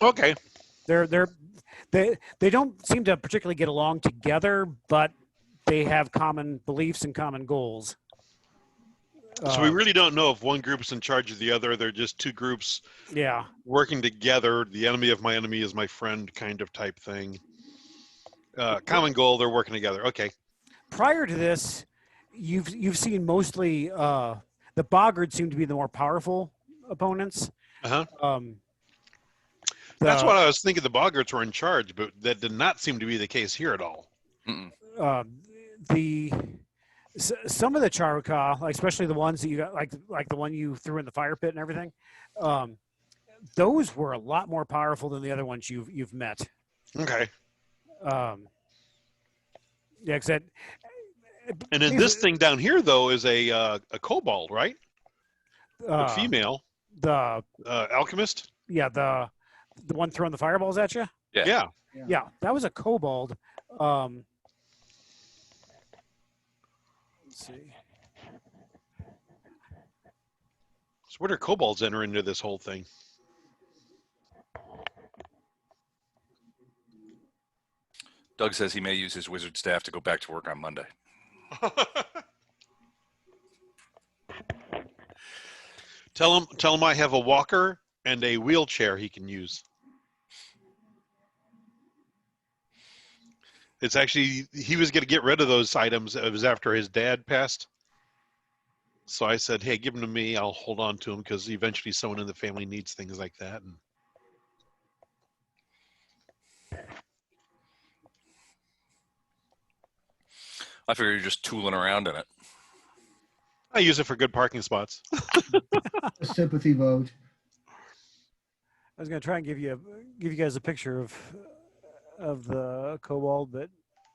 Okay. They don't seem to particularly get along together, but they have common beliefs and common goals. So we really don't know if one group is in charge of the other. They're just two groups working together. The enemy of my enemy is my friend kind of type thing. Common goal, they're working together. Okay. Prior to this, you've seen mostly the Boggards seem to be the more powerful opponents. Uh-huh. That's what I was thinking. The Boggarts were in charge, but that did not seem to be the case here at all. Some of the Charuka, especially the ones that you got, like the one you threw in the fire pit and everything, those were a lot more powerful than the other ones you've met. Okay. Yeah, because and then this thing down here though is a kobold, right? A female. The alchemist. Yeah, the one throwing the fireballs at you. Yeah. That was a kobold. Let's see. So where do kobolds enter into this whole thing? Doug says he may use his wizard staff to go back to work on Monday. Tell him I have a walker and a wheelchair he can use. It's actually, he was going to get rid of those items. It was after his dad passed. So I said, hey, give them to me. I'll hold on to them because eventually someone in the family needs things like that. And I figure you're just tooling around in it. I use it for good parking spots. A sympathy vote. I was going to try and give you guys a picture of the kobold, but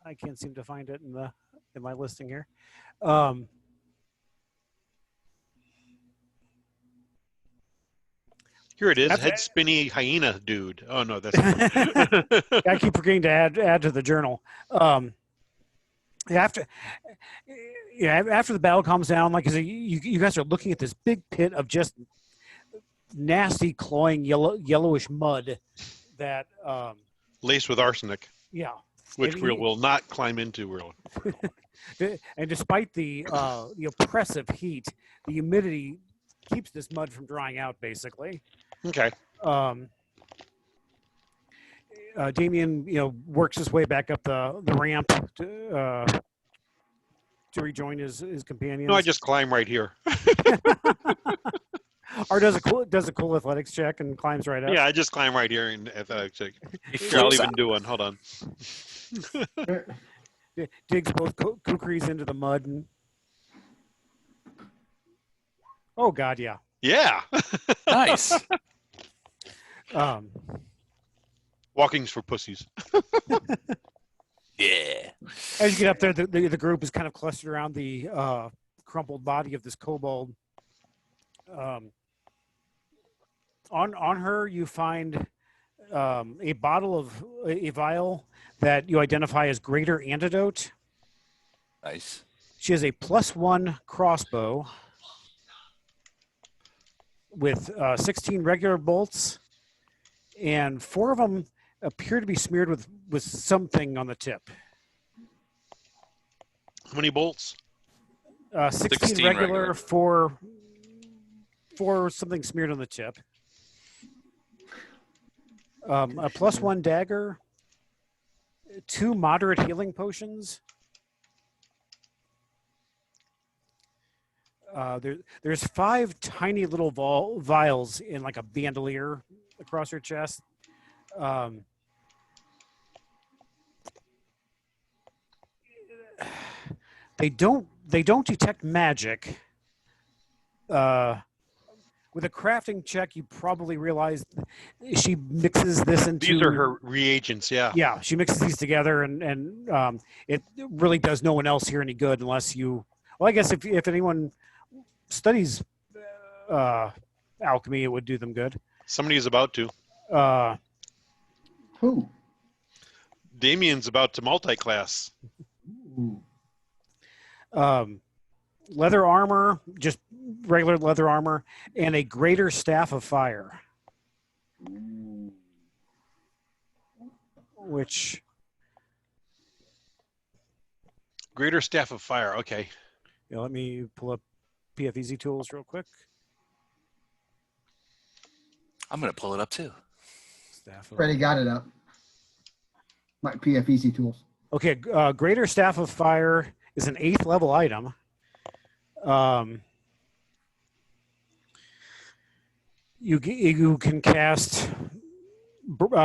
I can't seem to find it in my listing here. Here it is, head spinny hyena dude. Oh no, that's. I keep forgetting to add to the journal. After the battle calms down, like you guys are looking at this big pit of just nasty, cloying yellowish mud that laced with arsenic. Yeah, which we will not climb into. And despite the oppressive heat, the humidity keeps this mud from drying out, basically. Okay. Damien, works his way back up the ramp to rejoin his companions. No, I just climb right here. Or does a cool athletics check and climbs right up. Yeah, I just climb right here and athletics check. I'll even do one. Hold on. Digs both kukris into the mud. Oh God, yeah. Yeah. Nice. Walking's for pussies. Yeah. As you get up there, the group is kind of clustered around the crumpled body of this kobold. On her, you find a bottle of a vial that you identify as Greater Antidote. Nice. She has a +1 crossbow with 16 regular bolts, and 4 of them appear to be smeared with something on the tip. How many bolts? 16 regular, 4 something smeared on the tip. A +1 dagger, 2 moderate healing potions. There's 5 tiny little vials in like a bandolier across her chest. They don't detect magic. With a crafting check, you probably realize she mixes this into. These are her reagents, yeah. Yeah, she mixes these together, and it really does no one else here any good unless you. Well, I guess if anyone studies alchemy, it would do them good. Somebody's about to. Who? Damien's about to multi-class. Leather armor, just regular leather armor, and a greater staff of fire. which Greater Staff of Fire. Okay. let me pull up PFEZ tools real quick. I'm going to pull it up too. Staff of, Freddie got it up. My PFEC tools. okay, Greater Staff of Fire is an 8th level item. You can cast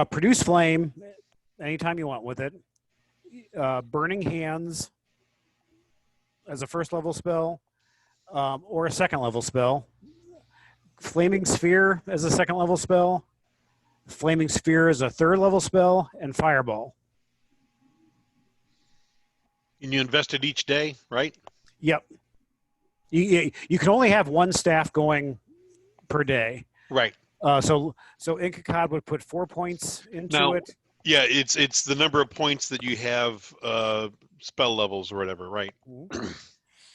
Produce Flame anytime you want with it. Burning Hands as a 1st level spell, or a 2nd level spell. Flaming Sphere as a 2nd level spell. Flaming Sphere as a 3rd level spell, and Fireball. And you invest it each day, right? Yep. You can only have 1 staff going per day. Right. So Inkakad would put 4 points into it. Yeah, it's the number of points that you have spell levels or whatever, right?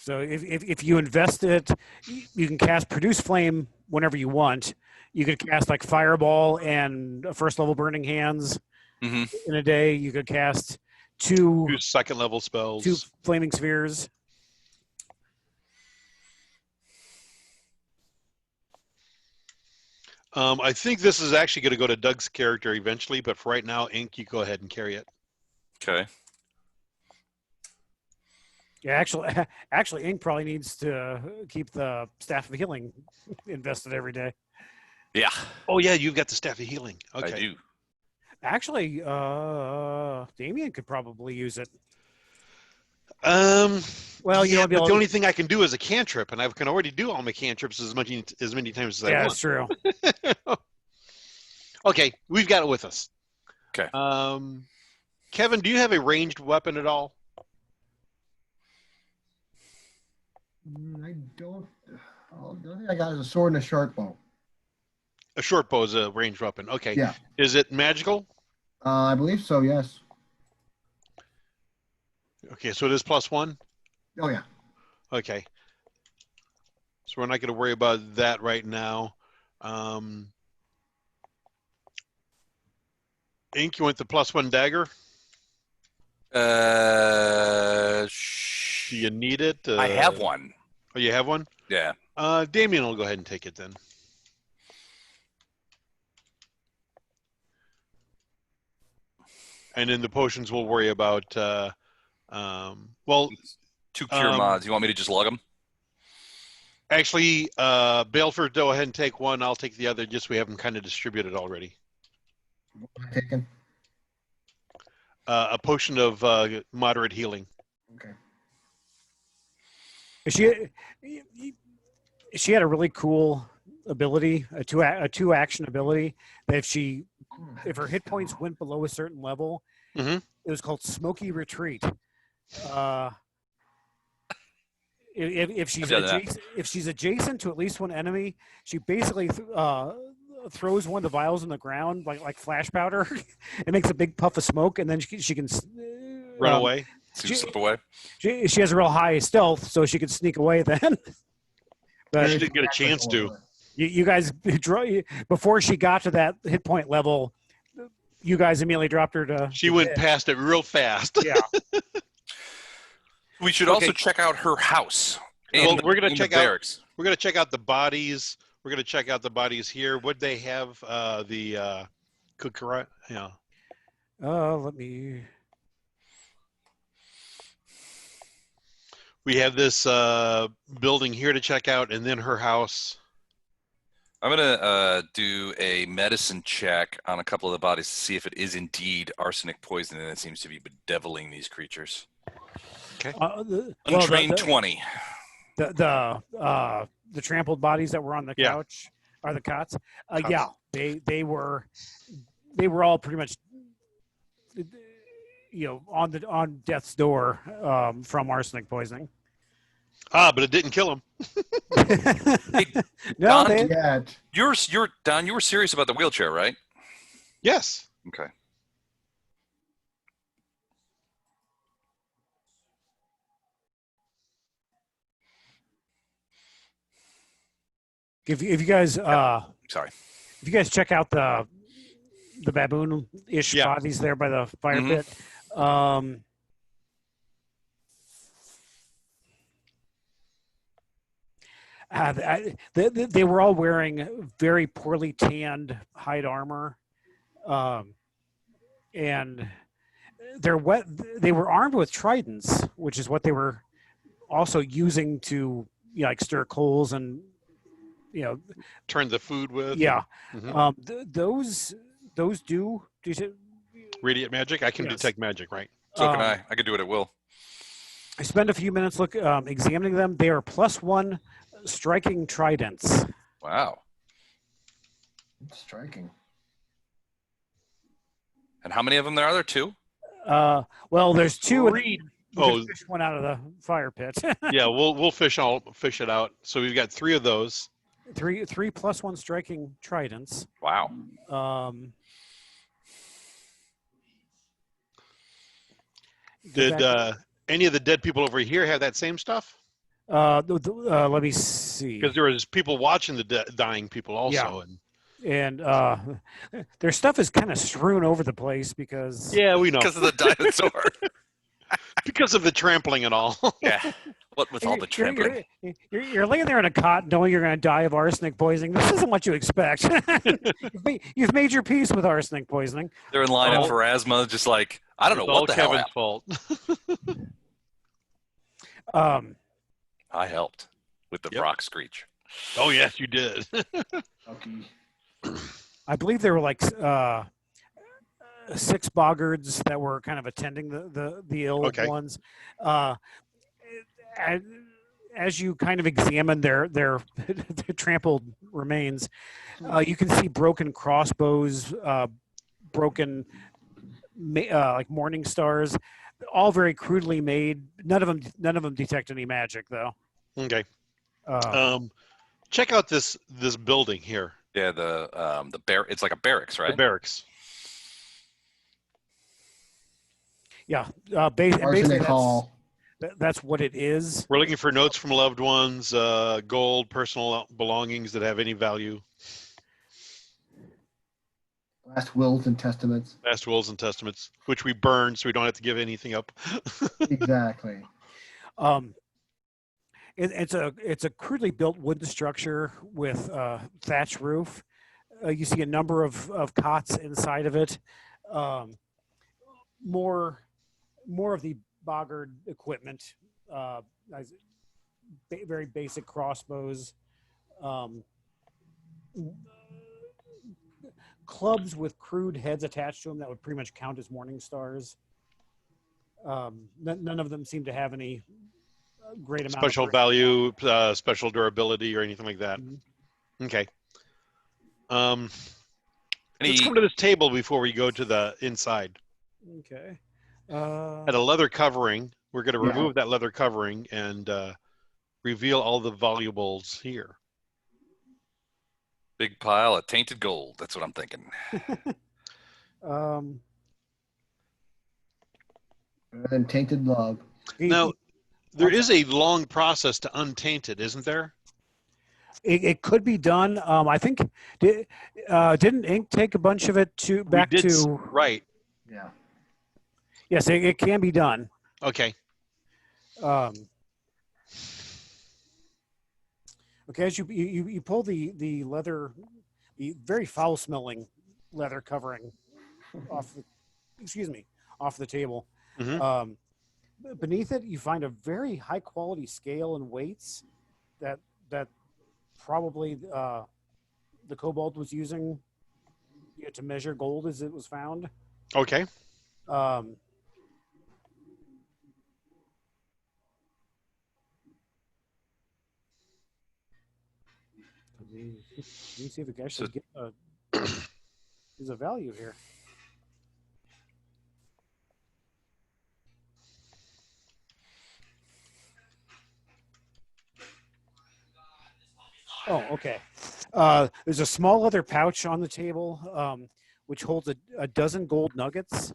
So if you invest it, you can cast Produce Flame whenever you want. You could cast like Fireball and a 1st level Burning Hands in a day. You could cast 2 2nd level spells, 2 Flaming Spheres. I think this is actually going to go to Doug's character eventually, but for right now, Ink, you go ahead and carry it. Okay. Yeah, actually, Ink probably needs to keep the Staff of Healing invested every day. Yeah. Oh yeah, you've got the Staff of Healing. Okay. I do. Actually, Damien could probably use it. Well, you yeah, won't be but able the to- only thing I can do is a cantrip, and I can already do all my cantrips as many times as I Yeah, want. that's true. Okay, we've got it with us. Okay. Kevin, do you have a ranged weapon at all? I don't. The only thing I got is a sword and a short bow. A short bow is a ranged weapon. Okay. Yeah. Is it magical? I believe so. Yes. Okay, so it is +1. Oh yeah. Okay. So we're not going to worry about that right now. Ink, you want the +1 dagger? Do you need it? I have one. Oh, you have one? Yeah. Damien will go ahead and take it then. And then the potions we'll worry about. Well, 2 cure mods. You want me to just lug them? actually, Baleford, go ahead and take one. I'll take the other. Just we have them kind of distributed already. Taken. A potion of moderate healing. Okay. She had a really cool ability, a two action ability that if her hit points went below a certain level, Mhm. it was called Smoky Retreat. If she's adjacent to at least one enemy, she basically throws one of the vials in the ground like flash powder. It makes a big puff of smoke, and then she can Run away. Slip away. She has a real high stealth, so she could sneak away then. But She didn't get a chance to. you guys before she got to that hit point level, you guys immediately dropped her to. She went past it real fast. Yeah. We should also check out her house. Well, we're going to and check the out. barracks. We're going to check out the bodies. We're going to check out the bodies here. Would they have the cooker? Yeah. Let me. We have this building here to check out, and then her house. I'm gonna do a medicine check on a couple of the bodies to see if it is indeed arsenic poison, and it seems to be bedeviling these creatures. Okay. Untrained 20. The trampled bodies that were on the Yeah. couch are the cots. Cots. Yeah, they were all pretty much on death's door from arsenic poisoning. But it didn't kill him. No, Don, Yeah. you're Don. You were serious about the wheelchair, right? Yes. Okay. if you guys Sorry. if you guys check out the the baboon-ish bodies there by the fire pit. They were all wearing very poorly tanned hide armor, and they were armed with tridents, which is what they were also using to stir coals and turn the food with. Yeah, those do radiant magic. I can detect magic, right? So can I. I can do it at will. I spend a few minutes examining them. They are +1 striking tridents. Wow. Striking. And how many of them there are there? 2? Well, there's 2. Three. Fish one out of the fire pit. Yeah, we'll fish it out. So we've got 3 of those. 3 +1 striking tridents. Wow. Did any of the dead people over here have that same stuff? Let me see. Because there was people watching the dying people also. Yeah. And their stuff is kind of strewn over the place because... Yeah, we know. Because of the dinosaur. Because of the trampling and all. Yeah. What with all the trampling? You're laying there in a cot knowing you're going to die of arsenic poisoning. This isn't what you expect. You've made your peace with arsenic poisoning. They're in line for asthma, just like, I don't know what the Kevin's hell fault. I helped with the rock screech. Oh, yes, you did. Okay. I believe there were like 6 boggards that were kind of attending the ill ones. As you kind of examine their trampled remains, you can see broken crossbows, broken like morning stars, all very crudely made. None of them detect any magic though. Okay. Check out this building here. Yeah, the it's like a barracks, right? The barracks. Yeah, basically that's what it is. We're looking for notes from loved ones, gold, personal belongings that have any value. Last wills and testaments. Last wills and testaments, which we burn so we don't have to give anything up. Exactly. It's a crudely built wooden structure with thatch roof. You see a number of cots inside of it. More of the boggard equipment, very basic crossbows, clubs with crude heads attached to them that would pretty much count as morning stars. None of them seem to have any great amount special of value, special durability, or anything like that. Mm-hmm. Okay. Let's come to this table before we go to the inside. Okay. At a leather covering, we're going to remove that leather covering and reveal all the valuables here. Big pile of tainted gold. That's what I'm thinking. And tainted love. Now, there is a long process to untaint it, isn't there? It could be done. I think didn't Ink take a bunch of it back to right? Yeah. Yes, it can be done. Okay. Okay, as you pull the leather, the very foul-smelling leather covering off the table. Mm-hmm. Beneath it, you find a very high-quality scale and weights that probably the kobold was using to measure gold as it was found. Okay. Let me see if it actually is a value here. Oh, okay. There's a small leather pouch on the table, which holds a dozen gold nuggets.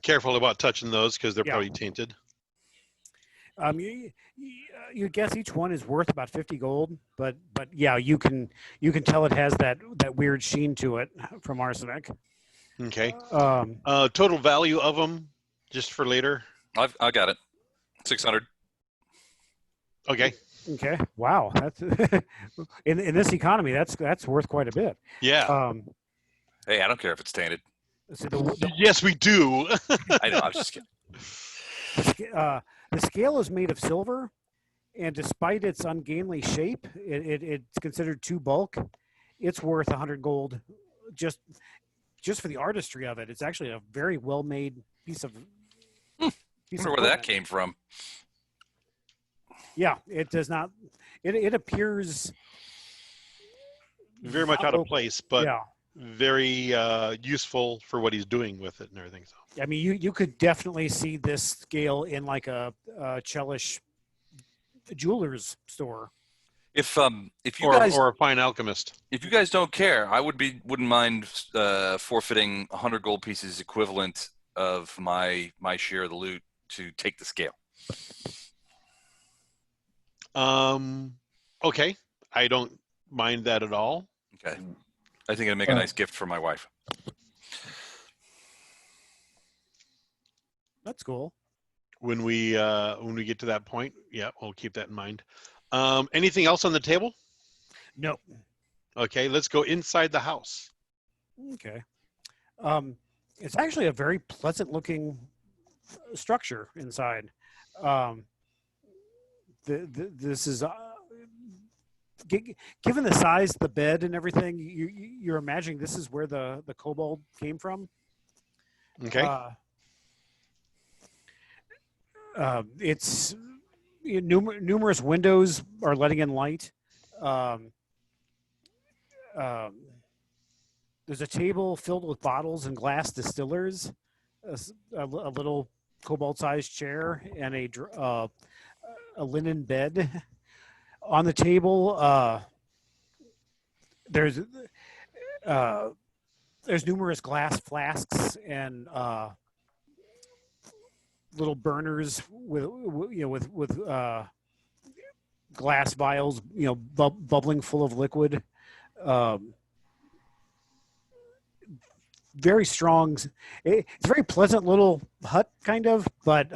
Careful about touching those because they're probably tainted. You guess each one is worth about 50 gold, but yeah, you can tell it has that weird sheen to it from arsenic. Okay. Total value of them, just for later. I got it. 600. Okay. Wow, that's in this economy, that's worth quite a bit. Yeah. Hey, I don't care if it's tainted. So yes, we do. I know. I was just kidding. The scale is made of silver, and despite its ungainly shape, it's considered too bulk. It's worth 100 gold, just for the artistry of it. It's actually a very well made piece of. I wonder where that came from. Yeah, it does not. It appears very much out of place, but yeah. very useful for what he's doing with it and everything. So I mean, you could definitely see this scale in like a Chelish jeweler's store. If you guys or a fine alchemist. If you guys don't care, I wouldn't mind forfeiting 100 gold pieces equivalent of my share of the loot to take the scale. Okay, I don't mind that at all. Okay, I think it'd make a nice gift for my wife. That's cool. When we get to that point, yeah, we'll keep that in mind. Anything else on the table? No. Okay, let's go inside the house. Okay. It's actually a very pleasant looking structure inside. This is given the size of the bed and everything, you're imagining this is where the kobold came from. Okay. It's numerous windows are letting in light. There's a table filled with bottles and glass distillers, a little kobold-sized chair, and a linen bed. On the table, there's numerous glass flasks and little burners with glass vials, bubbling full of liquid. Very strong. It's a very pleasant little hut, kind of, but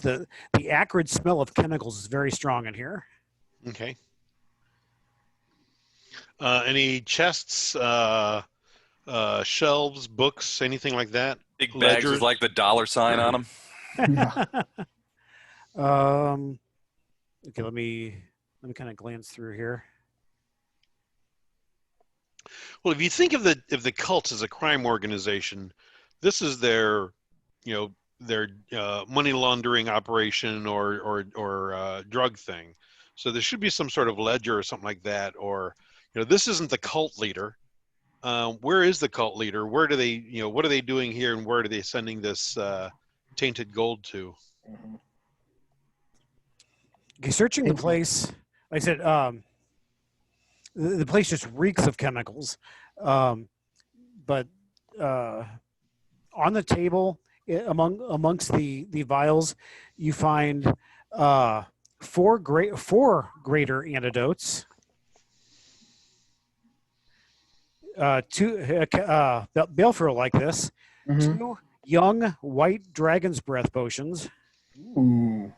the acrid smell of chemicals is very strong in here. Okay. Any chests, shelves, books, anything like that? Big bags with like the dollar sign on them. Okay, let me kind of glance through here. Well, if you think of the cult as a crime organization, this is their money laundering operation or drug thing. So there should be some sort of ledger or something like that. Or, this isn't the cult leader. Where is the cult leader? Where do they, what are they doing here, and where are they sending this tainted gold to? Okay, searching the place, like I said, the place just reeks of chemicals. But on the table, amongst the vials, you find four greater antidotes. Two Balfour will like this. Mm-hmm. 2 young white dragon's breath potions. Ooh.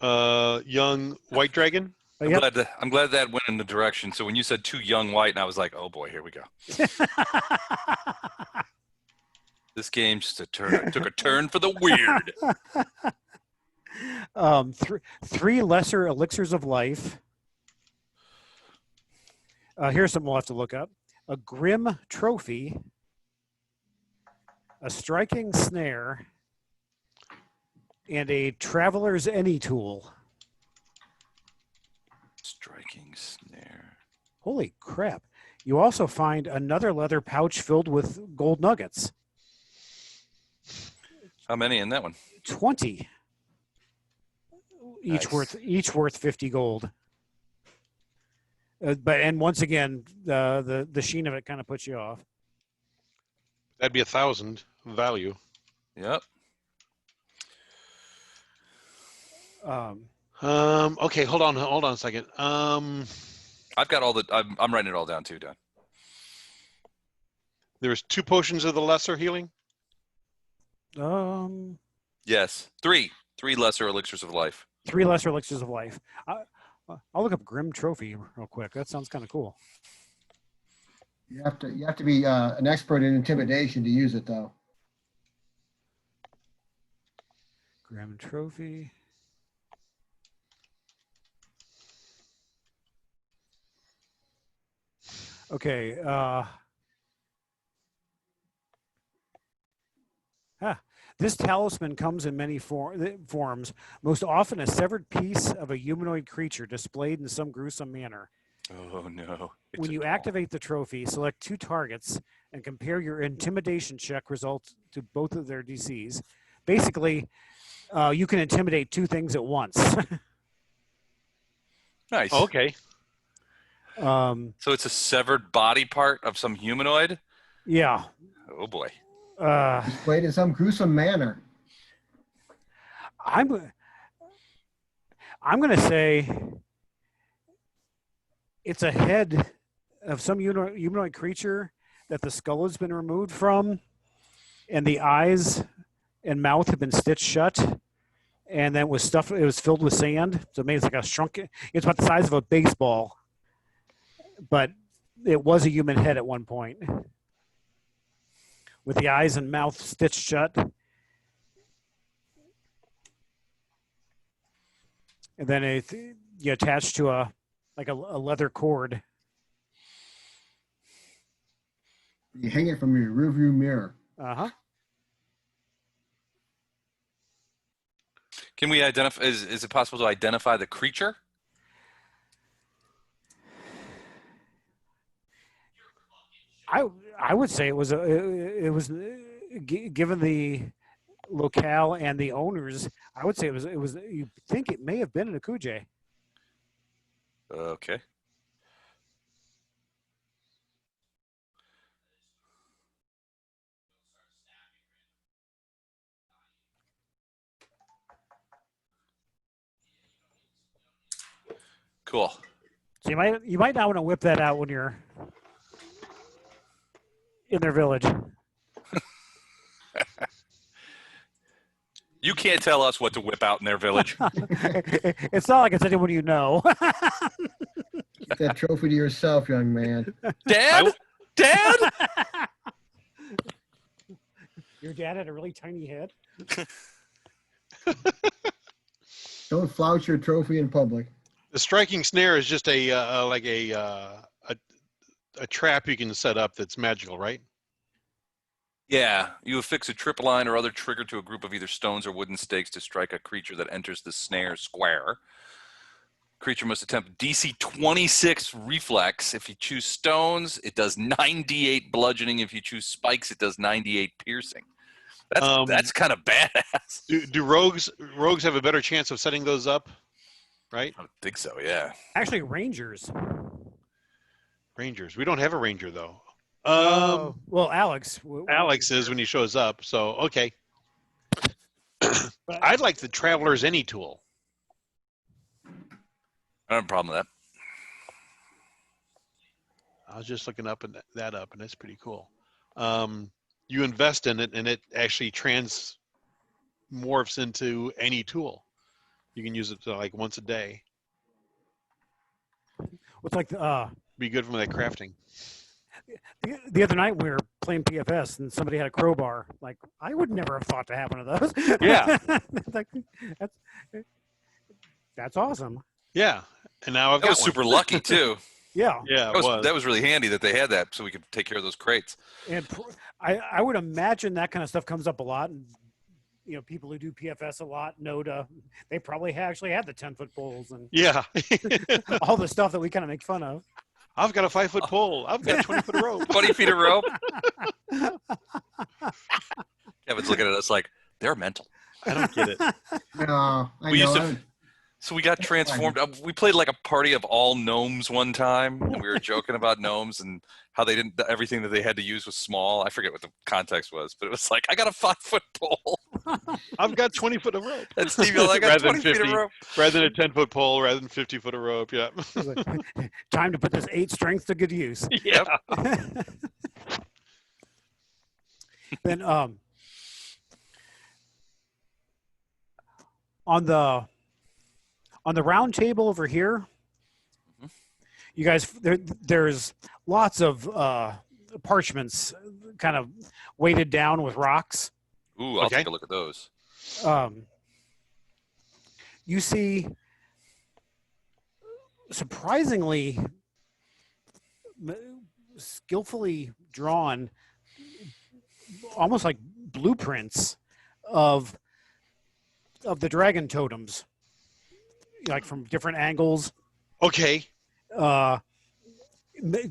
Young white dragon. I'm glad that went in the direction. So when you said 2 young white, and I was like, oh boy, here we go. This game just took a turn for the weird. 3 lesser elixirs of life. Here's something we'll have to look up. A grim trophy. A striking snare. And a traveler's any tool. Striking snare. Holy crap. You also find another leather pouch filled with gold nuggets. How many in that one? 20. Each worth 50 gold. And once again, the sheen of it kind of puts you off. That'd be 1,000 value. Yep. Okay, hold on a second. I've got all the. I'm writing it all down too, Don. There's 2 potions of the lesser healing. Yes, 3 lesser elixirs of life. 3 lesser elixirs of life. I'll look up Grim Trophy real quick. That sounds kind of cool. You have to be an expert in intimidation to use it, though. Grim Trophy. Okay. This talisman comes in many forms, most often a severed piece of a humanoid creature displayed in some gruesome manner. Oh, no. When you activate the trophy, select 2 targets and compare your intimidation check results to both of their DCs. Basically, you can intimidate 2 things at once. Nice. Oh, okay. So it's a severed body part of some humanoid? Yeah. Oh, boy. Displayed in some gruesome manner. I'm going to say it's a head of some humanoid creature that the skull has been removed from, and the eyes and mouth have been stitched shut, and then it was filled with sand. So maybe it's like a shrunken. It's about the size of a baseball, but it was a human head at one point, with the eyes and mouth stitched shut. And then you attach to a leather cord. You hang it from your rearview mirror. Uh-huh. Can we identify? Is it possible to identify the creature? I would say it was given the locale and the owners. I would say it was. You think it may have been an Akuje. Okay. Cool. So you might not want to whip that out when you're in their village. You can't tell us what to whip out in their village. It's not like it's anyone you know. Keep that trophy to yourself, young man. Dad? Dad? Your dad had a really tiny head. Don't flout your trophy in public. The striking snare is just a trap you can set up that's magical, right? Yeah. You affix a trip line or other trigger to a group of either stones or wooden stakes to strike a creature that enters the snare square. Creature must attempt DC 26 reflex. If you choose stones, it does 98 bludgeoning. If you choose spikes, it does 98 piercing. That's kind of badass. Do rogues have a better chance of setting those up? Right? I think so, yeah. Actually, Rangers. Rangers. We don't have a ranger though. Well, Alex. Alex is when he shows up. So okay. I'd like the Traveler's Any tool. I don't have a problem with that. I was just looking that up, and it's pretty cool. You invest in it, and it actually morphs into any tool. You can use it like once a day. What's like Be good for that crafting. The other night we were playing PFS and somebody had a crowbar. Like I would never have thought to have one of those. Yeah. Like, that's awesome. Yeah, and now I've got That was one. super lucky too. Yeah. Yeah, That was really handy that they had that so we could take care of those crates. And I would imagine that kind of stuff comes up a lot. And, people who do PFS a lot they probably actually had the 10-foot poles and all the stuff that we kind of make fun of. I've got a 5-foot pole. I've got 20 foot of rope. 20 feet of rope. Kevin's looking at us like, they're mental. I don't get it. No, I know. So we got transformed. We played like a party of all gnomes one time, and we were joking about gnomes and how everything that they had to use was small. I forget what the context was, but it was like, I got a 5-foot pole. I've got 20 foot of rope. And Steve yelled, I got Rather than 20 feet of 50. rope. Rather than a 10-foot pole, rather than 50 foot of rope. Yeah. Time to put this 8 strength to good use. Yeah. Then on the round table over here, you guys, there's lots of parchments kind of weighted down with rocks. Ooh, I'll take a look at those. You see surprisingly skillfully drawn, almost like blueprints of the dragon totems, like from different angles. Okay.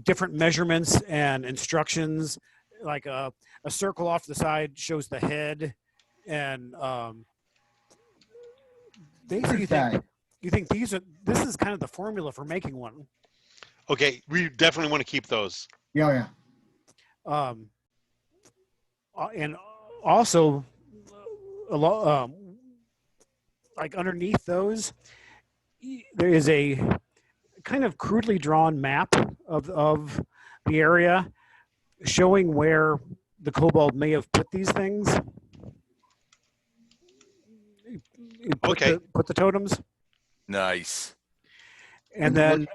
Different measurements and instructions, like a circle off the side shows the head, and basically you think this is kind of the formula for making one. Okay, we definitely want to keep those. Yeah. And also like underneath those there is a kind of crudely drawn map of the area showing where the kobold may have put these things. Put the totems. Nice. And then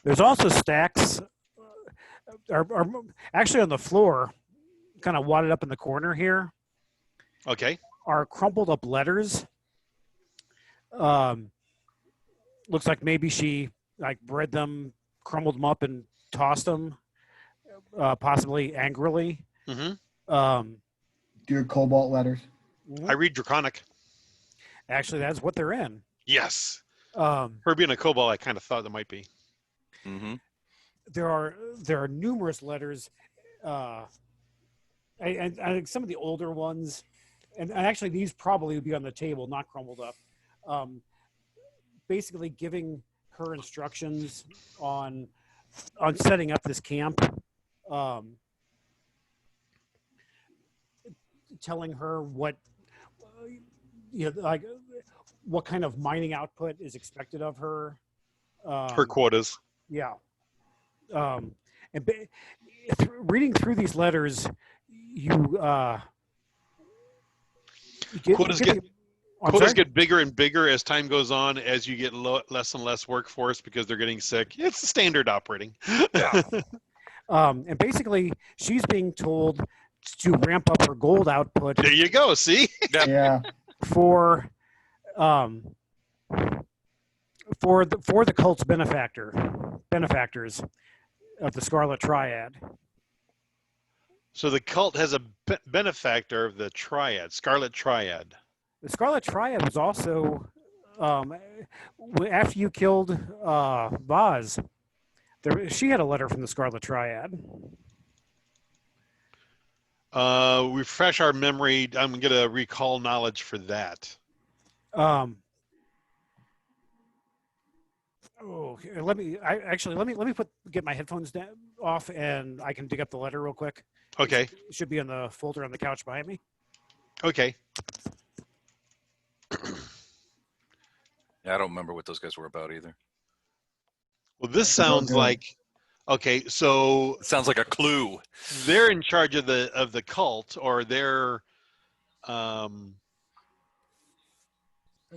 there's also stacks are actually on the floor, kind of wadded up in the corner here. Okay. Are crumpled up letters. Looks like maybe she read them, crumbled them up, and tossed them, possibly angrily. Mm-hmm. Dear Cobalt letters. I read Draconic. Actually, that's what they're in. Yes. Her being a kobold, I kind of thought there might be. Mm-hmm. There are numerous letters, and I think some of the older ones, and actually these probably would be on the table, not crumbled up. Basically giving her instructions on setting up this camp, telling her what what kind of mining output is expected of her. Her quotas. Yeah. And reading through these letters, quotas get bigger and bigger as time goes on, as you get less and less workforce because they're getting sick. It's standard operating. Yeah. And basically, she's being told to ramp up her gold output. There you go. See? Yeah. For the cult's benefactors of the Scarlet Triad. So the cult has a benefactor of the Triad, Scarlet Triad. The Scarlet Triad was also, after you killed Vaz, she had a letter from the Scarlet Triad. Refresh our memory. I'm going to recall knowledge for that. Let me get my headphones off, and I can dig up the letter real quick. Okay. It should be in the folder on the couch behind me. Okay. Yeah, I don't remember what those guys were about either. Well, this sounds like, okay, so it sounds like a clue. They're in charge of the cult, or they're the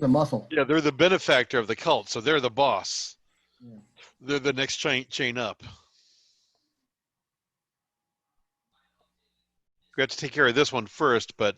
muscle. Yeah, they're the benefactor of the cult, so they're the boss. Yeah. They're the next chain up. We have to take care of this one first, but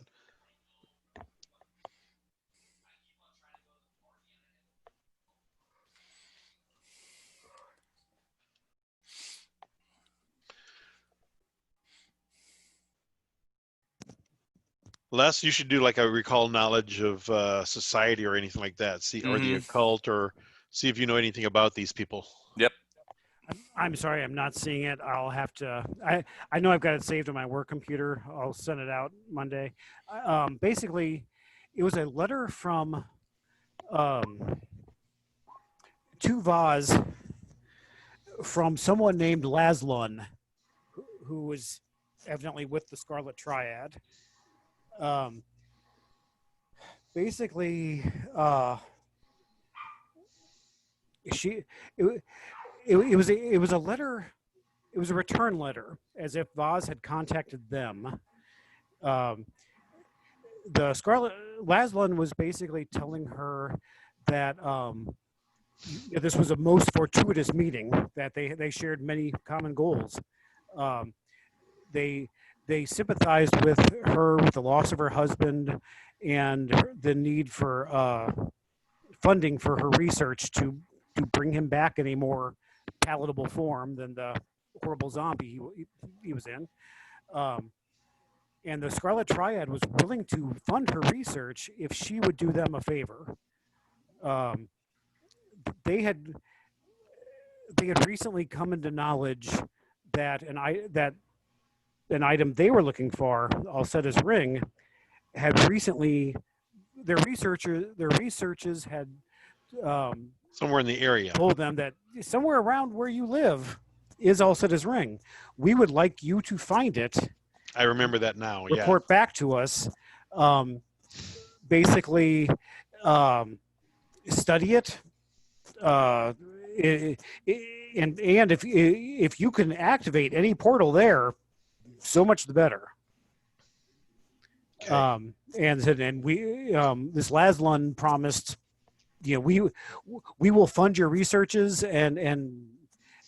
Les, you should do like a recall knowledge of society or anything like that. See, or the occult, or see if you know anything about these people. Yep. I'm sorry, I'm not seeing it. I'll have to. I know I've got it saved on my work computer. I'll send it out Monday. Basically, it was a letter from to Vaz from someone named Laszlun, who was evidently with the Scarlet Triad. Basically, she it, it was a letter. It was a return letter, as if Voz had contacted them. Um, the Scarlet Laszlo was basically telling her that this was a most fortuitous meeting, that they shared many common goals. Um, they they sympathized with her with the loss of her husband and the need for funding for her research to bring him back in a more palatable form than the horrible zombie he was in. Um, and the Scarlet Triad was willing to fund her research if she would do them a favor. Um, they had recently come into knowledge that an item they were looking for, Alcetta's ring, had recently their researches had somewhere in the area told them that somewhere around where you live is Alcetta's ring. We would like you to find it. I remember that now. Report back to us. Basically, study it. And if you can activate any portal there, so much the better. Okay. And we this Laszlo promised, we will fund your researches and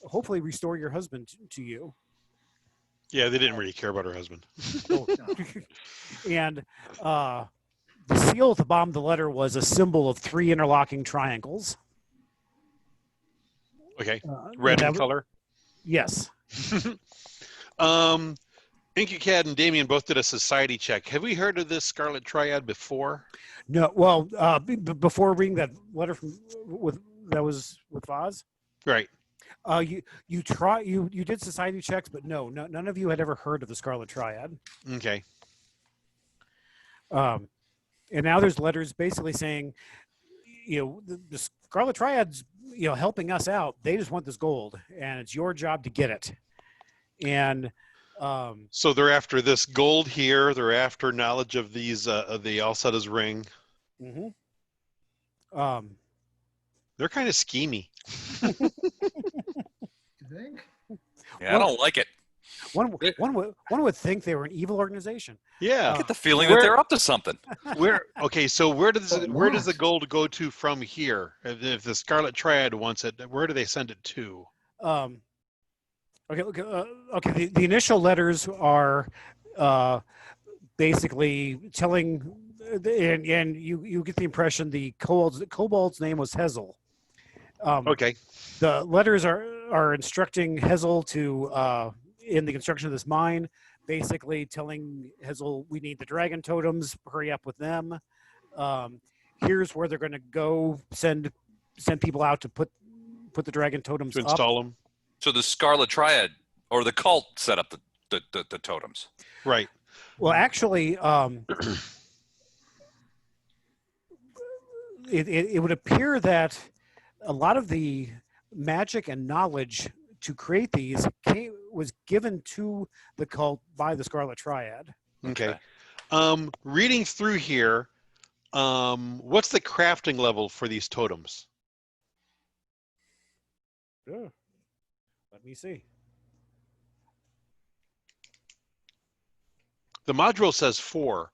hopefully restore your husband to you. Yeah, they didn't really care about her husband. And the seal at the bottom of the letter was a symbol of 3 interlocking triangles. Okay. Red in color? Yes. Incucad and Damien both did a society check. Have we heard of this Scarlet Triad before? No. Well, before reading that letter that was with Voz, right? You did society checks, but none of you had ever heard of the Scarlet Triad. Okay. And now there's letters basically saying, the Scarlet Triad's helping us out. They just want this gold, and it's your job to get it. And so they're after this gold here. They're after knowledge of these of the Alcetta's ring. Mm-hmm. They're kind of schemy. You think? Yeah, I don't like it. One would think they were an evil organization. Yeah, I get the feeling that they're up to something. So where does the gold go to from here? If the Scarlet Triad wants it, where do they send it to? Okay. The initial letters are basically telling, and you get the impression the kobold's name was Hezel. Okay. The letters are instructing Hezel to in the construction of this mine, basically telling Hezel, we need the dragon totems, hurry up with them. Here's where they're going to go, send people out to put the dragon totems to install them. So the Scarlet Triad or the cult set up the totems. Right. Well, actually, it would appear that a lot of the magic and knowledge to create these was given to the cult by the Scarlet Triad. Okay. Reading through here, what's the crafting level for these totems? Yeah. Let me see. The module says 4.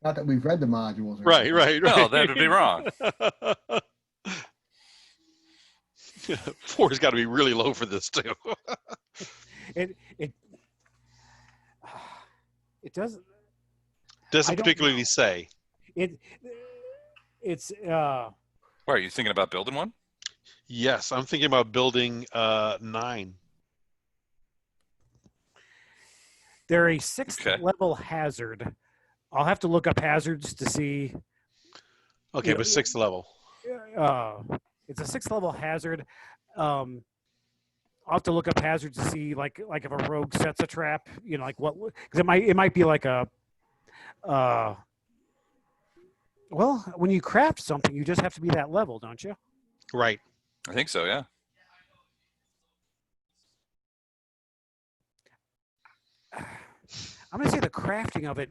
Not that we've read the modules. Right. No, that would be wrong. 4's got to be really low for this too. It doesn't particularly say. It's Why, are you thinking about building one? Yes, I'm thinking about building 9. They're a 6th level hazard. I'll have to look up hazards to see. Okay, but 6th level. It's a 6th level hazard. I'll have to look up hazards to see, like if a rogue sets a trap, like what? Because it might be like a. Well, when you craft something, you just have to be that level, don't you? Right. I think so, yeah. I'm going to say the crafting of it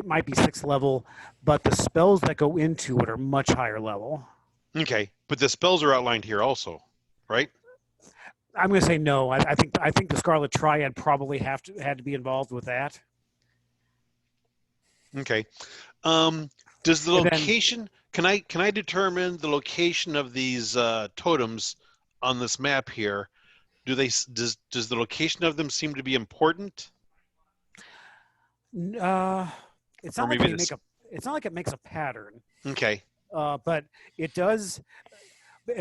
might be 6th level, but the spells that go into it are much higher level. Okay, but the spells are outlined here also, right? I'm going to say no. I think the Scarlet Triad probably had to be involved with that. Okay. Does the location? Can I determine the location of these totems on this map here? Does the location of them seem to be important? It's Or not like maybe it's not like it makes a pattern. Okay. But it does.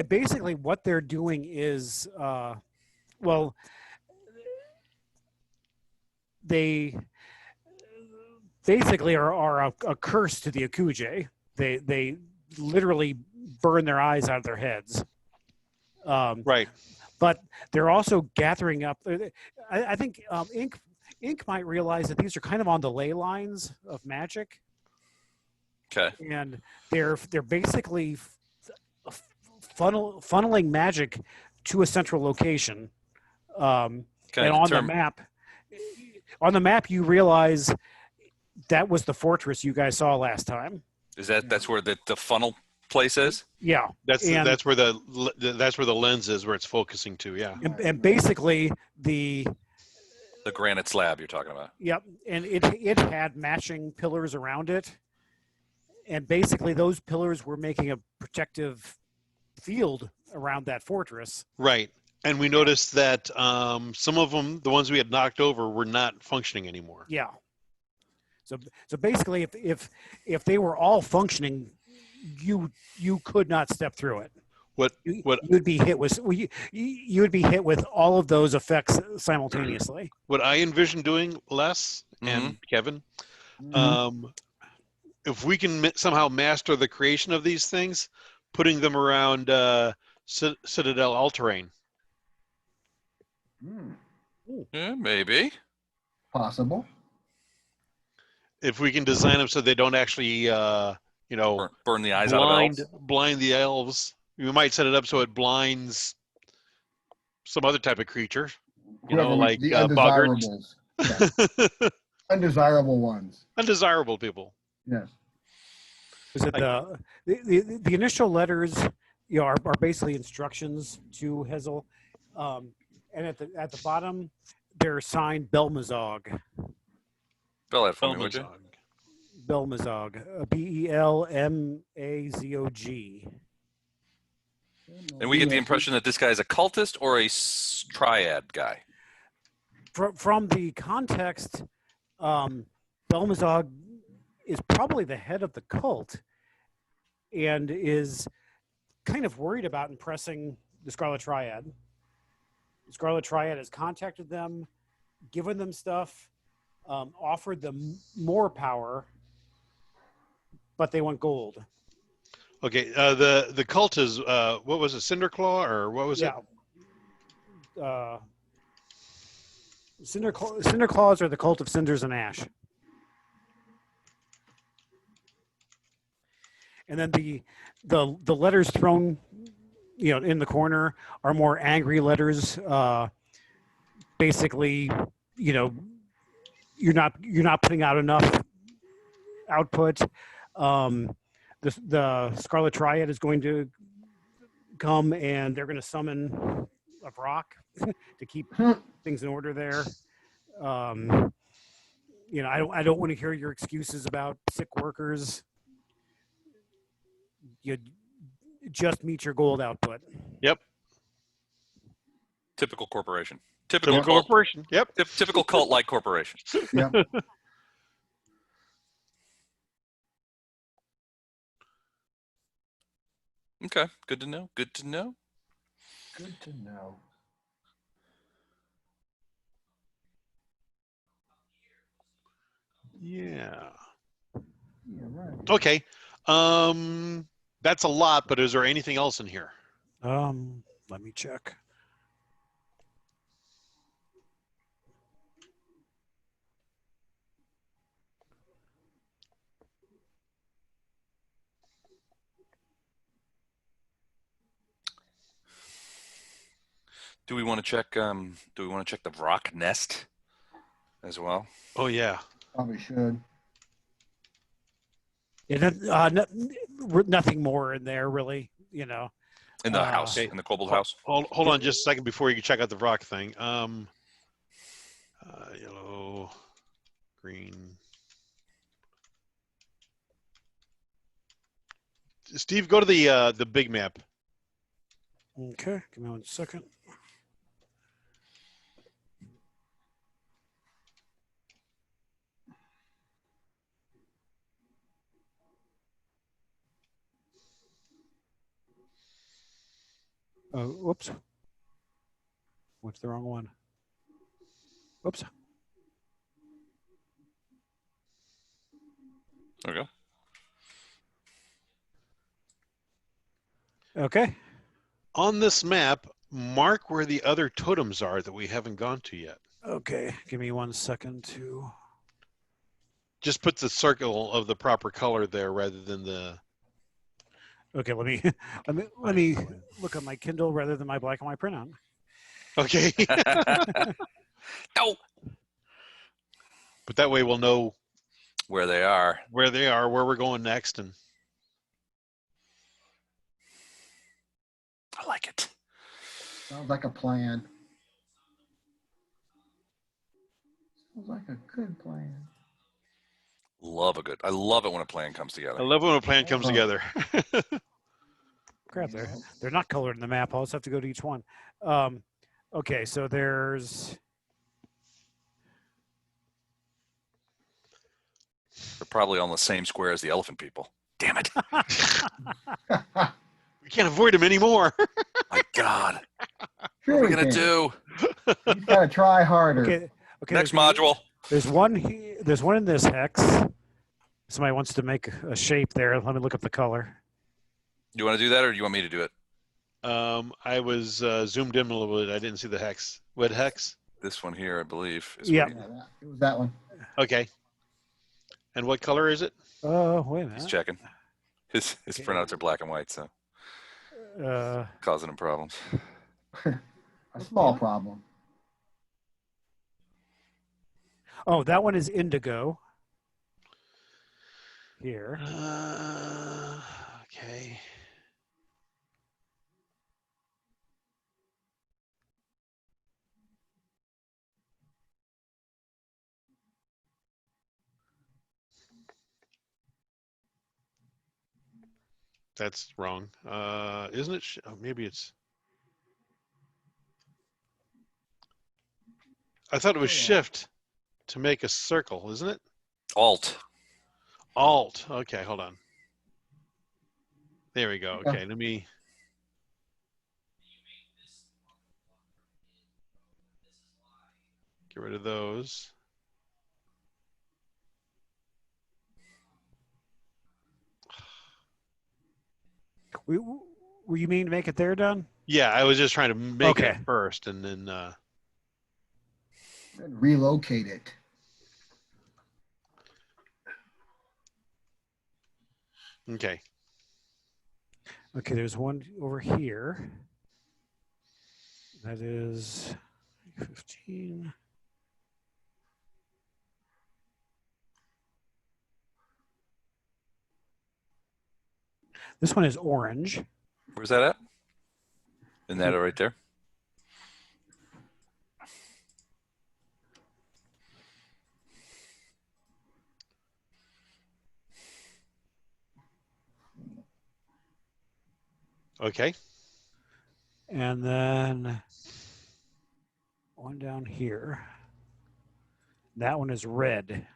Basically, what they're doing is, well, they basically are a curse to the Akuje. They literally burn their eyes out of their heads. Right. But they're also gathering up. I think Ink might realize that these are kind of on the ley lines of magic. Okay. And they're basically funneling magic to a central location. And on the map, you realize that was the fortress you guys saw last time. That's where the funnel place is? Yeah, that's where the lens is, where it's focusing to. Yeah, and basically the granite slab you're talking about. Yep, and it had matching pillars around it, and basically those pillars were making a protective field around that fortress. Right. And we noticed that some of them, the ones we had knocked over, were not functioning anymore. Yeah. So basically, if they were all functioning, you could not step through it. You'd be hit with all of those effects simultaneously. What I envision doing, Les and Kevin, if we can somehow master the creation of these things, putting them around Citadel All-Terrain. Yeah, maybe. Possible. If we can design them so they don't actually, burn the eyes out of elves. Blind the elves. We might set it up so it blinds some other type of creature. Like the undesirables. Yeah. Undesirable ones. Undesirable people. Yes. Is it the initial letters are basically instructions to Hazel, and at the bottom they're signed Belmazog. Spell that for me, would you? Belmazog, Belmazog. And we get the impression that this guy is a cultist or a triad guy. From the context, Belmazog is probably the head of the cult and is kind of worried about impressing the Scarlet Triad. The Scarlet Triad has contacted them, given them stuff, offered them more power, but they want gold. Okay, the cult is what was it, Cinderclaw, or what was it? Cinderclaws are the cult of Cinders and Ash. And then the letters thrown, in the corner are more angry letters. Basically, you're not putting out enough output. The Scarlet Triad is going to come and they're going to summon a rock to keep things in order there. I don't want to hear your excuses about sick workers. You just meet your gold output. Yep. Typical corporation. Typical corporation. Yep. Typical cult-like corporation. Yep. Okay. Good to know. Good to know. Good to know. Yeah. Yeah, right. Okay. That's a lot, but is there anything else in here? Let me check. Do we want to check the rock nest as well? Oh yeah. Probably should. Yeah, nothing more in there, really. You know. In the house, Okay. in the kobold house. Hold on just a second before you can check out the rock thing. Yellow, green. Steve, go to the big map. Okay, give me 1 second. Oh, whoops. What's the wrong one? Whoops. There we go. Okay. On this map, mark where the other totems are that we haven't gone to yet. Okay, give me 1 second to. Just put the circle of the proper color there rather than the. Okay, let me look at my Kindle rather than my black and white printout. Okay. No. But that way we'll know Where they are. where they are, where we're going next, and I like it. Sounds like a plan. Sounds like a good plan. I love it when a plan comes together. I love when a plan comes together. Crap, they're not colored in the map. I'll just have to go to each one. Okay, so there's. They're probably on the same square as the elephant people. Damn it. We can't avoid them anymore. My God. Sure What are we we going to can. do? You gotta try harder. Okay. Next module. There's one here. There's one in this hex. Somebody wants to make a shape there. Let me look up the color. You want to do that, or do you want me to do it? I was zoomed in a little bit. I didn't see the hex. What hex? This one here, I believe. Is Yeah. It was that one. Okay. And what color is it? Oh, wait a minute. He's checking. His printouts are black and white, so causing him problems. A small problem. Oh, that one is indigo. Here. Okay. That's wrong. Isn't it? Oh, maybe it's. I thought it was shift to make a circle, isn't it? Alt. Alt. Okay, hold on. There we go. Okay, let me. Get rid of those. Were you meaning to make it there, Don? Yeah, I was just trying to make Okay. it first, and then. Relocate it. Okay. Okay, there's one over here. That is 15. This one is orange. Where's that at? Isn't that right there? Okay. And then one down here. That one is red.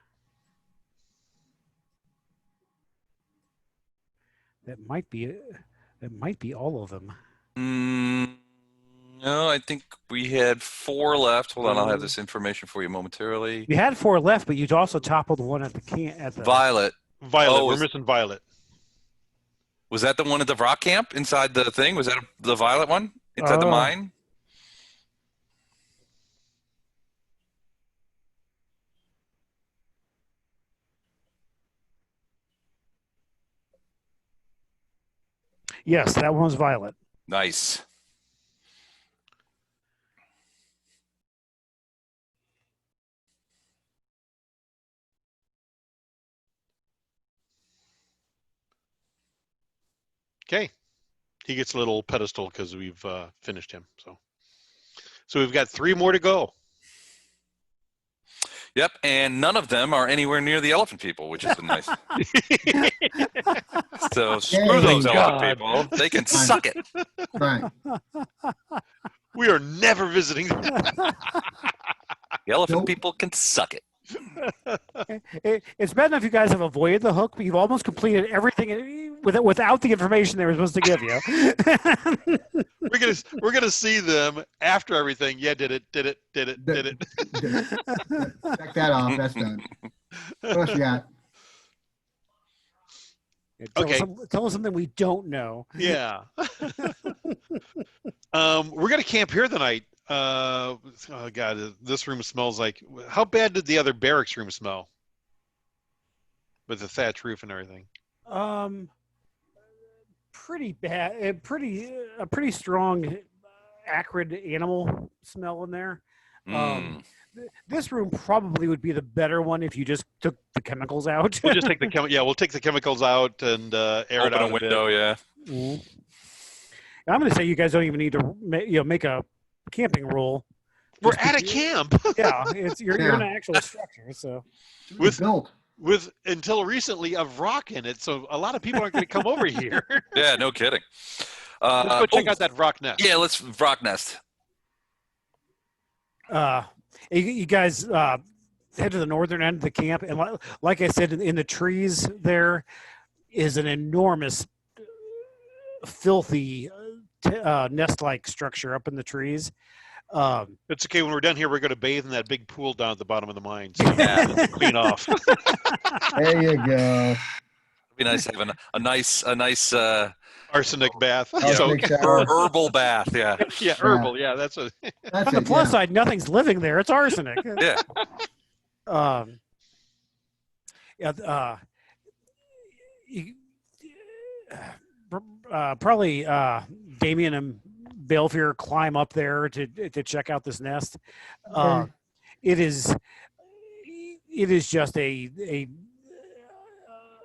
That might be all of them. No, I think we had 4 left. Hold on, I'll have this information for you momentarily. You had 4 left, but you also toppled one at the Violet. Violet. Oh, We're missing Violet. Was that the one at the rock camp inside the thing? Was that the violet one inside the mine? Yes, that one was violet. Nice. Okay. He gets a little pedestal because we've finished him. So we've got 3 more to go. Yep, and none of them are anywhere near the elephant people, which has been nice. So screw those Thank elephant God. people. They can suck it. Right. We are never visiting them. The elephant Nope. people can suck it. It's bad enough you guys have avoided the hook, but you've almost completed everything without the information they were supposed to give you. We're gonna see them after everything. Yeah, did it. Check that off. That's done. What else you got? Okay. Tell us something we don't know. Yeah. We're gonna camp here tonight. Oh God, this room smells like. How bad did the other barracks room smell? With the thatch roof and everything. Pretty bad. A pretty strong, acrid animal smell in there. This room probably would be the better one if you just took the chemicals out. We'll just take the we'll take the chemicals out and air it Open out a window, yeah. Mm-hmm. I'm going to say you guys don't even need to make a camping rule. We're at a camp. Yeah, you're in an actual structure. So with until recently of rock in it, so a lot of people aren't going to come over here. Yeah, no kidding. Let's go check out that rock nest. Yeah, let's rock nest. You guys head to the northern end of the camp, and like I said, in the trees there is an enormous, filthy nest-like structure up in the trees. It's okay. When we're done here, we're going to bathe in that big pool down at the bottom of the mine. So yeah, clean off. There you go. It'd be nice having a nice arsenic bath. Arsenic shower. Herbal bath. Yeah. Yeah, herbal. Yeah, that's what. That's On the it, plus yeah. side, nothing's living there. It's arsenic. Yeah. Probably Damien and Balefear climb up there to check out this nest. It is just a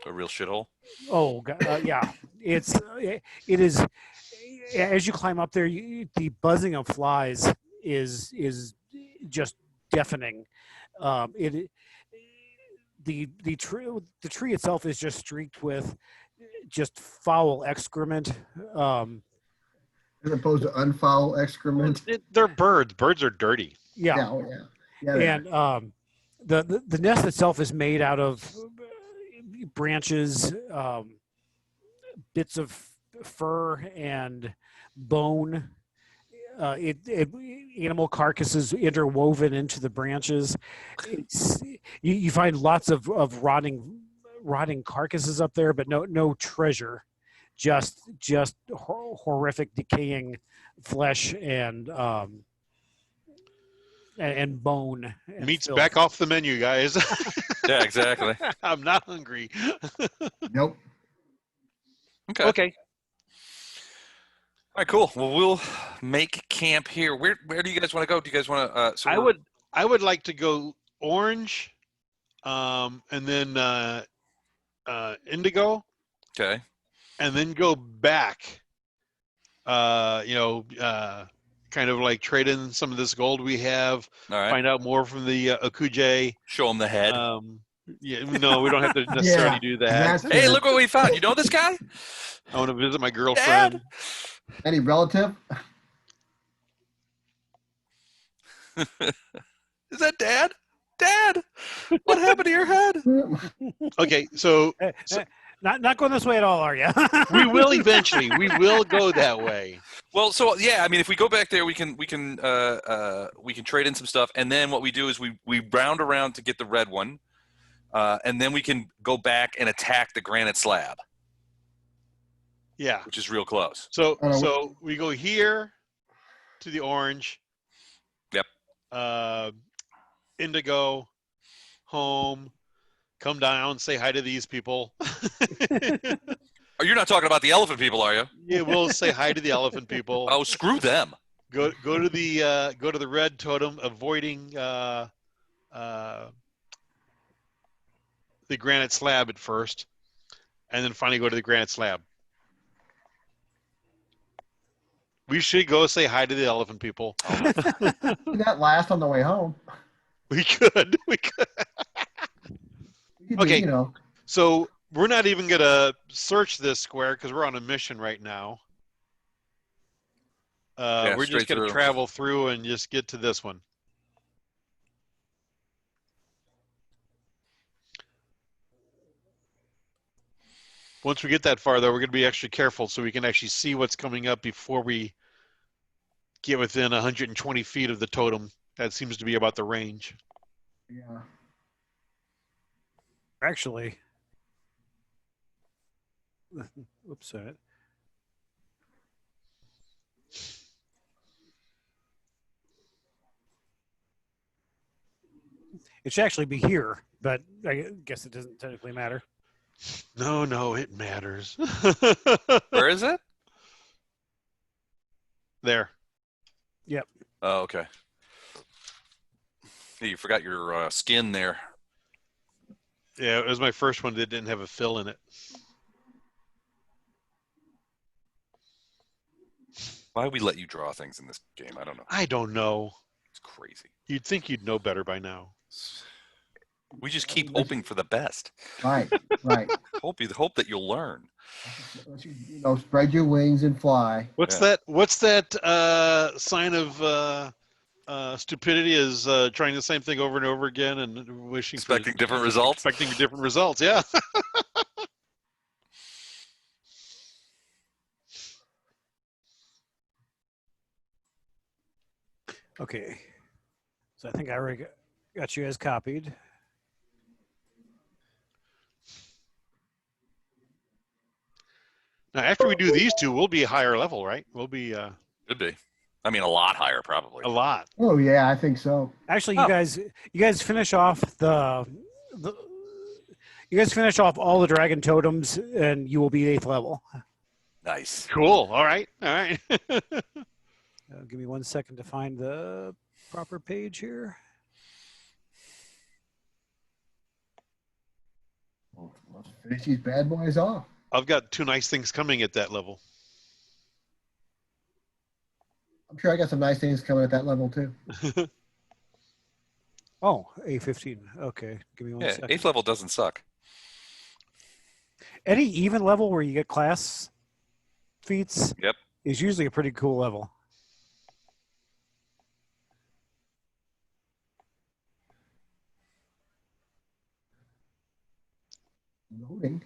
real shithole. Oh God, yeah. It is. As you climb up there, the buzzing of flies is just deafening. The tree itself is just streaked with just foul excrement. As opposed to unfoul excrement. They're birds. Birds are dirty. Yeah. And the nest itself is made out of branches, bits of fur and bone. Animal carcasses interwoven into the branches. You find lots of rotting carcasses up there, but no treasure. Just horrific decaying flesh and bone. And Meat's filth. back off the menu, guys. Yeah, exactly. I'm not hungry. Nope. Okay. All right, cool. Well, we'll make camp here. Where do you guys want to go? Do you guys want to? I would like to go orange, and then indigo. Okay. And then go back. Kind of like trade in some of this gold we have. All right. Find out more from the Okuje. Show them the head. Yeah, no, we don't have to necessarily do that. Hey, look what we found. You know this guy? I want to visit my girlfriend. Dad? Any relative? Is that Dad? Dad, what happened to your head? Okay, so not going this way at all, are you? we will eventually. We will go that way. Well, so yeah, I mean, if we go back there, we can trade in some stuff, and then what we do is we round around to get the red one, and then we can go back and attack the granite slab. Yeah, which is real close. So we go here to the orange. Yep. Indigo, home, come down, say hi to these people. Oh, you're not talking about the elephant people, are you? Yeah, we'll say hi to the elephant people. Oh, screw them. Go to the red totem, avoiding the granite slab at first, and then finally go to the granite slab. We should go say hi to the elephant people. Do that last on the way home. We could. We could. We could Okay. do, So we're not even going to search this square because we're on a mission right now. We're just going to travel through and just get to this one. Once we get that far, though, we're going to be extra careful so we can actually see what's coming up before we get within 120 feet of the totem. That seems to be about the range. Yeah. Actually, whoops, it should actually be here, but I guess it doesn't technically matter. No, it matters. Where is it? There. Yep. Oh, okay. Hey, you forgot your skin there. Yeah, it was my first one that didn't have a fill in it. Why we let you draw things in this game? I don't know. I don't know. It's crazy. You'd think you'd know better by now. We just keep hoping for the best. Right. Hope that you'll learn. Spread your wings and fly. What's that sign of stupidity is trying the same thing over and over again and Expecting different results? Expecting different results, yeah. Okay. So I think I already got you guys copied. Now, after we do these two, we'll be a higher level, right? We'll be Could be. I mean, a lot higher, probably. a lot. Oh yeah, I think so. Actually, you guys finish off you guys finish off all the dragon totems, and you will be 8th level. Nice. Cool. All right. Give me 1 second to find the proper page here. Well, let's finish these bad boys off. I've got 2 nice things coming at that level. I'm sure I got some nice things coming at that level too. Oh, A15. Okay, give me 1 second. 8th level doesn't suck. Any even level where you get class feats is usually a pretty cool level. Loading.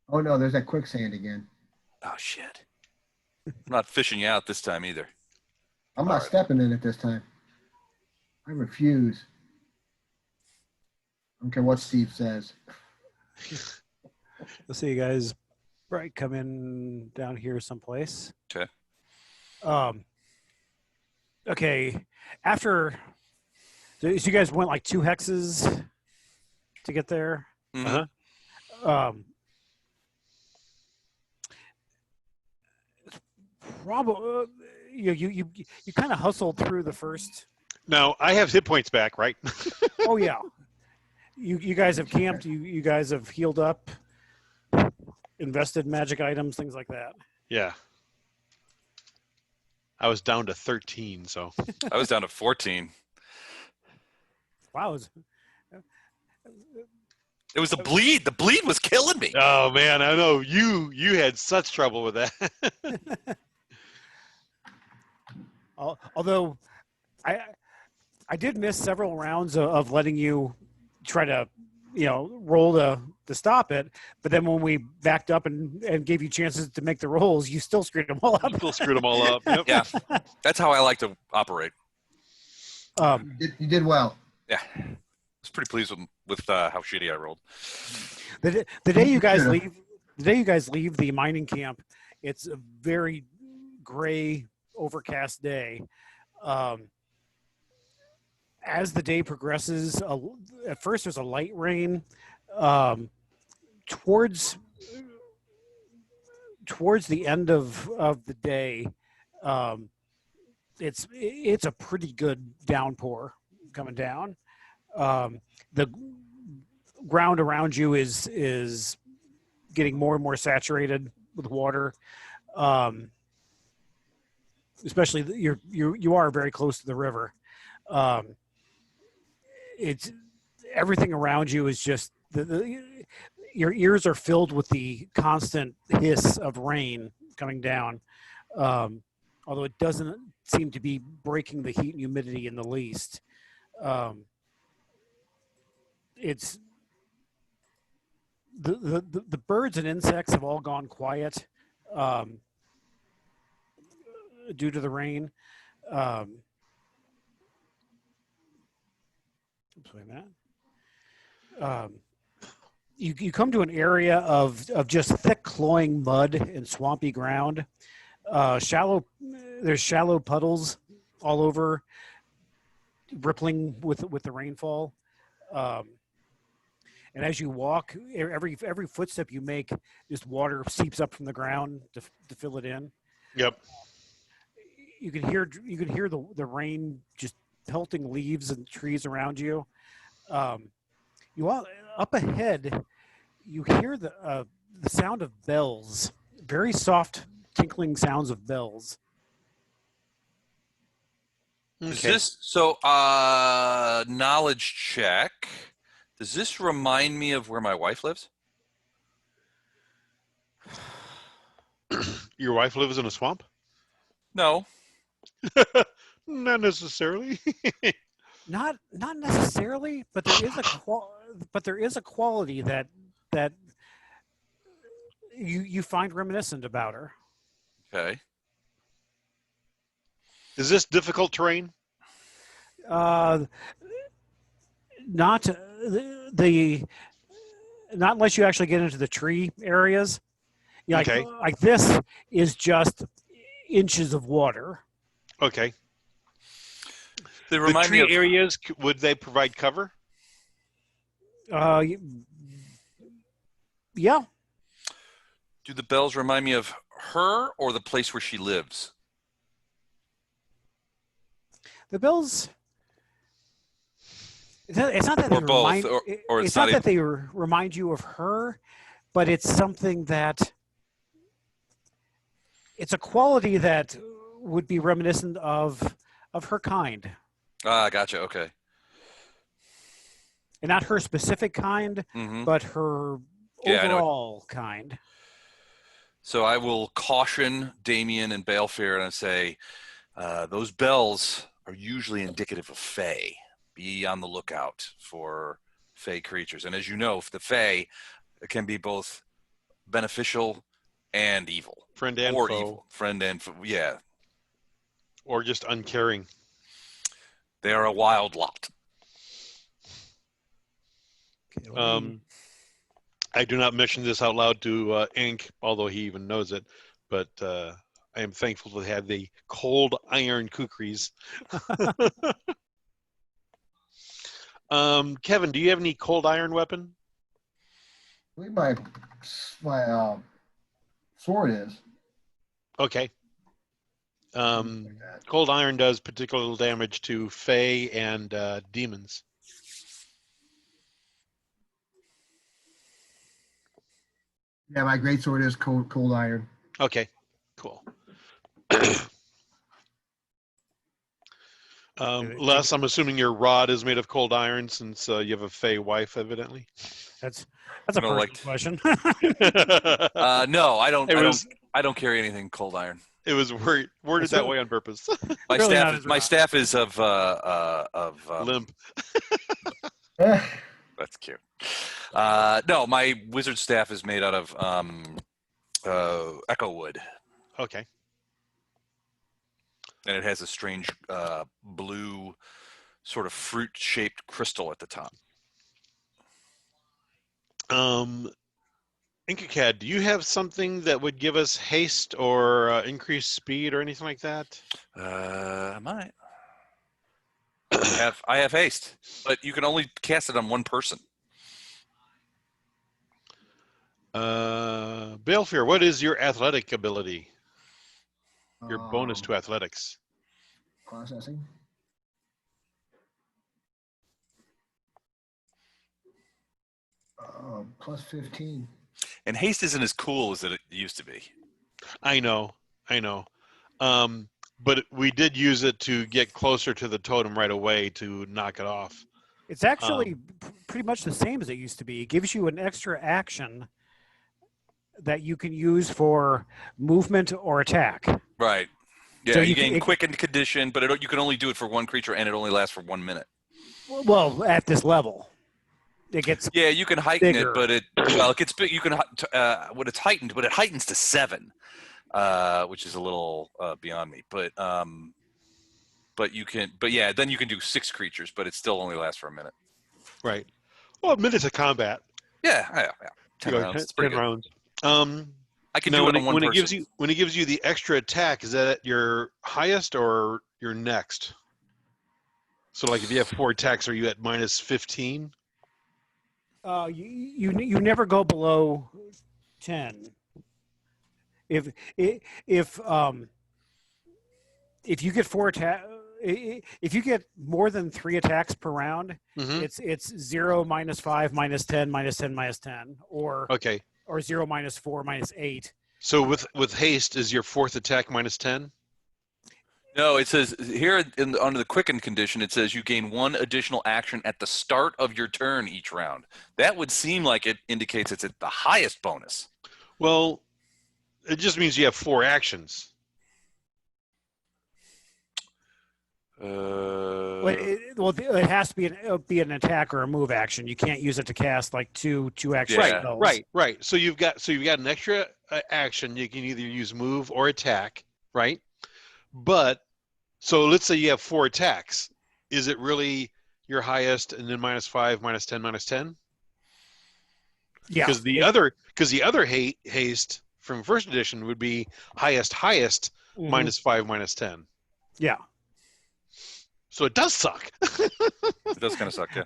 Oh no, there's that quicksand again. Oh, shit. I'm not fishing you out this time either. I'm not stepping in it this time. I refuse. I don't care what Steve says. Let's see, you guys. Right, come in down here someplace. Okay. Okay. So you guys went like 2 hexes to get there. Mm-hmm. Probably you kind of hustled through the first. Now, I have hit points back, right? Oh yeah. You guys have camped. You guys have healed up, invested magic items, things like that. Yeah. I was down to 13, so. I was down to 14. Wow. It was the bleed. The bleed was killing me. Oh man, I know you had such trouble with that. Although I did miss several rounds of letting you try to roll to stop it, but then when we backed up and gave you chances to make the rolls, you still screwed them all up. You still screwed them all up. Yep. Yeah, that's how I like to operate. You did well. Yeah, I was pretty pleased with how shitty I rolled. The day you guys leave the mining camp, it's a very gray, overcast day. As the day progresses, at first there's a light rain. Towards the end of the day, it's a pretty good downpour coming down. The ground around you is getting more and more saturated with water. especially you are very close to the river. It's everything around you is just your ears are filled with the constant hiss of rain coming down. Although it doesn't seem to be breaking the heat and humidity in the least. It's the birds and insects have all gone quiet due to the rain. Oops, wait a minute. You come to an area of just thick, cloying mud and swampy ground. There's shallow puddles all over, rippling with the rainfall. And as you walk, every footstep you make, just water seeps up from the ground to fill it in. Yep. You can hear the rain just pelting leaves and trees around you. You all up ahead, you hear the sound of bells, very soft tinkling sounds of bells. Okay. Is this so? Knowledge check. Does this remind me of where my wife lives? Your wife lives in a swamp? No. Not necessarily. Not necessarily, but there is a quality that you find reminiscent about her. Okay. Is this difficult terrain? Not unless you actually get into the tree areas. Yeah, okay. Like this is just inches of water. Okay. They remind the tree me of areas, would they provide cover? Yeah. Do the bells remind me of her or the place where she lives? The bells. It's not that or they both, remind. or it's not that they remind you of her, but it's something that. It's a quality that would be reminiscent of her kind. Ah, gotcha. Okay. And not her specific kind, but her overall kind. So I will caution Damien and Balefare and say, those bells are usually indicative of Fae. Be on the lookout for Fae creatures. And as you know, the Fae can be both beneficial and evil. Friend and or foe. Evil. Friend and foe, yeah. Or just uncaring. They are a wild lot. I do not mention this out loud to Ink, although he even knows it, but I am thankful to have the cold iron kukris. Kevin, do you have any cold iron weapon? I believe my sword is. Okay. Cold iron does particular damage to Fae and demons. Yeah, my greatsword is cold iron. Okay, cool. Les, I'm assuming your rod is made of cold iron since you have a Fae wife, evidently. That's a personal question. No, I don't carry anything cold iron. It was worded that way on purpose. My staff is of limp. That's cute. No, my wizard staff is made out of echo wood. Okay. And it has a strange blue sort of fruit-shaped crystal at the top. Inkacad, do you have something that would give us haste or increased speed or anything like that? I might. I have haste, but you can only cast it on one person. Balefare, what is your athletic ability? Your bonus to athletics. Processing. Plus 15. And haste isn't as cool as it used to be. I know. but we did use it to get closer to the totem right away to knock it off. It's actually pretty much the same as it used to be. It gives you an extra action that you can use for movement or attack. Right. Yeah, So you you gain quickened condition, but you can only do it for one creature, and it only lasts for 1 minute. Well, at this level, it gets you can heighten bigger. it, but it gets big. You can when it's heightened, but it heightens to 7, which is a little beyond me. But you can, then you can do 6 creatures, but it still only lasts for a minute. Right. Well, minutes of combat. Yeah. 10 rounds. It's pretty 10 good. rounds. I can do it on one person. When it gives you the extra attack, is that at your highest or your next? So, like, if you have 4 attacks, are you at minus 15? You never go below 10. If you get 4 attacks, if you get more than 3 attacks per round, it's 0, minus 5, minus 10, minus 10, minus 10, or 0, minus 4, minus 8. So with haste, is your 4th attack minus 10? No, it says here under the quicken condition, it says you gain 1 additional action at the start of your turn each round. That would seem like it indicates it's at the highest bonus. Well, it just means you have 4 actions. It has to be an attack or a move action. You can't use it to cast like two action spells. Right. So you've got an extra action. You can either use move or attack, right? But so let's say you have 4 attacks. Is it really your highest and then minus 5, minus 10, minus 10? Yeah. Because the other haste from first edition would be highest, minus 5, minus 10. Yeah. So it does suck. It does kind of suck, yeah.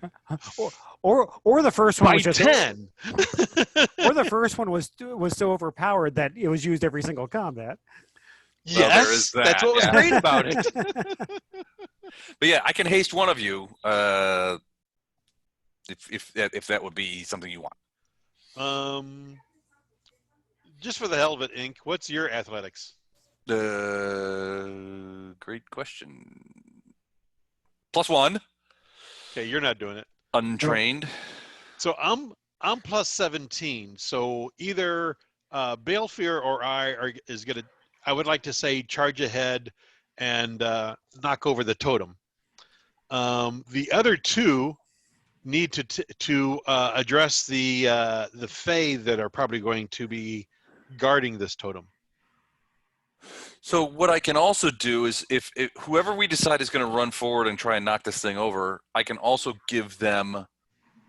Or the first one By was just 10. Or the first one was so overpowered that it was used every single combat. Yes, well, there is that's what was great about it. But yeah, I can haste one of you if that would be something you want. Just for the hell of it, Inc. What's your athletics? Great question. +1. Okay, you're not doing it. Untrained. So I'm plus 17. So either Balefear or I would like to say charge ahead and knock over the totem. The other 2 need to address the Fae that are probably going to be guarding this totem. So what I can also do is if whoever we decide is going to run forward and try and knock this thing over, I can also give them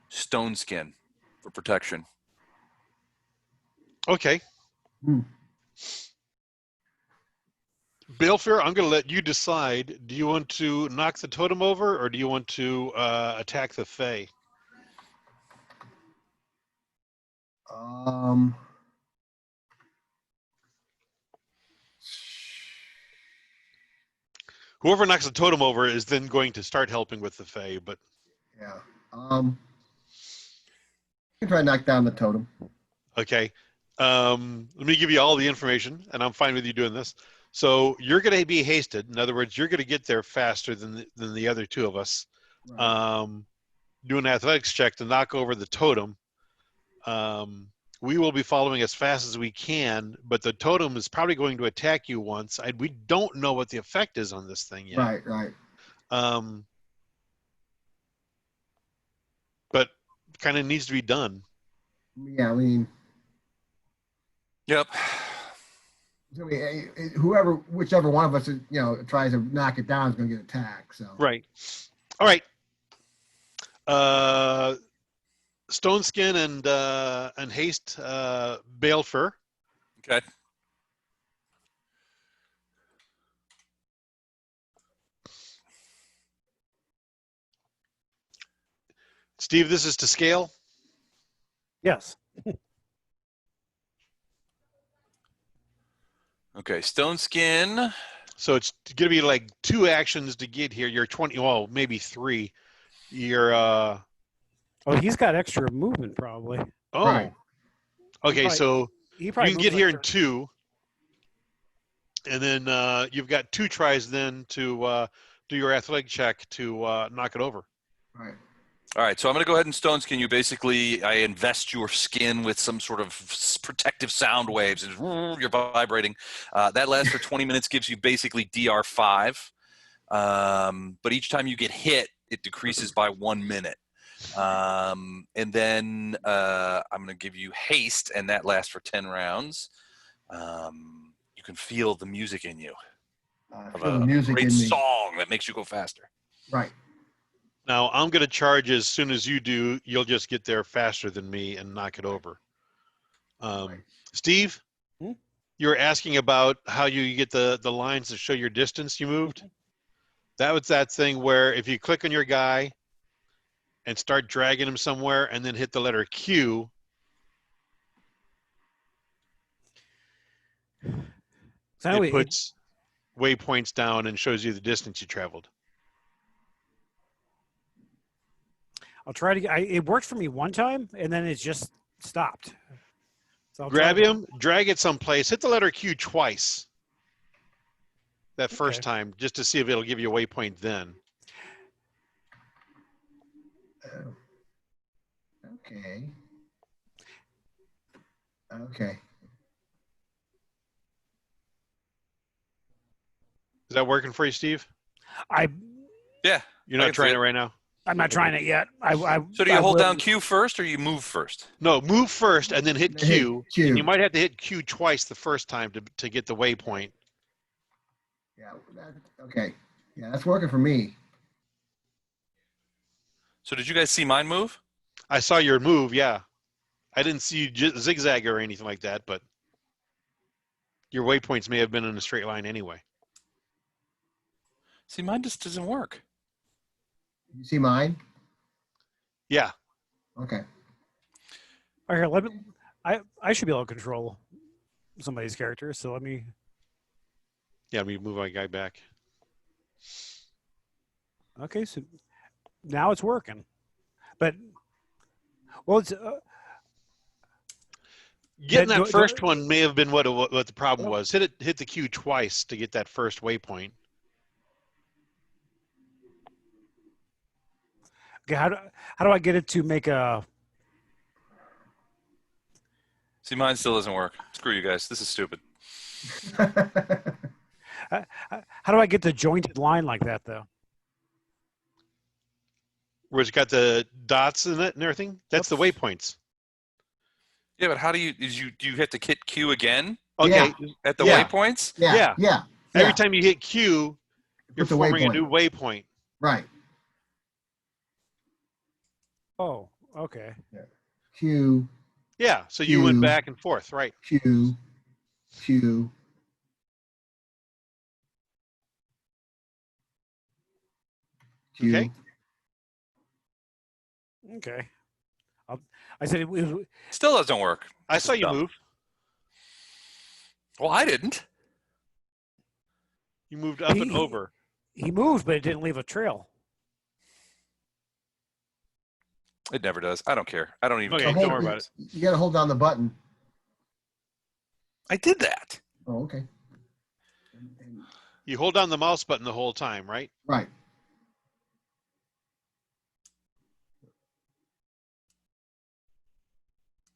stone skin for protection. Okay. Balefear, I'm going to let you decide. Do you want to knock the totem over or do you want to attack the Fae? Whoever knocks the totem over is then going to start helping with the Fae, but... Yeah. You can try to knock down the totem. Okay. Let me give you all the information, and I'm fine with you doing this. So you're going to be hasted. In other words, you're going to get there faster than the other 2 of us. Right. Do an athletics check to knock over the totem. We will be following as fast as we can, but the totem is probably going to attack you once. We don't know what the effect is on this thing yet. Right. But kind of needs to be done. Yeah, I mean. Yep. I mean, whichever one of us, tries to knock it down is going to get attacked. So. Right. All right. Stone skin and haste Balefear. Okay. Steve, this is to scale? Yes. Okay, stone skin. So it's going to be like 2 actions to get here. You're 20, well, maybe 3. You're Oh, he's got extra movement probably. Oh. Right. Okay, so you can get here in 2. And then you've got 2 tries then to do your athletic check to knock it over. Right. All right, so I'm going to go ahead and stone skin you. Basically, I invest your skin with some sort of protective sound waves, and you're vibrating. That lasts for 20 minutes, gives you basically DR5. But each time you get hit, it decreases by 1 minute. And then I'm going to give you haste, and that lasts for 10 rounds. You can feel the music in you. Feel the music great in me. song that makes you go faster. Right. Now, I'm going to charge as soon as you do. You'll just get there faster than me and knock it over. Right. Steve, Hmm? you're asking about how you get the lines to show your distance you moved. That was that thing where if you click on your guy and start dragging him somewhere and then hit the letter Q, So it puts waypoints down and shows you the distance you traveled. I'll try to get. It worked for me one time, and then it just stopped. So I'll Grab try him, drag it someplace, hit the letter Q twice that first Okay. time, just to see if it'll give you a waypoint then. Okay. Okay. Is that working for you, Steve? Yeah. You're I not can see trying it. it right now? I'm not trying it yet. So do you hold down Q first, or you move first? No, move first and then hit Then hit Q. Q. And you might have to hit Q twice the first time to get the waypoint. Yeah. Okay. Yeah, that's working for me. So did you guys see mine move? I saw your move, yeah. I didn't see you zigzag or anything like that, but your waypoints may have been in a straight line anyway. See, mine just doesn't work. You see mine? Yeah. Okay. All right, here, let me. I should be able to control somebody's character. So let me. Yeah, let me move my guy back. Okay, so now it's working, but well, it's. Getting do- that do- first one may have been what the problem was. Hit the Q twice to get that first waypoint. Okay, how do I get it to make a? See, mine still doesn't work. Screw you guys. This is stupid. How do I get the jointed line like that though? Where it's got the dots in it and everything? That's the waypoints. Yeah, but how do you have to hit Q again Okay. Yeah. at the Yeah. waypoints? Yeah. Yeah. Yeah. Every time you hit Q, you're Puts a forming a waypoint. new waypoint. Right. Oh, okay. Q, Yeah, so you went Q. back and forth, right? Q, Q. Q. Okay. Okay. I said it Still doesn't work. I This saw is you dumb. move. Well, I didn't. You moved up and He- over. he moved, but it didn't leave a trail. It never does. I don't care. I don't even Okay, care. don't worry about it. You got to hold down the button. I did that. Oh, okay. You hold down the mouse button the whole time, right? Right.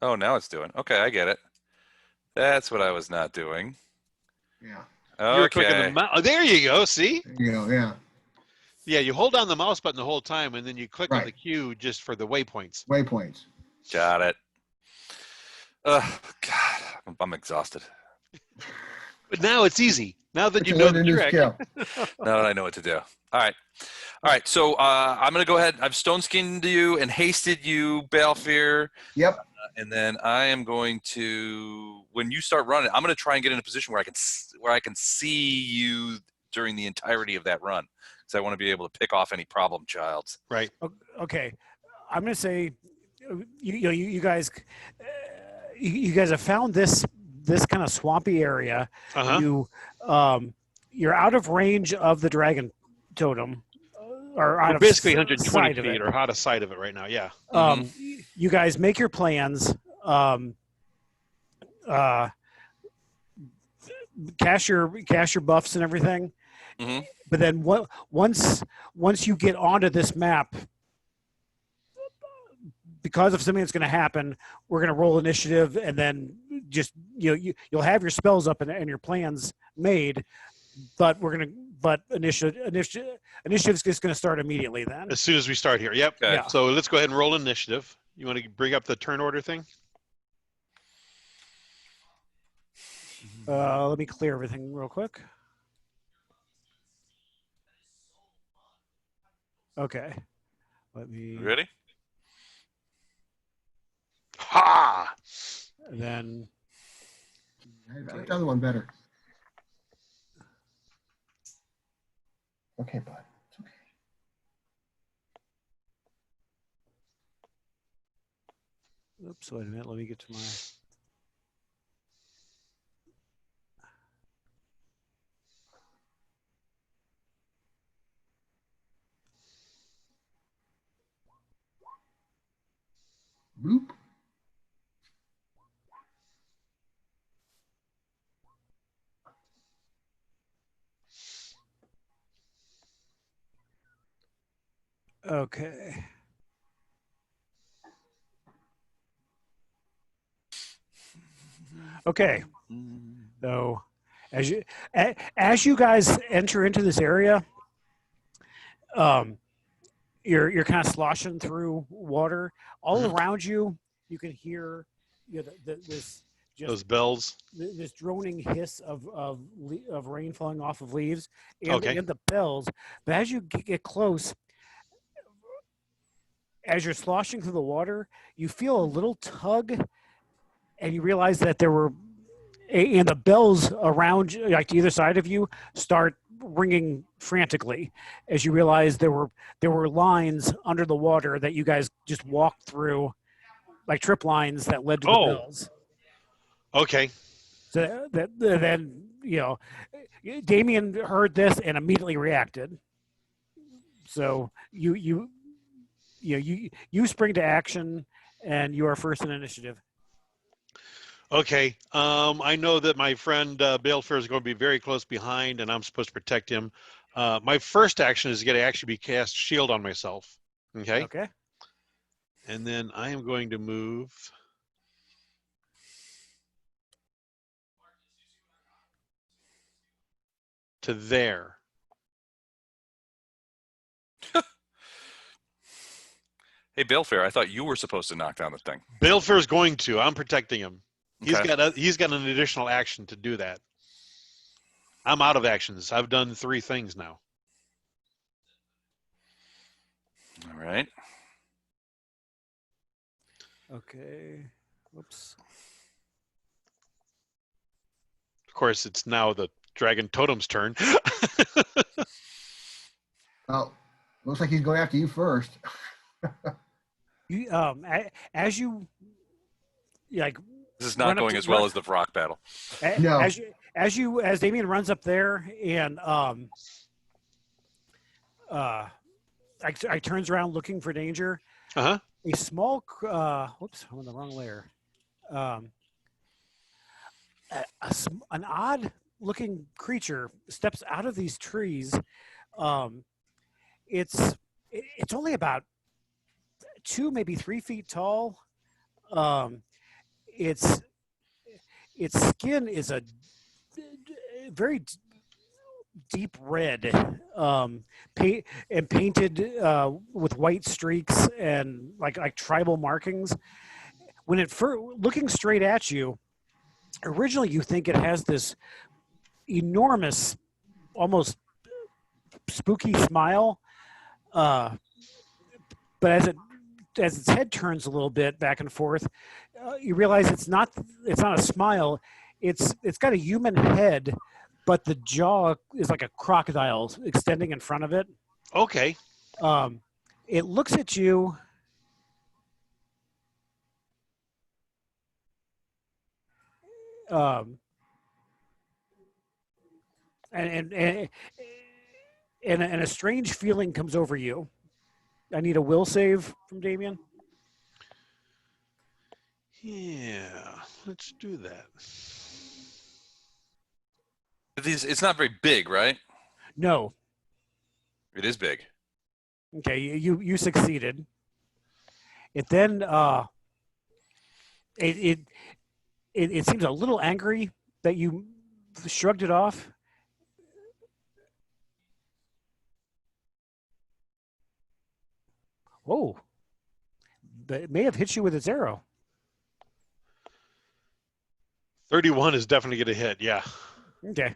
Oh, now it's doing. Okay, I get it. That's what I was not doing. Yeah. You were clicking the Okay. mouse. Oh, there you go. See? There you go. Yeah. Yeah, you hold down the mouse button the whole time, and then you click on Right. the Q just for the waypoints. Waypoints. Got it. God, I'm exhausted. But now it's easy. Now that It's you a know the learned new trick. skill. Now that I know what to do. All right. All right. So I'm going to go ahead. I've stone skinned you and hasted you, Balefear. Yep. And then I am going to, when you start running, I'm going to try and get in a position where I can see you during the entirety of that run, because I want to be able to pick off any problem childs. Right. Okay, I'm gonna say, you guys, you guys have found this kind of swampy area. Uh-huh. You're out of range of the dragon totem, or out We're of basically 120 sight of feet it. or out of sight of it right now. Yeah. You guys make your plans. cast your buffs and everything. Mm-hmm. But then once you get onto this map, because of something that's going to happen, we're going to roll initiative, and then just you'll have your spells up and your plans made, but initiative's just going to start immediately then. As soon as we start here. Yep. Okay. Yeah. So let's go ahead and roll initiative. You want to bring up the turn order thing? Let me clear everything real quick. Okay. Let me. Ready? Ha! Then. I like the other one better. Okay, bud. It's okay. Oops. Wait a minute. Let me get to my. Boop. Okay. Okay. So, as you guys enter into this area, you're kind of sloshing through water. All around you, you can hear this Those bells. this droning hiss of rain falling off of leaves and the bells. But as you get close, as you're sloshing through the water, you feel a little tug, and you realize that and the bells around you, like to either side of you, start ringing frantically as you realize there were lines under the water that you guys just walked through, like trip lines that led to the bells. Okay. So then Damien heard this and immediately reacted. So you spring to action, and you are first in initiative. Okay. I know that my friend Balefare is going to be very close behind, and I'm supposed to protect him. My first action is going to actually be cast shield on myself. Okay. Okay. And then I am going to move to there. Hey, Balefare, I thought you were supposed to knock down the thing. Balefare is going to. I'm protecting him. Okay. He's got an additional action to do that. I'm out of actions. I've done 3 things now. All right. Okay. Whoops. Of course, it's now the dragon totem's turn. Well, looks like he's going after you first. You as you like. This is not going as well as the rock battle. No. As Damien runs up there and I turns around looking for danger. Uh-huh. A small whoops, I'm on the wrong layer. An odd looking creature steps out of these trees. It's only about 2, maybe 3 feet tall. Its skin is a very deep red, painted with white streaks and like tribal markings. When looking straight at you, originally you think it has this enormous, almost spooky smile, but as its head turns a little bit back and forth, you realize it's not a smile. It's got a human head, but the jaw is like a crocodile extending in front of it. Okay. It looks at you. And a strange feeling comes over you. I need a will save from Damien. Yeah, let's do that. It's not very big, right? No. It is big. Okay, you succeeded. It then it seems a little angry that you shrugged it off. Oh, it may have hit you with its arrow. 31 is definitely going to hit. Yeah. Okay.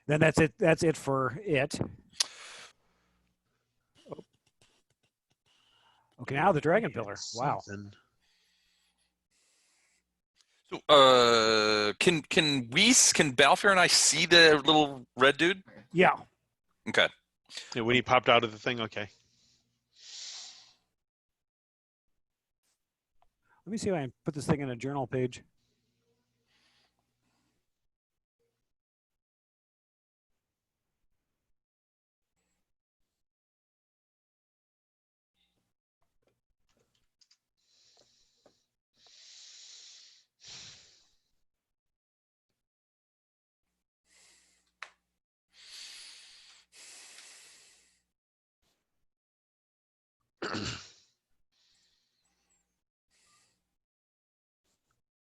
Then that's it. That's it for it. Okay, now the dragon pillar. Wow. Something. So, can Balfour and I see the little red dude? Yeah. Okay. Yeah, when he popped out of the thing, okay. Let me see if I can put this thing in a journal page.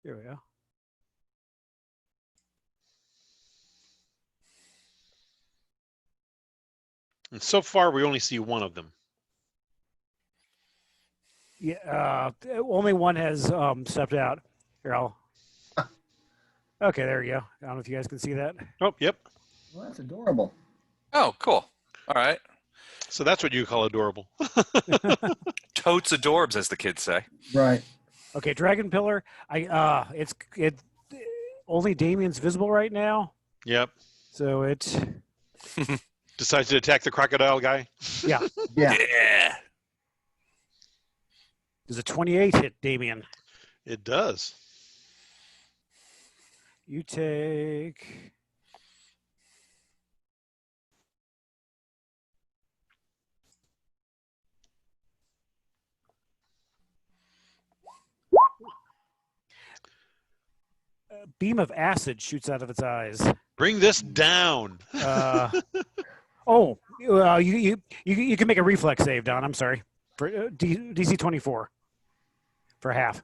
Here we go. And so far, we only see one of them. Yeah, only one has stepped out. Here, I'll. Okay, there you go. I don't know if you guys can see that. Oh, yep. Well, that's adorable. Oh, cool. All right. So that's what you call adorable. Totes adorbs, as the kids say. Right. Okay, dragon pillar. It only Damien's visible right now, Yep. so it. Decides to attack the crocodile guy. Yeah. Yeah. Yeah. Does a 28 hit Damien? It does. You take. A beam of acid shoots out of its eyes. Bring this down. You can make a reflex save, Don. I'm sorry. For DC 24 for half.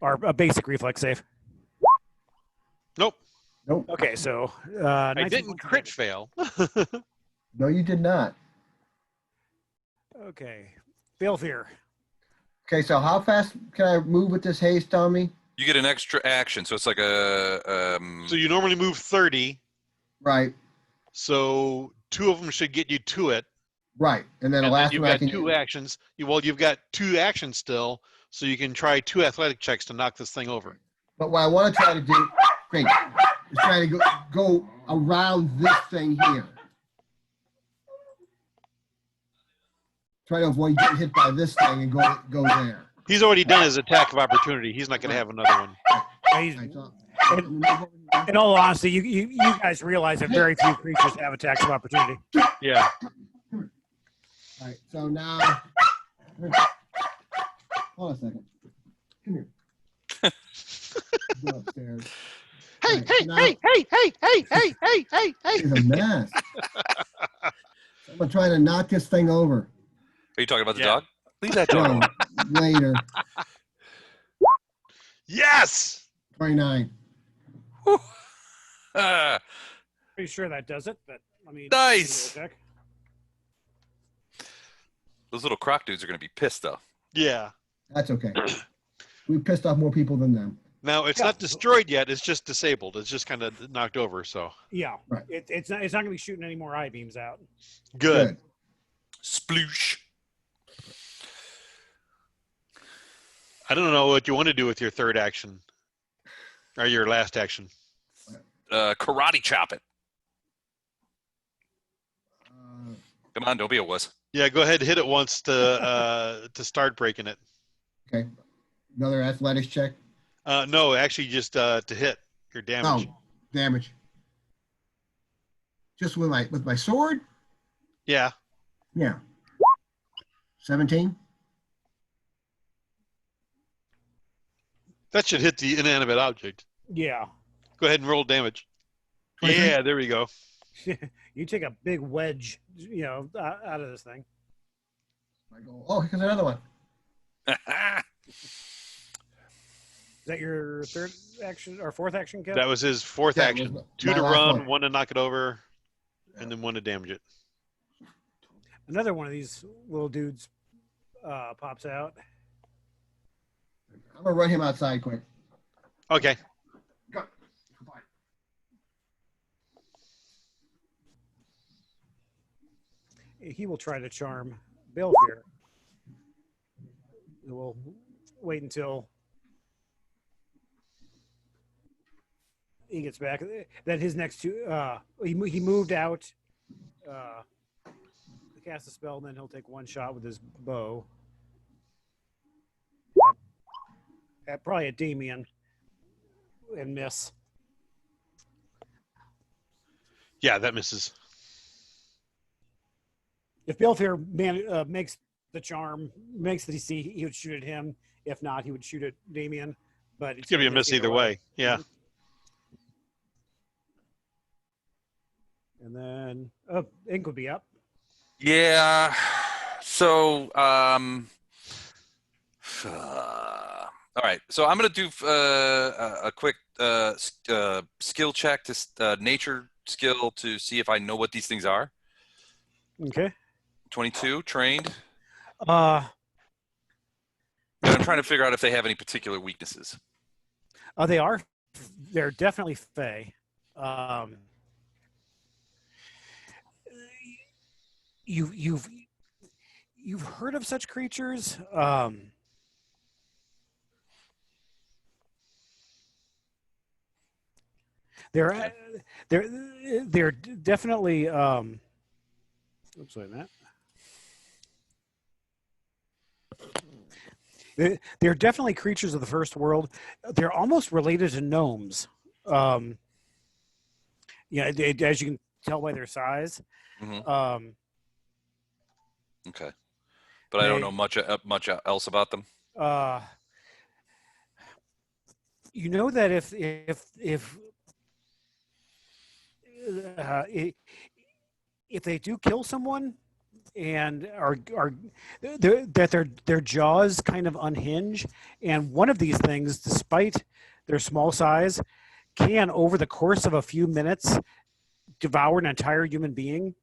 Or a basic reflex save. Nope. Nope. Okay, so I 19 didn't points of crit damage. fail. No, you did not. Okay, Balefear. Okay, so how fast can I move with this haste on me? You get an extra action, so it's like a. So you normally move 30. Right. So 2 of them should get you to it. Right. And then the And then last you've one I got can 2 actions. You've got 2 actions still, so you can try 2 athletic checks to knock this thing over. But what I want to try to do, great, is try to go around this thing here. Try to avoid getting hit by this thing and go there. He's already done his attack of opportunity. He's not going to have another one. Right, so, In all honesty, you guys realize that very few creatures have attacks of opportunity. Yeah. all right, so now, hold on a second. Come here. Go upstairs. Hey, Right, hey, now- hey, hey, hey, hey, hey, hey, hey, hey. It's a mess. I'm trying to knock this thing over. Are you talking about the Yeah. dog? Leave that dog. No, later. Yes! 29. Ah, Pretty sure that does it, but let me Nice. double check. those little croc dudes are going to be pissed, though. Yeah. That's okay. We pissed off more people than them. Now, it's not destroyed yet. It's just disabled. It's just kind of knocked over, so. Yeah, Right. it's not going to be shooting any more eye beams out. Good. Sploosh. I don't know what you want to do with your third action. Or your last action. Karate chop it. Uh, Come on, don't be a wuss. Yeah, go ahead and hit it once to start breaking it. okay. Another athletics check. No, actually just to hit your damage. Oh, damage. Just with my sword? Yeah. Yeah. 17. That should hit the inanimate object. Yeah. Go ahead and roll damage. Yeah, there we go. You take a big wedge, out of this thing. I go, oh, here's another one. Is that your third action or fourth action, Kev? That was his fourth Yeah, action. was 2 my to last run, 1 to knock it over, and then 1 to damage it. Another one of these little dudes pops out. I'm gonna run him outside quick. Okay. Go. Bye. He will try to charm Balefear. We'll wait until he gets back. Then his next two, he moved out to cast a spell, and then he'll take one shot with his bow. Probably at Damien and miss. Yeah, that misses. If Balefear makes the charm, makes the DC, he would shoot at him. If not, he would shoot at Damien. But It's going to be a miss either way. Yeah. And then Ink would be up. Yeah. So, all right. So I'm going to do a quick skill check, to nature skill, to see if I know what these things are. Okay. 22, trained. Uh, And I'm trying to figure out if they have any particular weaknesses. they are. They're definitely fey. You've heard of such creatures? They're definitely. Oops, wait a minute. They're definitely creatures of the first world. They're almost related to gnomes. As you can tell by their size. Mm-hmm. Okay, but I don't know much else about them. You know that if they do kill someone and are that their jaws kind of unhinge, and one of these things, despite their small size, can over the course of a few minutes devour an entire human being,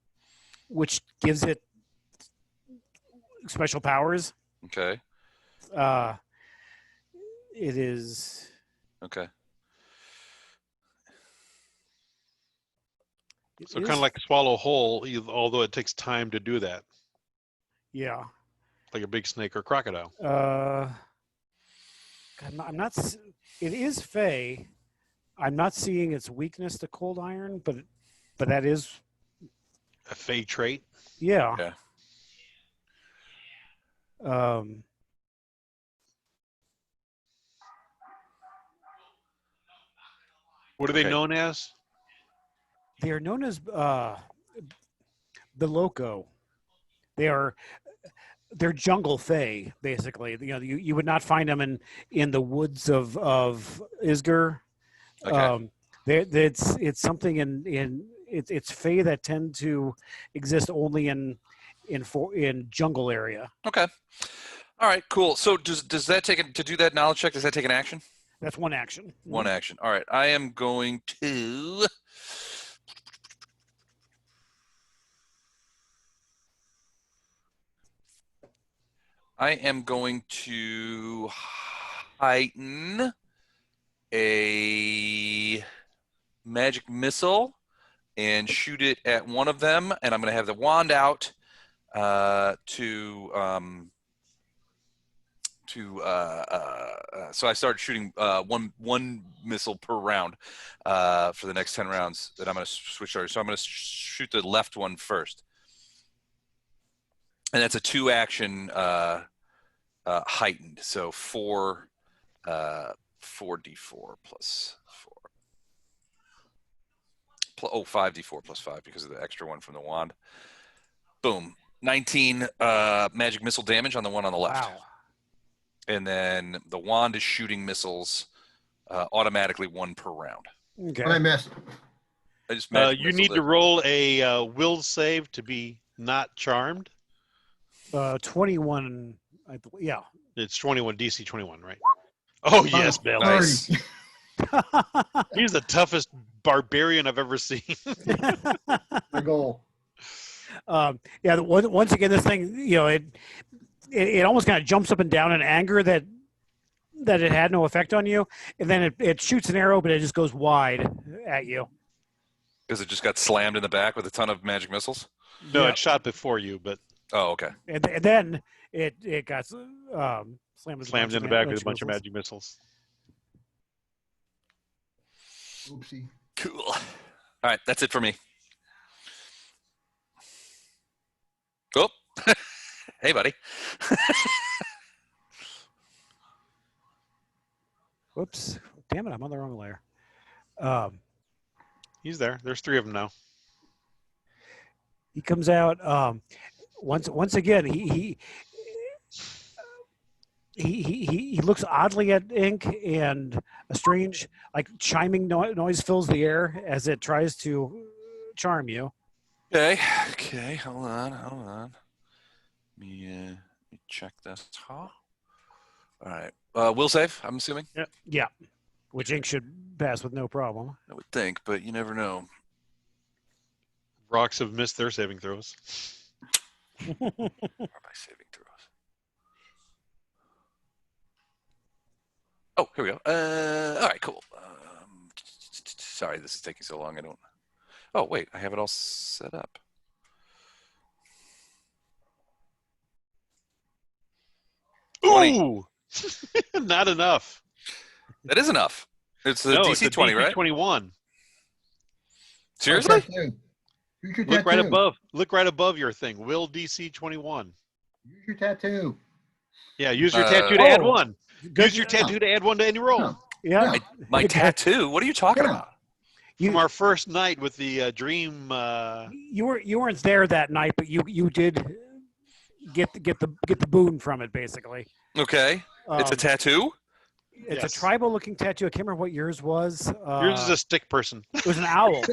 which gives it special powers. Okay. It is okay. So kind of like swallow whole, although it takes time to do that. Yeah. Like a big snake or crocodile. I'm not. It is fey. I'm not seeing its weakness to cold iron, but that is a fey trait. Yeah. Yeah. What are they known as? They are known as the Loco. They're jungle fae, basically. You would not find them in the woods of Isger. Okay. It's something it's fae that tend to exist only in jungle area. Okay. All right. Cool. So does that to do that knowledge check? Does that take an action? That's one action. One action. All right. I am going to. heighten a magic missile and shoot it at one of them, and I'm going to have the wand out so I started shooting one missile per round for the next 10 rounds that I'm going to switch over. So I'm going to shoot the left one first. And that's a 2-action heightened. So 4d4 plus 4. 5d4 plus 5 because of the extra one from the wand. Boom. 19 magic missile damage on the one on the left. Wow. And then the wand is shooting missiles automatically 1 per round. Okay. I missed. I just magic you need missiled to it. roll a will save to be not charmed. 21. Yeah. It's 21, DC 21, right? Oh, yes, Bill. Nice. He's the toughest barbarian I've ever seen. The goal. Yeah. Once again, this thing, it almost kind of jumps up and down in anger that it had no effect on you, and then it shoots an arrow, but it just goes wide at you. Because it just got slammed in the back with a ton of magic missiles? No, Yep. it shot before you, but Oh, okay. And then it got slammed slammed in the back with a bunch of magic missiles. Oopsie. Cool. All right, that's it for me. Oh, hey, buddy. Whoops! Damn it! I'm on the wrong layer. He's there. There's 3 of them now. He comes out. Once again, he looks oddly at Ink, and a strange, like, chiming noise fills the air as it tries to charm you. Okay, hold on. Let me check this. Huh? All right. Will save, I'm assuming? Yeah, which Ink should pass with no problem. I would think, but you never know. Rocks have missed their saving throws. Or my saving throws. Oh, here we go. All right, cool. Sorry, this is taking so long. I don't. Oh, wait, I have it all set up. Ooh! Not enough. That is enough. It's the No, DC it's a 20, DC right? 21. Seriously? Use your Look right tattoo. above. Look right above your thing. Will DC 21. Use your tattoo. Yeah, use your tattoo to add Oh, 1. good. Use your tattoo to add 1 to any roll. No. Yeah. Yeah. My tattoo? What are you talking Yeah. about? You, From our first night with the dream. you weren't there that night, but you did get the boon from it, basically. Okay. It's a Um, tattoo? It's Yes. a tribal looking tattoo. I can't remember what yours was. Yours is a stick person. It was an owl.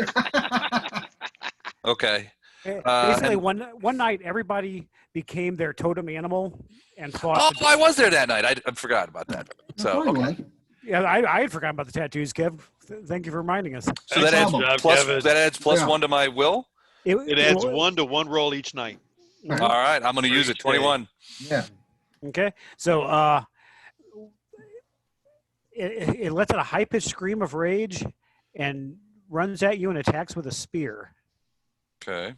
Okay. Basically, and- one night everybody became their totem animal and fought. Oh, I was there that night. I forgot about that. So, okay. Yeah, I had forgotten about the tattoos, Kev. Thank you for reminding us. So that adds, Job, plus Yeah. 1 to my will? It adds 1 to 1 roll each night. Mhm. All right, I'm going to use it. each day. 21. Yeah. Okay, so it lets out a high pitched scream of rage and runs at you and attacks with a spear. Okay.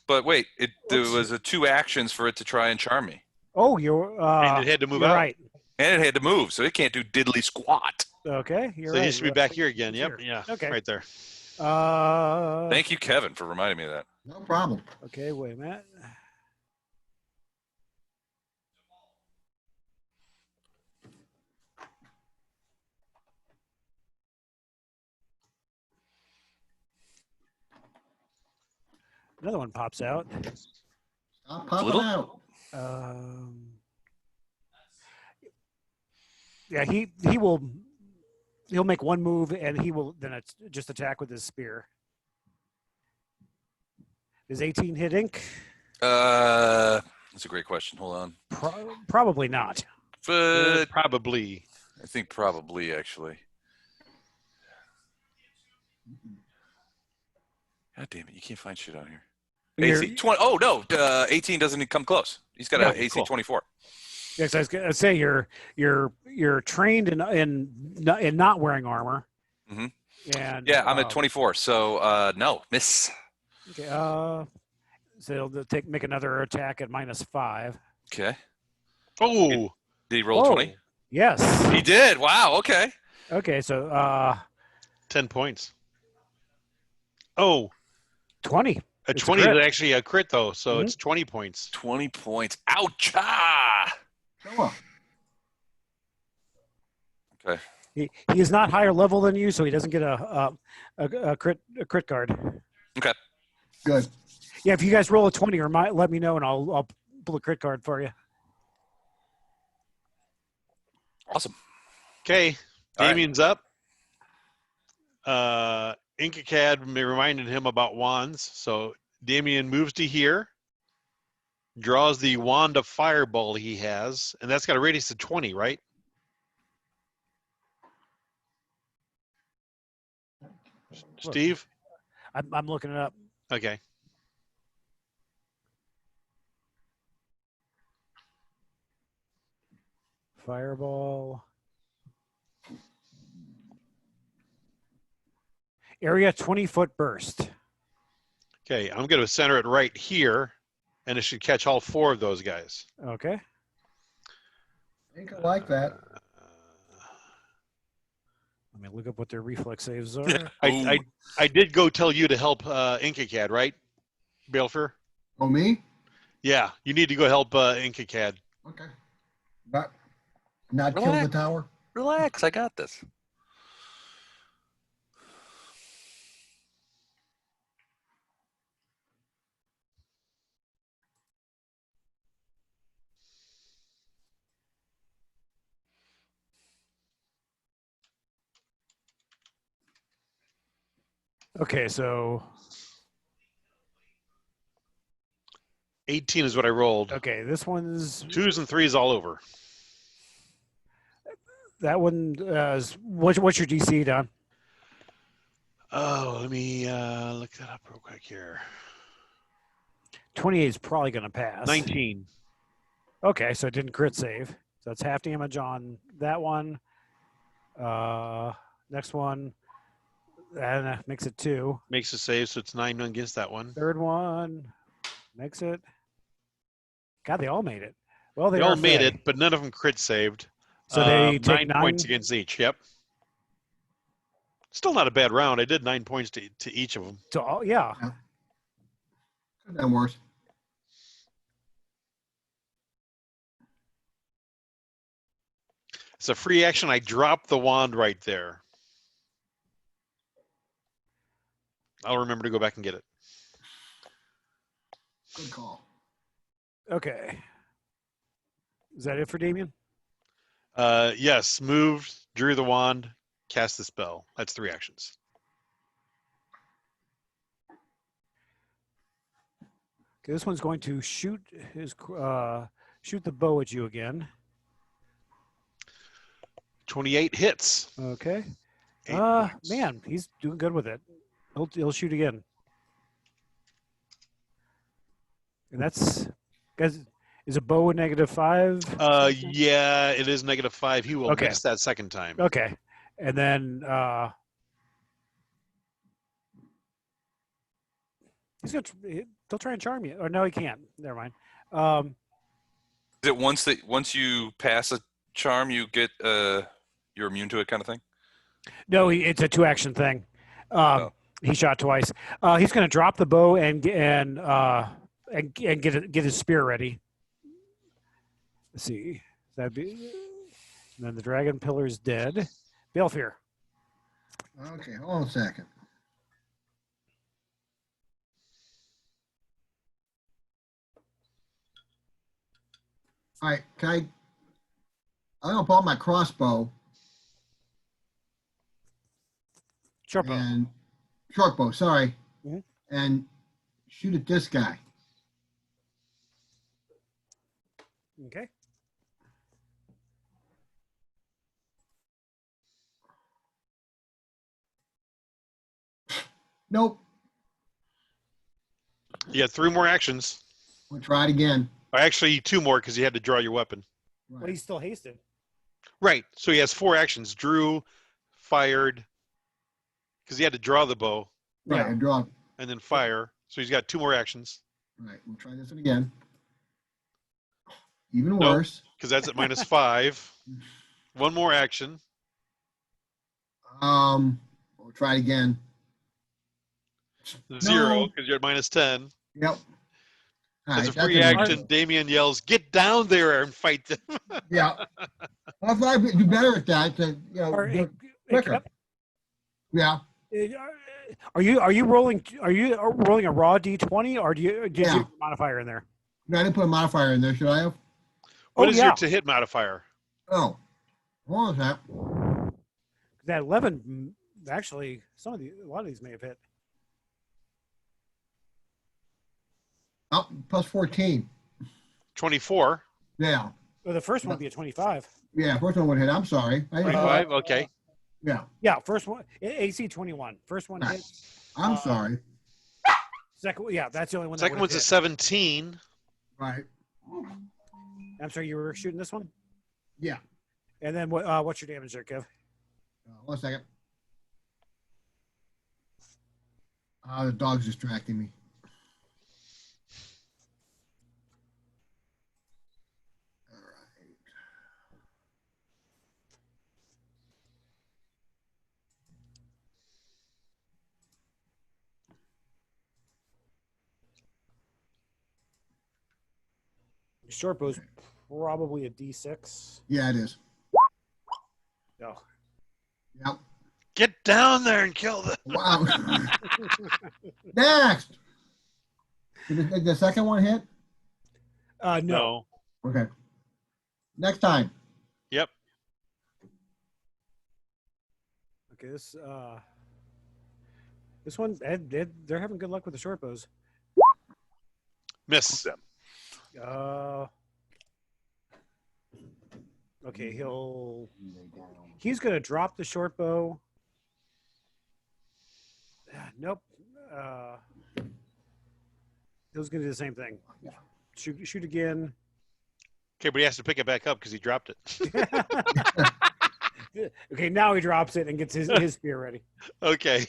But wait, there Oops. was 2 actions for it to try and charm me. Oh, you're And it had to move you're out. right. And it had to move, so it can't do diddly squat. Okay, you're So right. it needs to be back here again. Yep. Here. Yeah. Okay. Right there. Thank you, Kevin, for reminding me of that. No problem. Okay, wait a minute. Another one pops out. Stop popping Little- out. Yeah, he'll make one move and he will then just attack with his spear. Does 18 hit Ink? That's a great question. Hold on. Probably not. But Probably. I think probably, actually. God damn it, you can't find shit on here. You're- AC 20. Oh, no, 18 doesn't come close. He's got an Yeah, AC cool. 24. Yes, I was gonna say you're trained in not wearing armor. Mhm. And Yeah, I'm at 24, so no, miss. Okay, so he'll make another attack at -5. Okay. Oh, Did he roll Oh, 20? Yes. He did. Wow, okay. Okay, so 10 points. Oh, 20. a It's a 20 is crit. actually a crit, though. So Mhm. it's 20 points. 20 points. Ouch! Ah! Show up. Okay. He is not higher level than you, so he doesn't get a crit card. Good. Yeah, if you guys roll a 20 or let me know, and I'll pull a crit card for you. Awesome. Okay, All right. Damien's up. Inkacad reminded him about wands, so Damien moves to here, draws the wand of fireball he has, and that's got a radius of 20, right? Steve? I'm looking it up. Okay. Fireball. Area 20-foot burst. Okay, I'm going to center it right here, and it should catch all 4 of those guys. Okay. I think I like that. Let me look up what their reflex saves are. I did go tell you to help Inkacad, right, Balefur? Oh, me? Yeah, you need to go help Inkacad. Okay. Not kill the tower? Relax, I got this. Okay, so 18 is what I rolled. okay, this one's 2s and 3s all over. that one. What's your DC, Don? Oh, let me look that up real quick here. 28 is probably going to pass. 19. Okay, so it didn't crit save. So that's half damage on that one. Next one, and makes it 2. Makes a save, so it's 9 against that one. Third one makes it. God, they all made it. Well, They all made it, but none of them crit saved. So they take 9 points against each. Yep. Still not a bad round. I did 9 points to each of them. To all, yeah. Could have been worse. It's a free action. I dropped the wand right there. I'll remember to go back and get it. Good call. Okay. Is that it for Damien? Yes, moved, drew the wand, cast the spell. That's 3 actions. Okay, this one's going to shoot the bow at you again. 28 hits. Okay. 8 points. Man, he's doing good with it. He'll shoot again. And that's, guys, is a bow a -5? Yeah, it is -5. He will miss that second time. Okay. And then they'll try and charm you. Or no, he can't. Never mind. Is it once you pass a charm, you get you're immune to it, kind of thing? No, it's a 2-action thing. He shot twice. He's going to drop the bow and get his spear ready. Let's see. That'd be. And then the dragon pillar is dead. Balefur. Okay, hold on a second. All right, I'm gonna pull out my crossbow Short bow. and short bow, sorry, Mhm. and shoot at this guy. Okay. Nope. You had 3 more actions. We'll try it again. Or actually, 2 more because you had to draw your weapon. Well, he's still hasted. Right. So he has 4 actions. Drew, fired, because he had to draw the bow, Right, I draw. and then fire. So he's got 2 more actions. Right, we'll try this one again. Even Nope. worse. Because that's at -5. 1 more action. We'll try it again. 0 because you're at -10. Yep. All As right, a free that's action, Damien yells, "Get down there and fight them!" Yeah. Well, if I do better at that, then Or, do hey, it quicker. Yeah. Are you rolling a raw D20 or did you put a modifier in there? No, I didn't put a modifier in there. Should I have? What is your to hit modifier? Oh, what was that? That 11 Actually, a lot of these may have hit. Oh, plus 14. 24. Yeah. Well, the first one would be a 25. Yeah, first one would hit. I'm sorry. 25. Okay. Yeah. Yeah, first one AC 21. First one Right. hits. I'm sorry. Second, yeah, that's the only one. Second that one's a hit. 17. Right. I'm sorry, you were shooting this one. Yeah. And then what's your damage there, Kev? 1 second. The dog's distracting me. All right. Short bow's probably a D6. Yeah, it is. No. Yep. Get down there and kill them. Wow. Next. Did the second one hit? No. Okay. Next time. Yep. Okay, this one, they're having good luck with the short bows. Miss. Okay, he's gonna drop the short bow. Nope. He was gonna do the same thing. Yeah. Shoot again. Okay, but he has to pick it back up because he dropped it. Okay, now he drops it and gets his spear ready. Okay.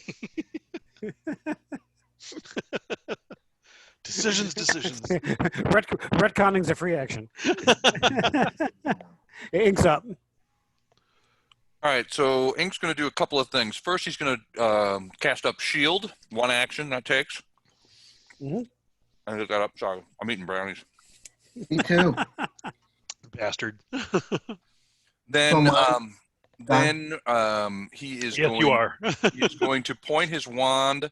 Decisions. Retconning's a free action. Ink's up. All right, so Ink's going to do a couple of things. First, he's going to cast up Shield. One action that takes. Mm-hmm. I look that up. Sorry, I'm eating brownies. Me too. Bastard. Then, So he is Yes, going. you are. He is going to point his wand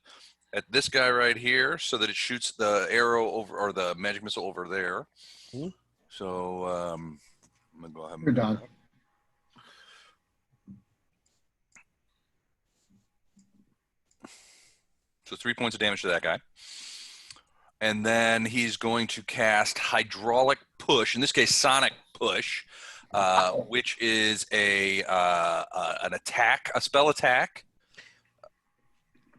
at this guy right here, so that it shoots the arrow over or the magic missile over there. Mhm. So I'm gonna go ahead. You're done. So 3 points of damage to that guy. And then he's going to cast Hydraulic Push, in this case, Sonic Push, which is an attack, a spell attack.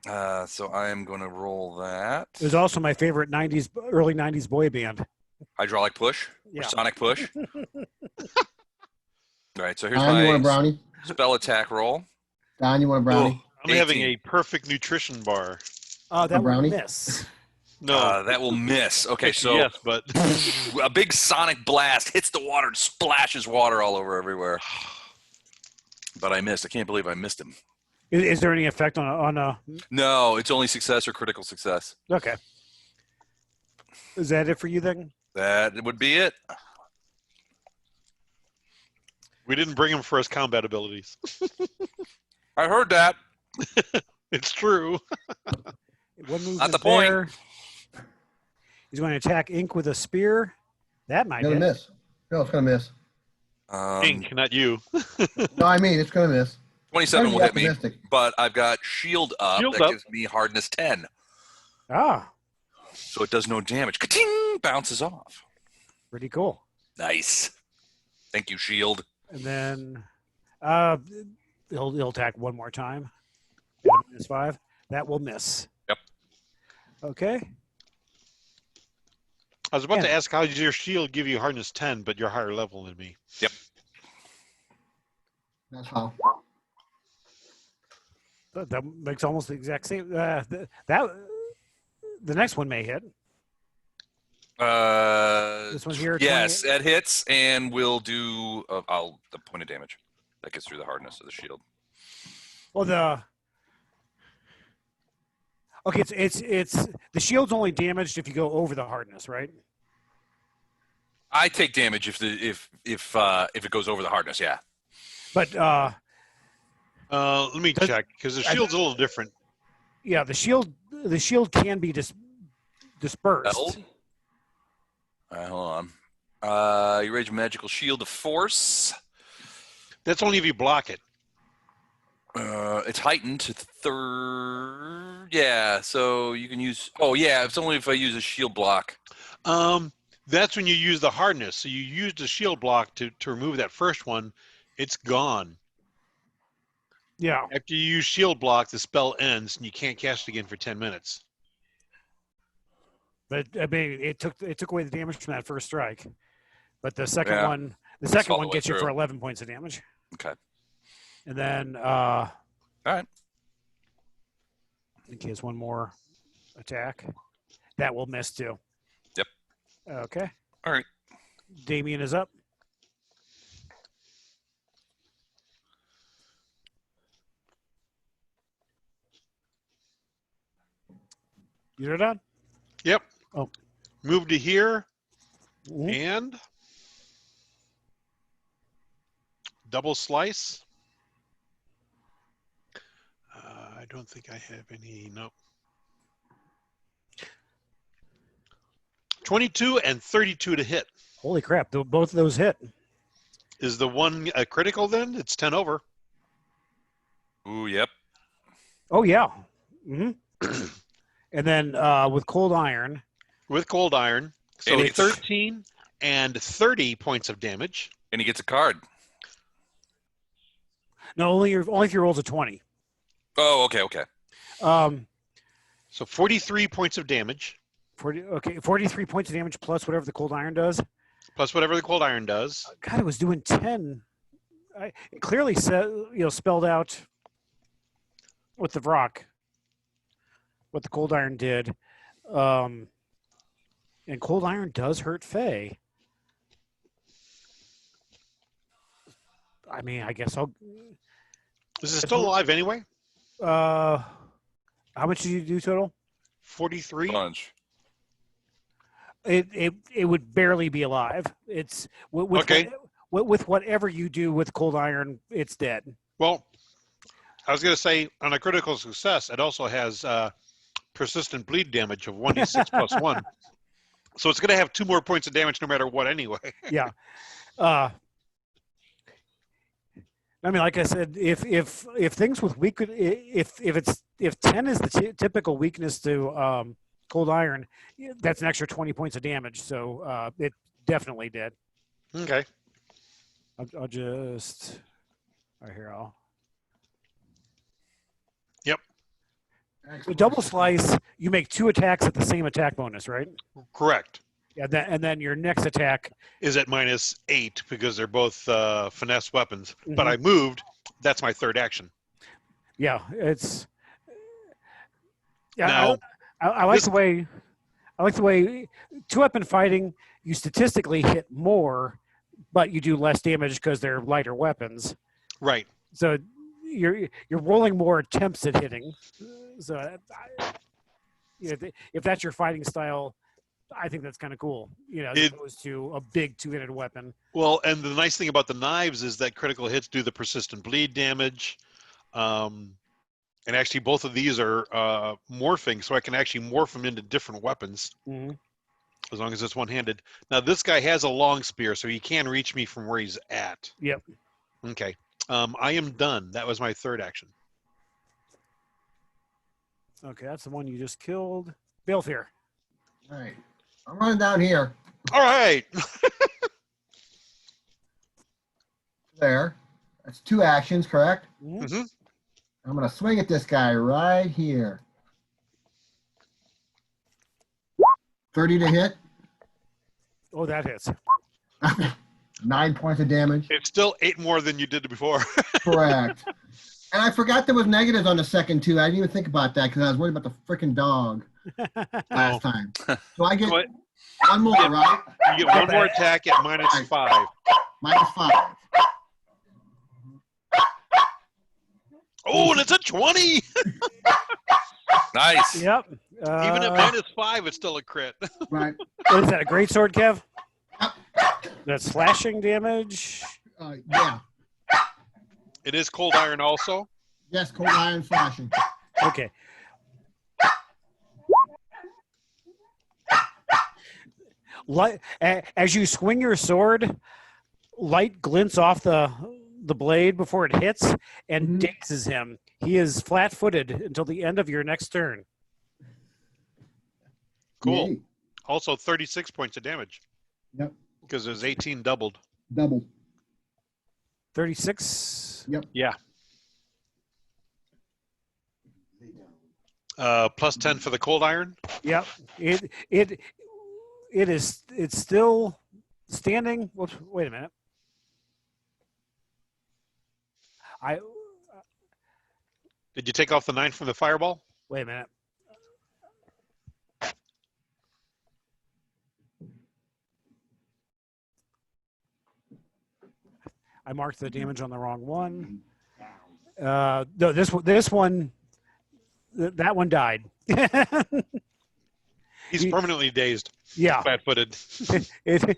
So I am going to roll that. It was also my favorite early 90s boy band. Hydraulic Push Yeah. or Sonic Push. All right, so here's Don, you want a my brownie? spell attack roll. Don, you want a brownie? I'm having 18. a perfect nutrition bar. That A brownie? would miss. No. That will miss. Okay, Actually, so yes, but a big sonic blast hits the water and splashes water all over everywhere. But I missed. I can't believe I missed him. Is there any effect on a? No, it's only success or critical success. Okay. Is that it for you then? That would be it. we didn't bring him for his combat abilities. I heard that. It's true. One move Not is the point. there. He's going to attack Ink with a spear. That might Gonna hit. miss. No, it's gonna miss. Ink, not you. No, I mean it's gonna miss. 27 will Very hit me, optimistic. but I've got shield up. Shield that up. gives me hardness 10. Ah, So it does no damage. Ka-ting! Bounces off. pretty cool. Nice. Thank you, shield. And then he'll attack one more time. Minus 5. That will miss. Yep. Okay. I was about Yeah. to ask how does your shield give you hardness 10, but you're higher level than me. That's how. That makes almost the exact same. The next one may hit. This one here. Yes, 28? that hits, and we'll do the point of damage. That gets through the hardness of the shield. Well, okay, it's the shield's only damaged if you go over the hardness, right? I take damage if it goes over the hardness. Yeah. But Let me check because the shield's a little different. yeah, the shield can be dispersed. All right, hold on. You rage a magical shield of force. That's only if you block it. It's heightened to 3rd. Yeah, so you can use. Oh yeah, it's only if I use a shield block. That's when you use the hardness. So you used a shield block to remove that first one. It's gone. Yeah. After you use shield block, the spell ends and you can't cast it again for 10 minutes. But I mean, it took away the damage from that first strike. But the second Yeah. one, It's all the way gets you for through. 11 points of damage. Okay. And then, All right. I think he has one more attack. That will miss too. Yep. Okay. All right. Damien is up. You're done? Yep. Oh. Move to here Mhm. and double slice. I don't think I have any. Nope. 22 and 32 to hit. Holy crap. Both of those hit. Is the one a critical then? It's 10 over. Ooh, yep. Oh, yeah. Mm-hmm. And then with cold iron. With cold iron. So And it's- 13 and 30 points of damage. And he gets a card. No, only if your roll's a 20. Oh, okay. So 43 points of damage. 43 points of damage plus whatever the cold iron does. Plus whatever the cold iron does. God, it was doing 10. It clearly said, spelled out with the Vrock what the cold iron did. And cold iron does hurt Faye. I mean, I guess I'll. Is it still alive anyway? How much did you do total? 43. Bunch. It would barely be alive. It's with Okay. with whatever you do with cold iron, it's dead. Well, I was going to say on a critical success, it also has persistent bleed damage of 1d6 plus 1. So it's going to have 2 more points of damage no matter what anyway. Yeah. I mean, like I said, if things with weak, if 10 is the typical weakness to cold iron, that's an extra 20 points of damage. So it definitely did. Okay. I'll just right here. Yep. The double slice, you make 2 attacks at the same attack bonus, right? Correct. Yeah, and then your next attack Is at -8 because they're both finesse weapons. Mhm. But I moved. That's my third action. Yeah, it's. Yeah, Now, I like this- the way. I like the way 2-weapon fighting. You statistically hit more, but you do less damage because they're lighter weapons. Right. So you're rolling more attempts at hitting. So if that's your fighting style, I think that's kind of cool. As opposed to a big 2-handed weapon. Well, and the nice thing about the knives is that critical hits do the persistent bleed damage. And actually, both of these are morphing, so I can actually morph them into different weapons Mm-hmm. as long as it's one-handed. Now, this guy has a long spear, so he can reach me from where he's at. Yep. Okay. I am done. That was my third action. Okay, that's the one you just killed. Balefear. All right. I'm running down here. All right. There. That's 2 actions, correct? Mhm. hmm I'm going to swing at this guy right here. 30 to hit. Oh, that hits. 9 points of damage. It's still 8 more than you did before. Correct. And I forgot there was negatives on the second 2. I didn't even think about that because I was worried about the freaking dog last time. So I get What? one more, right? You get one more attack at -5. -5. Oh, and it's a 20. Nice. Yep. Even at -5, it's still a crit. Right. What is that? A great sword, Kev? Yep. That's slashing damage. Yeah. It is cold iron also. Yes, cold iron flashing. Okay. Light, as you swing your sword, light glints off the the blade before it hits and Mhm. dazes him. He is flat-footed until the end of your next turn. Cool. Yay. Also 36 points of damage Yep. because there's 18 doubled. Double. 36. Yep. Yeah. Plus 10 for the cold iron. Yep. It's still standing. Whoops, wait a minute. Did you take off the 9 from the fireball? Wait a minute. I marked the damage on the wrong one. No, this one, that one died. He's permanently dazed. Yeah. Flat-footed. The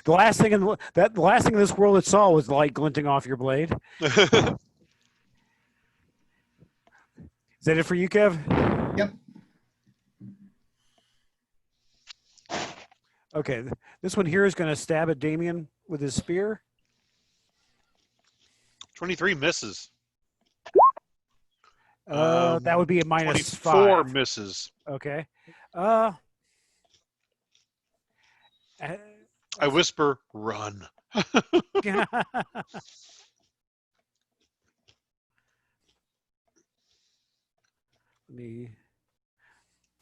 last thing in this world it saw was the light glinting off your blade. Is that it for you, Kev? Yep. Okay, this one here is going to stab at Damien with his spear. 23 misses. That would be a minus 24 5. misses. Okay. I whisper, run.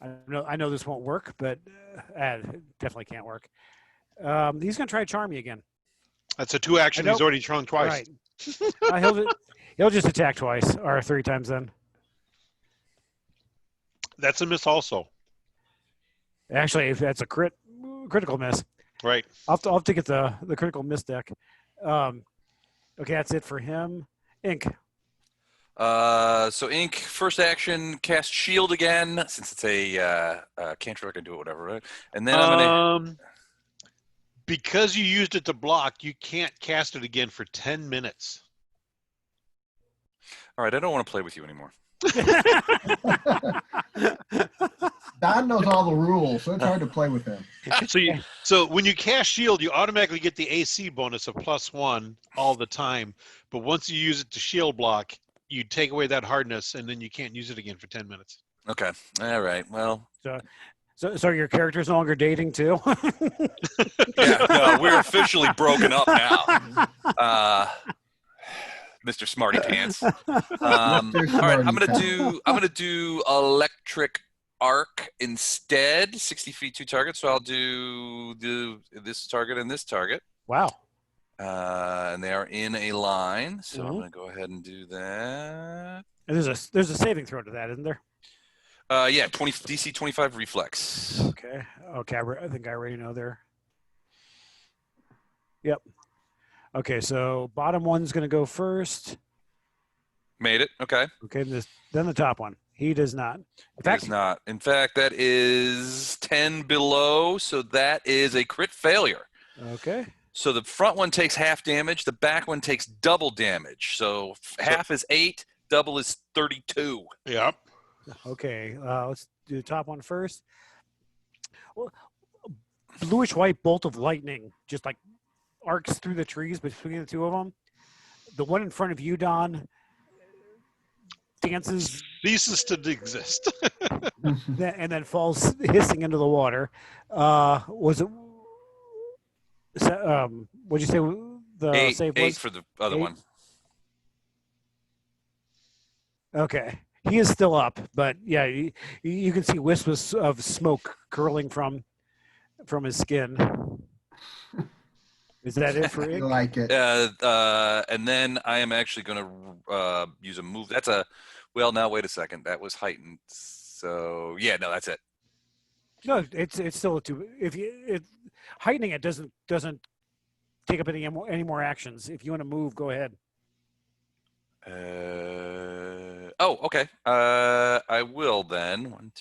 I know this won't work, but it definitely can't work. He's going to try to charm you again. That's a 2 action. He's already charmed twice. Right. He'll just attack twice or 3 times then. That's a miss also. Actually, if that's a critical miss. Right. I'll have to get the critical miss deck. Okay, that's it for him. Ink. So Ink, first action, cast shield again. Since it's a cantrip, I can do it whatever, right? And then I'm gonna. Because you used it to block, you can't cast it again for 10 minutes. All right, I don't want to play with you anymore. Don knows all the rules, so it's hard to play with him. So when you cast shield, you automatically get the AC bonus of +1 all the time. But once you use it to shield block, you take away that hardness, and then you can't use it again for 10 minutes. Okay. All right. Well. So your character's no longer dating too? Yeah. No, we're officially broken up now. Mr. Smarty Pants. All right, I'm gonna do electric arc instead. 60 feet, 2 targets. So I'll do this target and this target. Wow. And they are in a line. So I'm gonna go ahead and do that. And there's a saving throw to that, isn't there? Yeah, DC 25 reflex. Okay. I think I already know there. Yep. Okay, so bottom one's going to go first. Made it. Okay. Okay, then the top one. He does not. In fact, that is 10 below, so that is a crit failure. Okay. So the front one takes half damage. The back one takes double damage. So half is 8, double is 32. Yep. Okay, let's do the top one first. Well, bluish white bolt of lightning just like arcs through the trees between the two of them. The one in front of you, Don, dances, ceases to exist, and then falls hissing into the water. Was it? What'd you say? The save was 8 for the other 8? one. Okay. He is still up, but yeah, you can see wisps of smoke curling from his skin. Is that it for I Ink? like it. And then I am actually going to use a move. Now wait a second. That was heightened. So yeah, no, that's it. No, it's still a 2. Heightening it doesn't take up any more actions. If you want to move, go ahead. Okay. I will then. 1,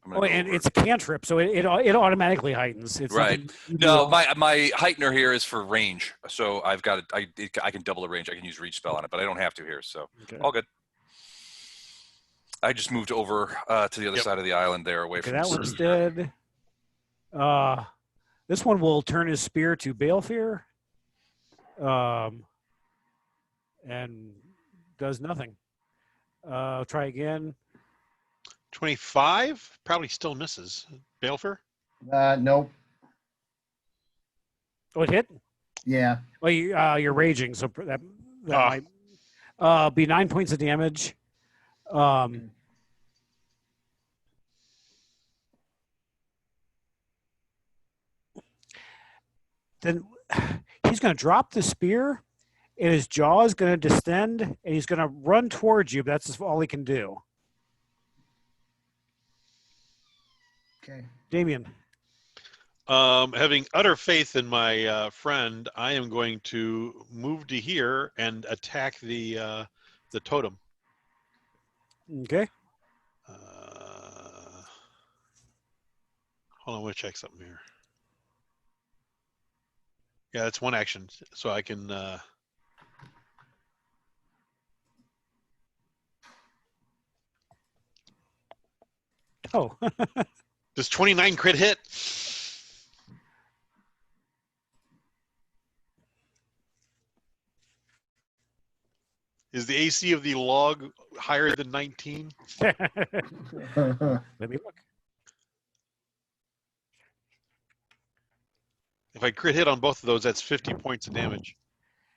2. And it's a cantrip, so it automatically heightens. It's right. No, my heightener here is for range, so I've got it. I can double the range. I can use reach spell on it, but I don't have to here, so all good. I just moved over to the other side of the island there, away from that the one's dead. This one will turn his spear to Balefear. and does nothing. Try again. 25 probably still misses. Balefur? Nope. Oh, it hit? Yeah. Well, you're raging, so that might be 9 points of damage. Then he's going to drop the spear, and his jaw is going to distend, and he's going to run towards you. But that's all he can do. Okay. Damien. Having utter faith in my friend, I am going to move to here and attack the totem. Okay. Hold on, I want to check something here. Yeah, that's one action, so I can. Oh. Does 29 crit hit? Is the AC of the log higher than 19? Let me look. If I crit hit on both of those, that's 50 points of damage.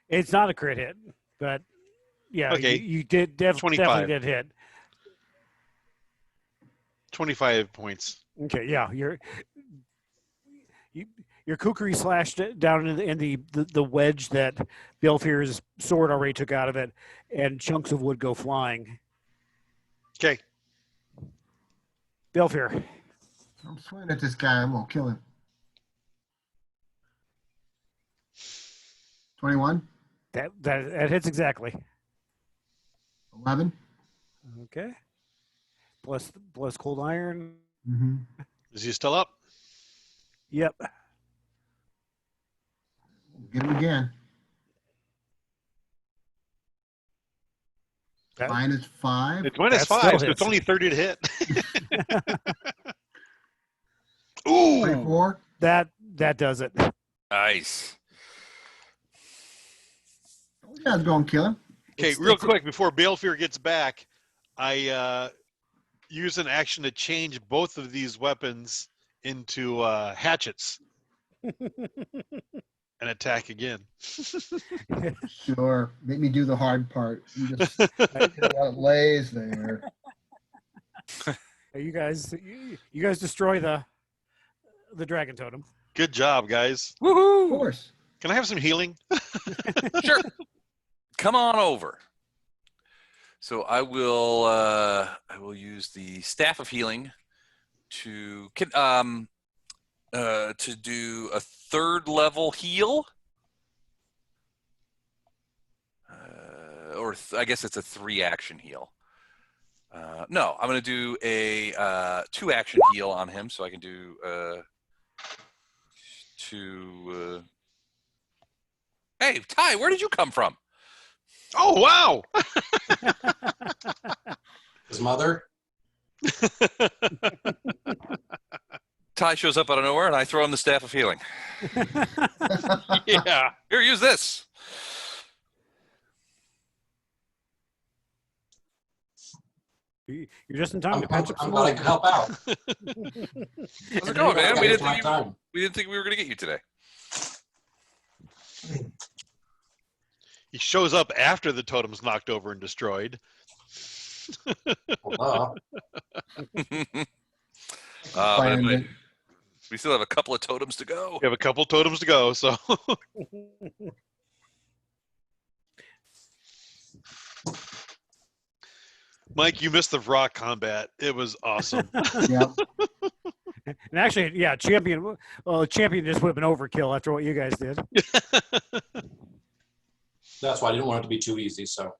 It's not a crit hit, but yeah, okay. you did definitely did hit. 25 points. Okay, yeah, your kukri slashed down in the wedge that Balefur's sword already took out of it, and chunks of wood go flying. Okay. Balefur. I'm swinging at this guy. I'm gonna kill him. 21. That hits exactly. 11. Okay. Plus cold iron. Mm-hmm. Is he still up? Yep. Get him again. -5. It's -5, so it's only 30 to hit. Ooh. 24. That does it. Nice. You guys go and kill him. Okay, real quick before Balefur gets back, I use an action to change both of these weapons into hatchets and attack again. Sure. Make me do the hard part. You just it lays there. You guys destroy the dragon totem. Good job, guys. Woohoo! Of course. Can I have some healing? Sure. Come on over. So I will use the staff of healing to do a 3rd level heal. I guess it's a 3-action heal. No, I'm going to do a 2-action heal on him, so I can do 2. Hey, Ty, where did you come from? Oh, wow! His mother? Ty shows up out of nowhere, and I throw him the staff of healing. Yeah. Here, use this. You're just in time to I'm patch up some glad I wood. could help out. How's it going, man? We didn't think we were going to get you today. He shows up after the totem's knocked over and destroyed. But anyway, we still have a couple of totems to go. We have a couple totems to go, so. Mike, you missed the rock combat. It was awesome. Yep. And actually, yeah, champion just would have been overkill after what you guys did. That's why I didn't want it to be too easy. So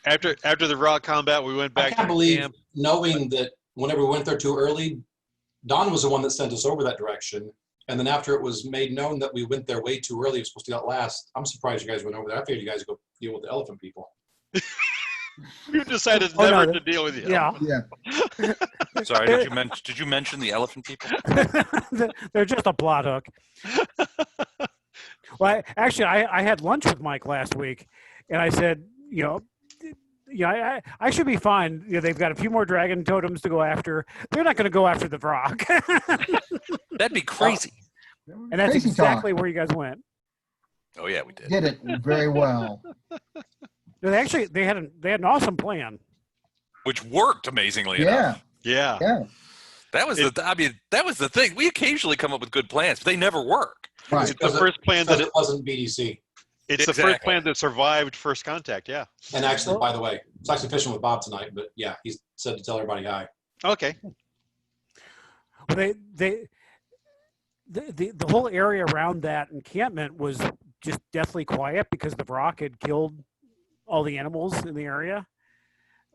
after the rock combat, we went back. I can't to believe camp. knowing that whenever we went there too early, Don was the one that sent us over that direction. And then after it was made known that we went there way too early, it was supposed to be out last. I'm surprised you guys went over there. I figured you guys would go deal with the elephant people. You decided never to deal with you. Yeah. Yeah. Sorry, did you mention the elephant people? They're just a plot hook. Well, I had lunch with Mike last week, And I said, I should be fine. They've got a few more dragon totems to go after. They're not going to go after the Vrock. That'd be crazy. And that's Crazy exactly talk. where you guys went. Oh yeah, we did. Did it very well. They had an awesome plan. Which worked amazingly Yeah. enough. Yeah. Yeah. That was that was the thing. We occasionally come up with good plans, but they never work. Right. It's the first plan that it wasn't BDC. it's the first plan that survived first contact. Yeah. And actually, by the way, it's actually fishing with Bob tonight. But yeah, he said to tell everybody hi. Okay. Well, the whole area around that encampment was just deathly quiet because the Vrock had killed all the animals in the area.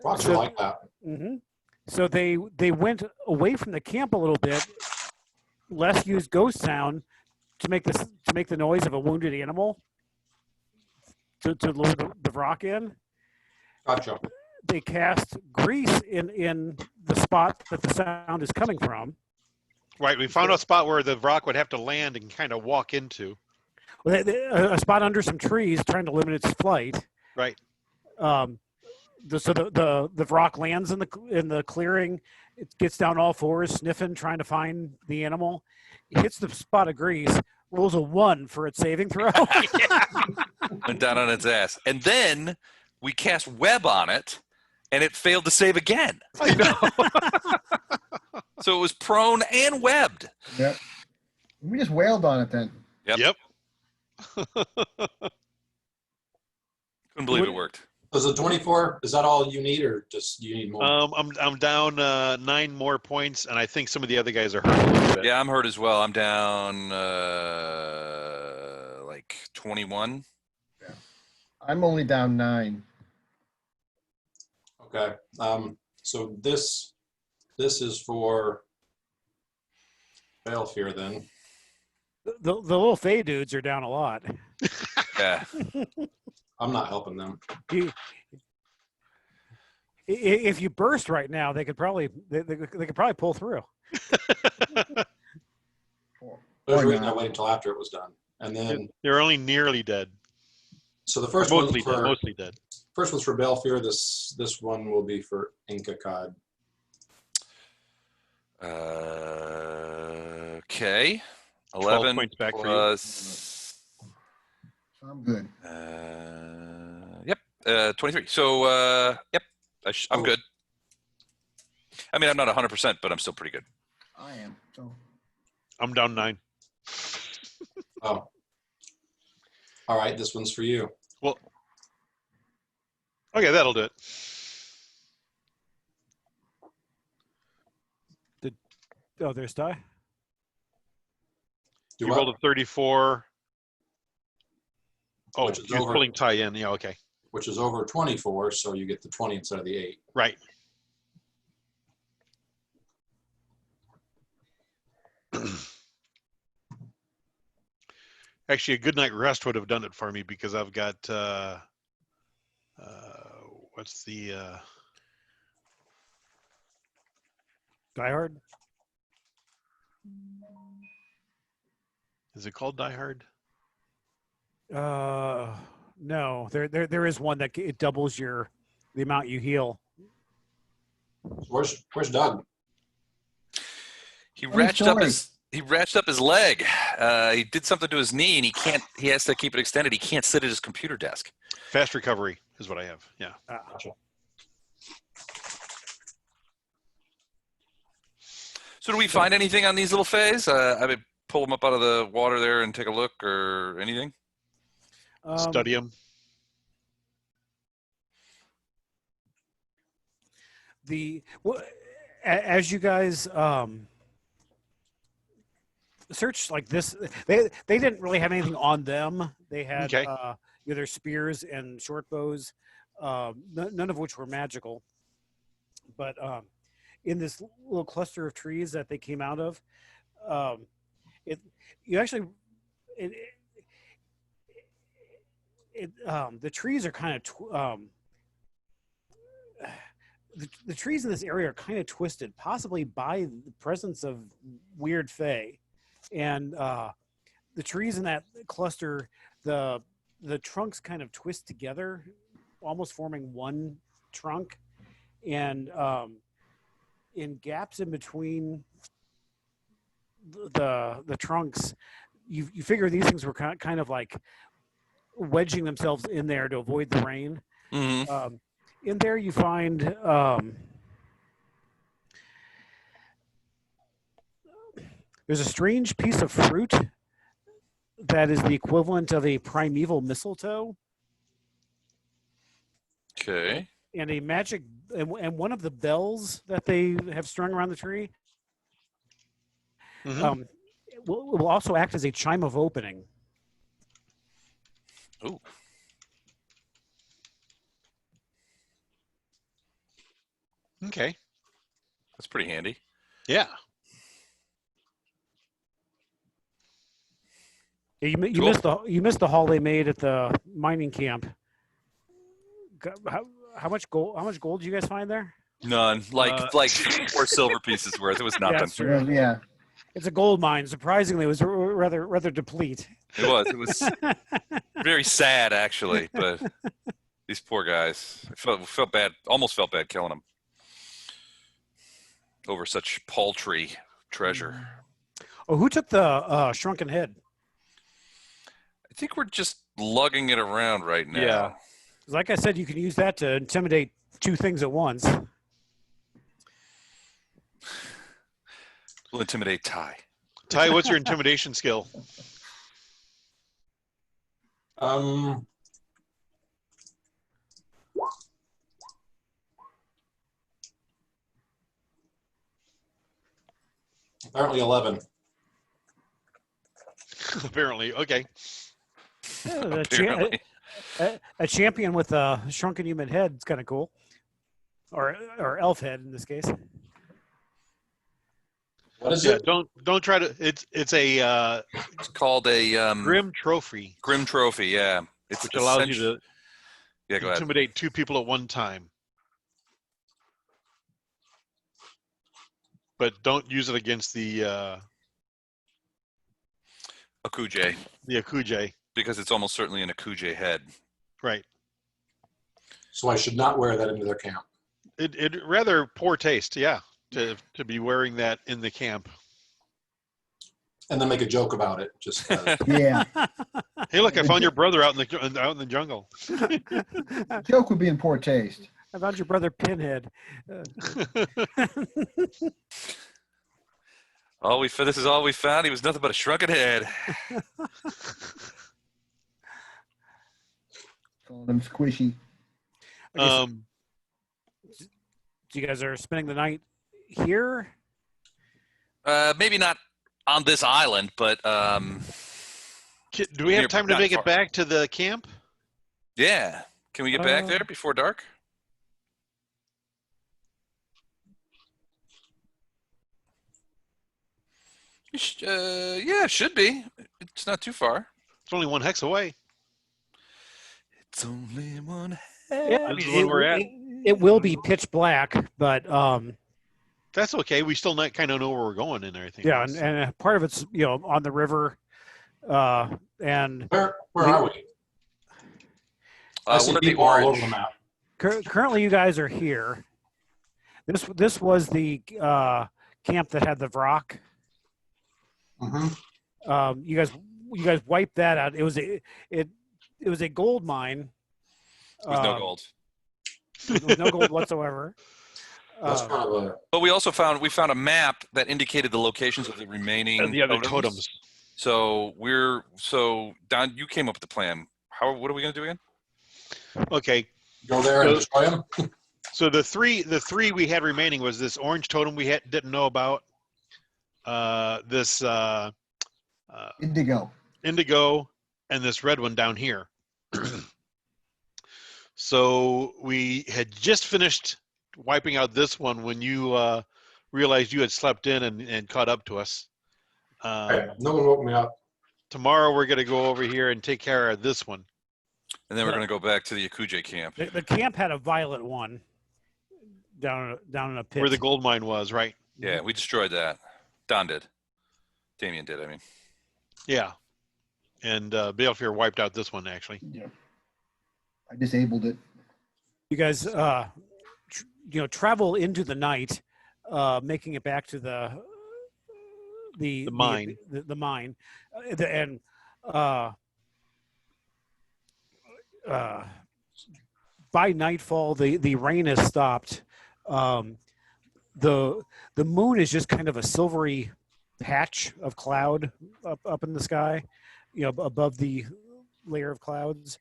Rocks are like that. Mm-hmm. So they went away from the camp a little bit. Les used ghost sound to make the noise of a wounded animal to lure the Vrock in. Gotcha. They cast grease in the spot that the sound is coming from. Right. We found a spot where the Vrock would have to land and kind of walk into. A spot under some trees, trying to limit its flight. Right. So the Vrock lands in the clearing. It gets down all fours, sniffing, trying to find the animal. It hits the spot of grease, rolls a 1 for its saving throw. Went down on its ass, and then we cast web on it, and it failed to save again. I know. So it was prone and webbed. Yep. We just wailed on it then. Yep. Couldn't believe it worked. Was it 24? Is that all you need, or just you need more? I'm down 9 more points, and I think some of the other guys are hurt a little bit. Yeah, I'm hurt as well. I'm down like 21. I'm only down 9. Okay. So this is for Balefear then. The little Fey dudes are down a lot. Yeah. I'm not helping them. If you burst right now, they could probably pull through. There's a reason I waited until after it was done. And then They're only nearly dead. so the first one Mostly dead. First one's for Balefear. This one will be for Inca Cod. Okay. 12 11 points back for you. plus. I'm good. Yep. 23. So yep. I'm good. I mean, I'm not 100%, but I'm still pretty good. I am. So I'm down 9. Oh. All right. This one's for you. Well, okay, that'll do it. There's die. Do You what? rolled a 34. Oh, Which is you're over. pulling tie in. Yeah, okay. Which is over 24, so you get the 20 instead of the 8. Right. Actually, a good night rest would have done it for me because I've got what's the Die Hard. is it called Die Hard? No, there is one that it doubles the amount you heal. Where's Doug? He ratcheted up his leg. He did something to his knee, and he has to keep it extended. He can't sit at his computer desk. Fast recovery is what I have. Yeah. Gotcha. So do we find anything on these little fays? I mean, pull them up out of the water there and take a look or anything? Study them. As you guys search like this, they didn't really have anything on them. They had either spears and short bows, none of which were magical. But in this little cluster of trees that they came out of, the trees are kind of the trees in this area are kind of twisted, possibly by the presence of weird fae. And the trees in that cluster, the the trunks kind of twist together, almost forming one trunk, and in gaps in between the trunks, you figure these things were kind of like wedging themselves in there to avoid the rain. Mm-hmm. In there, you find there's a strange piece of fruit that is the equivalent of a primeval mistletoe. Okay. And a magic, and one of the bells that they have strung around the tree will also act as a chime of opening. Ooh. Okay. That's pretty handy. Yeah. You Cool. missed the haul they made at the mining camp. How much gold? How much gold did you guys find there? None. Like 4 silver pieces worth. It was nothing. That's true. Yeah. It's a gold mine. Surprisingly, it was rather deplete. It was. It was very sad, actually. But these poor guys, I felt bad. Almost felt bad killing them over such paltry treasure. Oh, who took the shrunken head? I think we're just lugging it around right now. Yeah. Like I said, you can use that to intimidate two things at once. We'll intimidate Ty. Ty, what's your intimidation skill? Apparently 11. Apparently, okay. Apparently. A champion with a shrunken human head is kind of cool, or elf head in this case. What is Yeah, it? don't try to. It's a It's called a grim trophy, Grim trophy. Yeah, it's which allows you to Yeah, go ahead. intimidate two people at one time. But don't use it against the Akuje, Akuje. because it's almost certainly an Akuje head. Right. So I should not wear that into their camp. It rather poor taste, yeah, to be wearing that in the camp. And then make a joke about it. Just Yeah. Hey, look, I found your brother out in the jungle. Joke would be in poor taste. I found your brother Pinhead. This is all we found. He was nothing but a shrunken head. Call them squishy. So you guys are spending the night here? Maybe not on this island, but do we have time to not make far. it back to the camp? Yeah. Can we get back there before dark? Yeah, should be. It's not too far. It's only one hex away. It's only one Yeah, This is when we're at. It will be pitch black, but That's okay. We still kind of know where we're going and everything. yeah, else. and part of it's on the river, and where are we? I see we're the people all over orange. the map. currently you guys are here. This was the camp that had the Vrock. Mm-hmm. You guys wiped that out. It was a gold mine. With no gold. With no gold whatsoever. That's kind of a. But we found a map that indicated the locations of the remaining And the other totems. So Don, you came up with the plan. What are we gonna do again? Okay. Go there and destroy them. So the three we had remaining was this orange totem we didn't know about. This Indigo. indigo, and this red one down here. So we had just finished wiping out this one when you realized you had slept in and caught up to us. Hey, no one woke me up. Tomorrow we're going to go over here and take care of this one. And then we're gonna go back to the Akuje camp. The camp had a violet one down in a pit Where the gold mine was, right? Yeah, we destroyed that. Don did. Damien did, I mean. Yeah. And Balefear wiped out this one, actually. Yeah. I disabled it. You guys, travel into the night, making it back to the mine. The mine, and by nightfall, the rain has stopped. The moon is just kind of a silvery patch of cloud up in the sky, above the layer of clouds,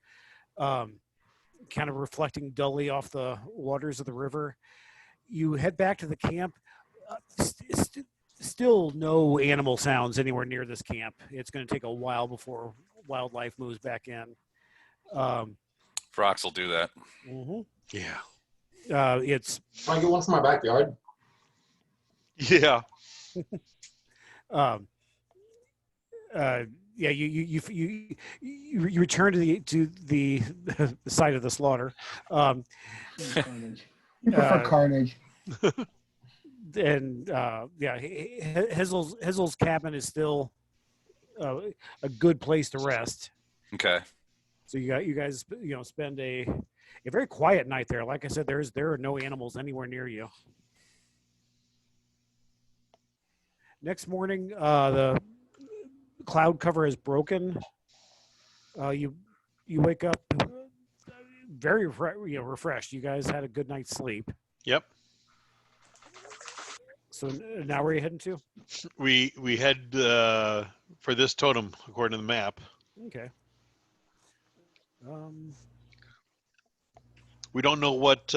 kind of reflecting dully off the waters of the river. You head back to the camp. Still no animal sounds anywhere near this camp. It's going to take a while before wildlife moves back in. Frox will do that. Mm-hmm. Yeah. It's. Can I get one from my backyard? Yeah. Yeah. You return to the site of the slaughter. Carnage. You prefer carnage. And Hizzle's cabin is still a good place to rest. Okay. So you guys spend a very quiet night there. Like I said, there are no animals anywhere near you. Next morning, the cloud cover is broken. You wake up very refreshed. You guys had a good night's sleep. Yep. So now where are you heading to? We head for this totem according to the map. Okay. We don't know what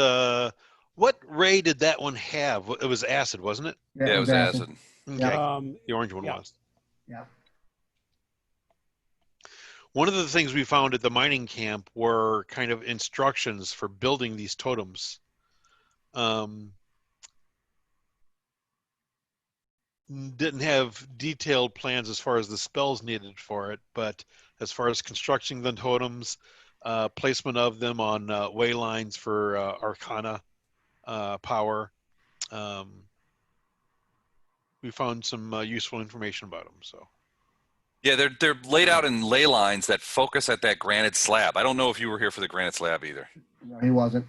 ray did that one have. It was acid, wasn't it? Yeah, it was acid. Okay. Yeah. The orange one was. Yeah. One of the things we found at the mining camp were kind of instructions for building these totems. Didn't have detailed plans as far as the spells needed for it, but as far as constructing the totems, placement of them on way lines for arcana power, we found some useful information about them. So Yeah, they're laid out in ley lines that focus at that granite slab. I don't know if you were here for the granite slab either. No, he wasn't.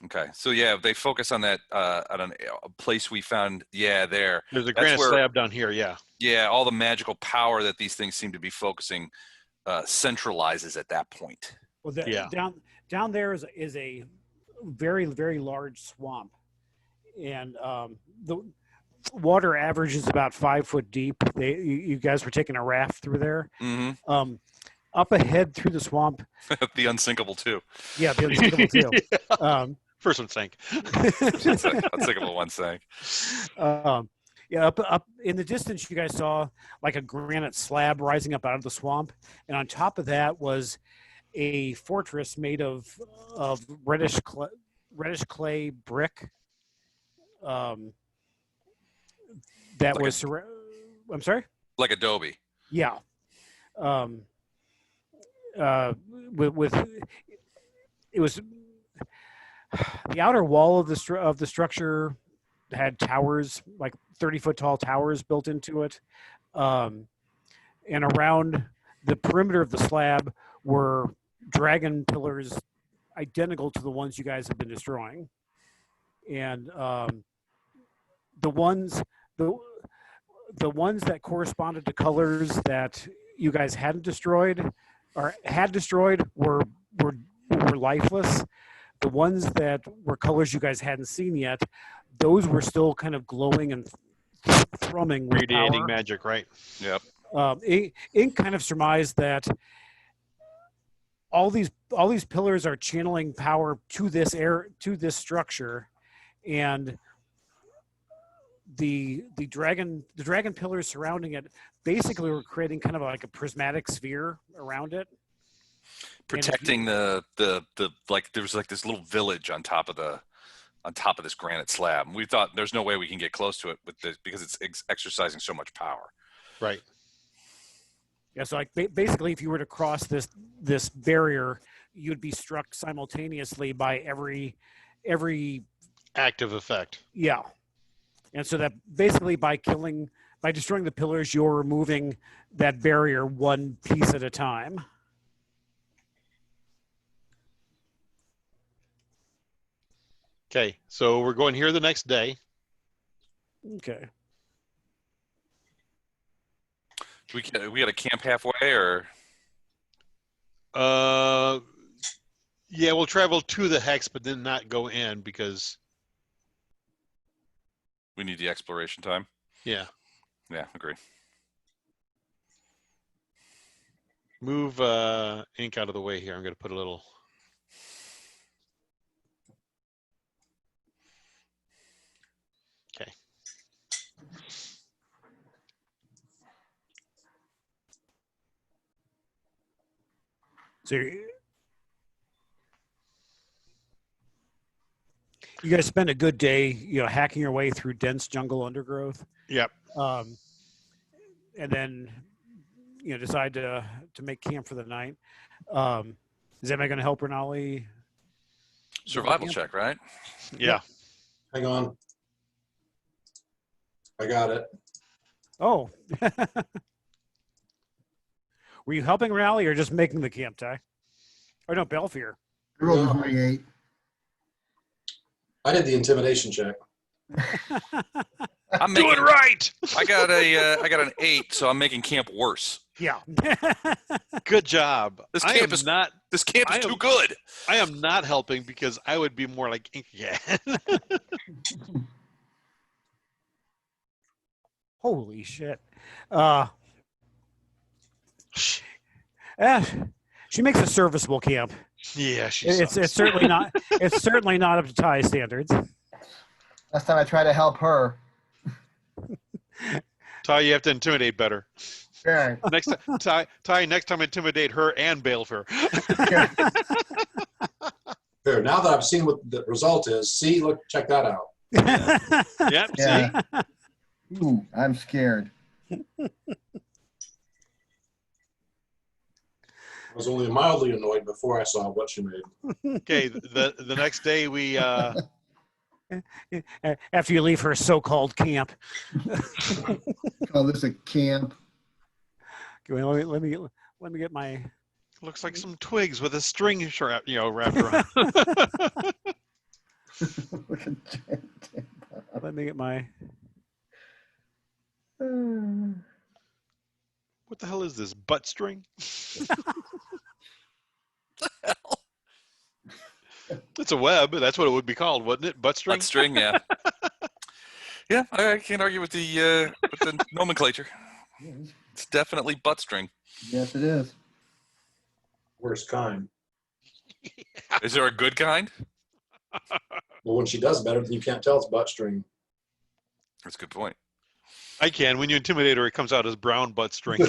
Okay, so yeah, they focus on that at a place we found. Yeah, there. There's a granite slab down here. Yeah. Yeah, all the magical power that these things seem to be focusing centralizes at that point. Well, down there is a very, very large swamp, and the water averages about 5 foot deep. You guys were taking a raft through there. Mm-hmm. Up ahead through the swamp. The unsinkable too. Yeah, the unsinkable too. Yeah. First one sank. Unsinkable one sank. Yeah, up in the distance, you guys saw like a granite slab rising up out of the swamp, and on top of that was a fortress made of reddish clay brick. That like was. I'm sorry. Like adobe. Yeah. With it was the outer wall of the structure had towers, like 30-foot tall towers built into it, and around the perimeter of the slab were dragon pillars identical to the ones you guys have been destroying, and the ones that corresponded to colors that you guys hadn't destroyed or had destroyed were lifeless. The ones that were colors you guys hadn't seen yet, those were still kind of glowing and thrumming with radiating power. magic, right? Yep. Ink kind of surmised that all these pillars are channeling power to this structure, and the dragon pillars surrounding it basically were creating kind of like a prismatic sphere around it, protecting the like there was like this little village on top of this granite slab. We thought there's no way we can get close to it with this because it's exercising so much power. Right. Yeah, so like basically if you were to cross this barrier, you'd be struck simultaneously by every active effect. Yeah. And so that basically by by destroying the pillars, you're removing that barrier one piece at a time. Okay, so we're going here the next day. Okay. We got to camp halfway, or Yeah, we'll travel to the hex, but then not go in because we need the exploration time? yeah. Yeah, agree. Move ink out of the way here. I'm going to put a little. Okay. So you guys spend a good day, hacking your way through dense jungle undergrowth. Yep. And then, decide to make camp for the night. Is anybody going to help Renali? Survival check, right? Yeah. Hang on. I got it. Oh. Were you helping Renali or just making the camp, Ty? Or no, Belfier. I rolled a 28. I did the intimidation check. I'm Do making it right. I got an 8, so I'm making camp worse. Yeah. Good job. This I camp am is not. This camp is I am- too good. I am not helping because I would be more like ink again. Holy shit. She makes a serviceable camp. Yeah, she It's sucks. certainly not up to Ty standards. Last time I tried to help her. Ty, you have to intimidate better. Right. Next time, Ty, next time intimidate her and Balefur. Here, now that I've seen what the result is, see, look, check that out. Yep. Yeah. See. Ooh, I'm scared. I was only mildly annoyed before I saw what she made. Okay. The next day we. After you leave her so-called camp. Call this a camp. Okay, let me get my. Looks like some twigs with a string, wrapped around. Look at that. Let me get my. What the hell is this? Butt string? It's a web. That's what it would be called, wouldn't it? Butt string. Butt string, yeah. Yeah, I can't argue with the nomenclature. It's definitely butt string. Yes, it is. Worst kind. Is there a good kind? Well, when she does better, then you can't tell it's butt string. That's a good point. I can. When you intimidate her, it comes out as brown butt string.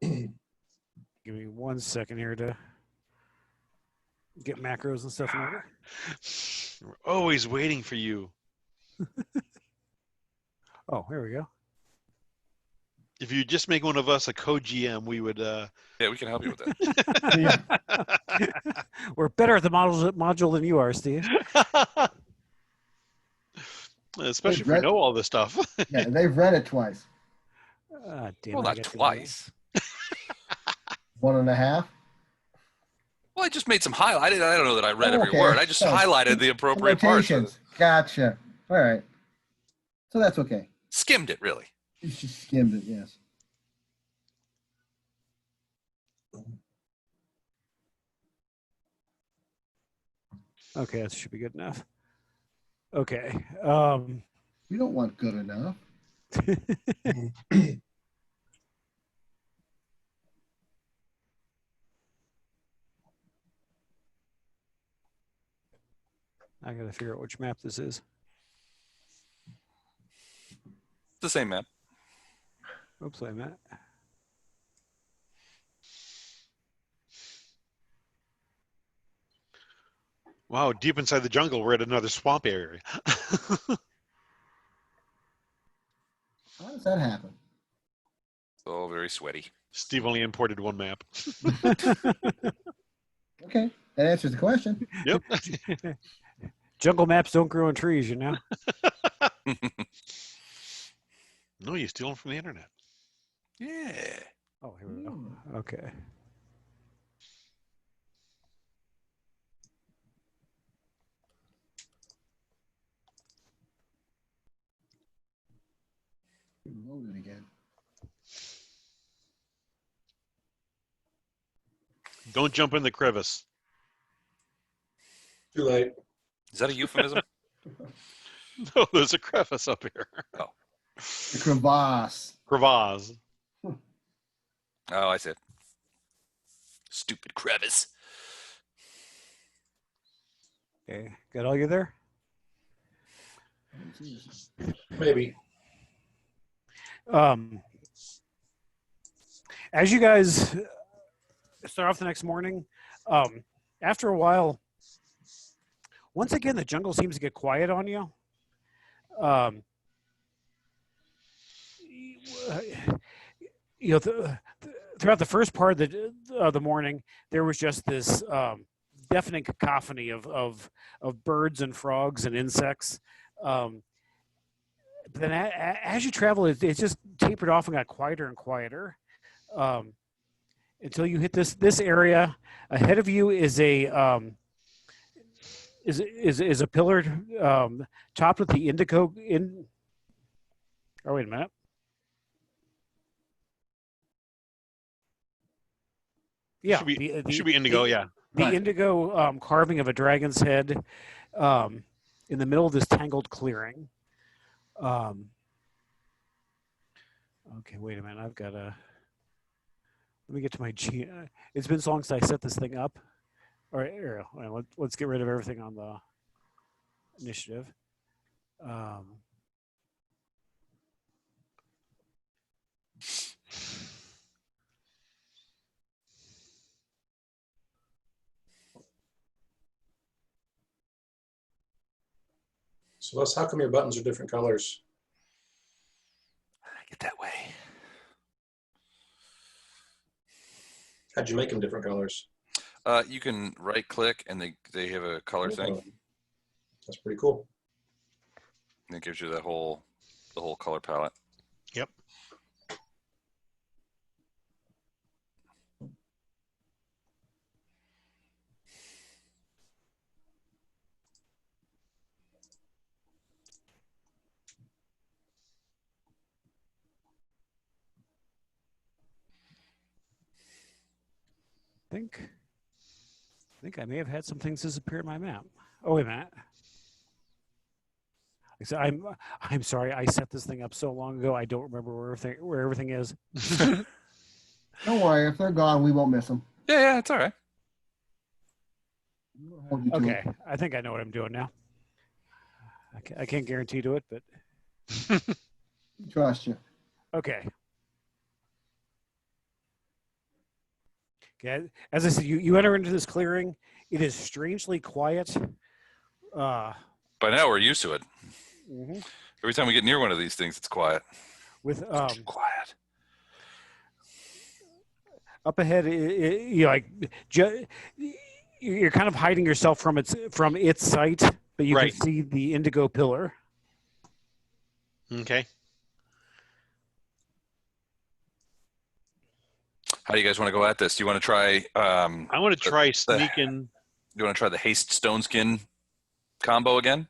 Give me 1 second here to get macros and stuff in order. We're always waiting for you. Oh, here we go. If you just make one of us a co-GM, we would. Yeah, we can help you with that. We're better at the module than you are, Steve. Especially if we know all this stuff. Yeah, they've read it twice. Damn Well, it, I not got too twice. 1.5. Well, I just made some highlighted. I don't know that I read every Okay. word. I just highlighted the appropriate parts. Notations. Gotcha. All right. So that's okay. Skimmed it, really. You just skimmed it, yes. Okay, that should be good enough. Okay. You don't want good enough. I got to figure out which map this is. It's the same map. Oops, I meant. Wow, deep inside the jungle, we're at another swamp area. How does that happen? It's all very sweaty. Steve only imported one map. Okay, that answers the question. Yep. Jungle maps don't grow on trees, you know. No, you steal them from the internet. Yeah. Oh, here we go. Okay. Load it again. Don't jump in the crevice. Too late. Is that a euphemism? No, there's a crevice up here. The crevasse. Crevasse. Oh, I see it. Stupid crevice. Okay. Got all you there? Maybe. As you guys start off the next morning, after a while, once again, the jungle seems to get quiet on you. You know, throughout the first part of the morning, there was just this deafening cacophony of birds and frogs and insects. But then as you travel, it just tapered off and got quieter and quieter until you hit this area. Ahead of you is a pillar topped with the indigo in. Oh, wait a minute. Yeah, should be indigo. Yeah, the indigo carving of a dragon's head in the middle of this tangled clearing. Okay, wait a minute. I've got to. Let me get to my G. It's been so long since I set this thing up. All right, here, let's get rid of everything on the initiative. So Les, how come your buttons are different colors? Get that way. How'd you make them different colors? You can right click and they have a color thing. That's pretty cool. And it gives you the whole color palette. Yep. I think I may have had some things disappear in my map. Oh, wait a minute. I'm sorry. I set this thing up so long ago. I don't remember where everything is. Don't worry. If they're gone, we won't miss them. Yeah, it's all right. Okay, I think I know what I'm doing now. I can't guarantee to it, but Trust you. okay. Okay, as I said, you enter into this clearing. It is strangely quiet. By now we're used to it. Mm-hmm. Every time we get near one of these things, it's quiet. With Too quiet. Up ahead, you're kind of hiding yourself from its sight, but you Right. can see the indigo pillar. Okay. How do you guys want to go at this? Do you want to try? I want to try sneaking. Do you want to try the haste stone skin combo again?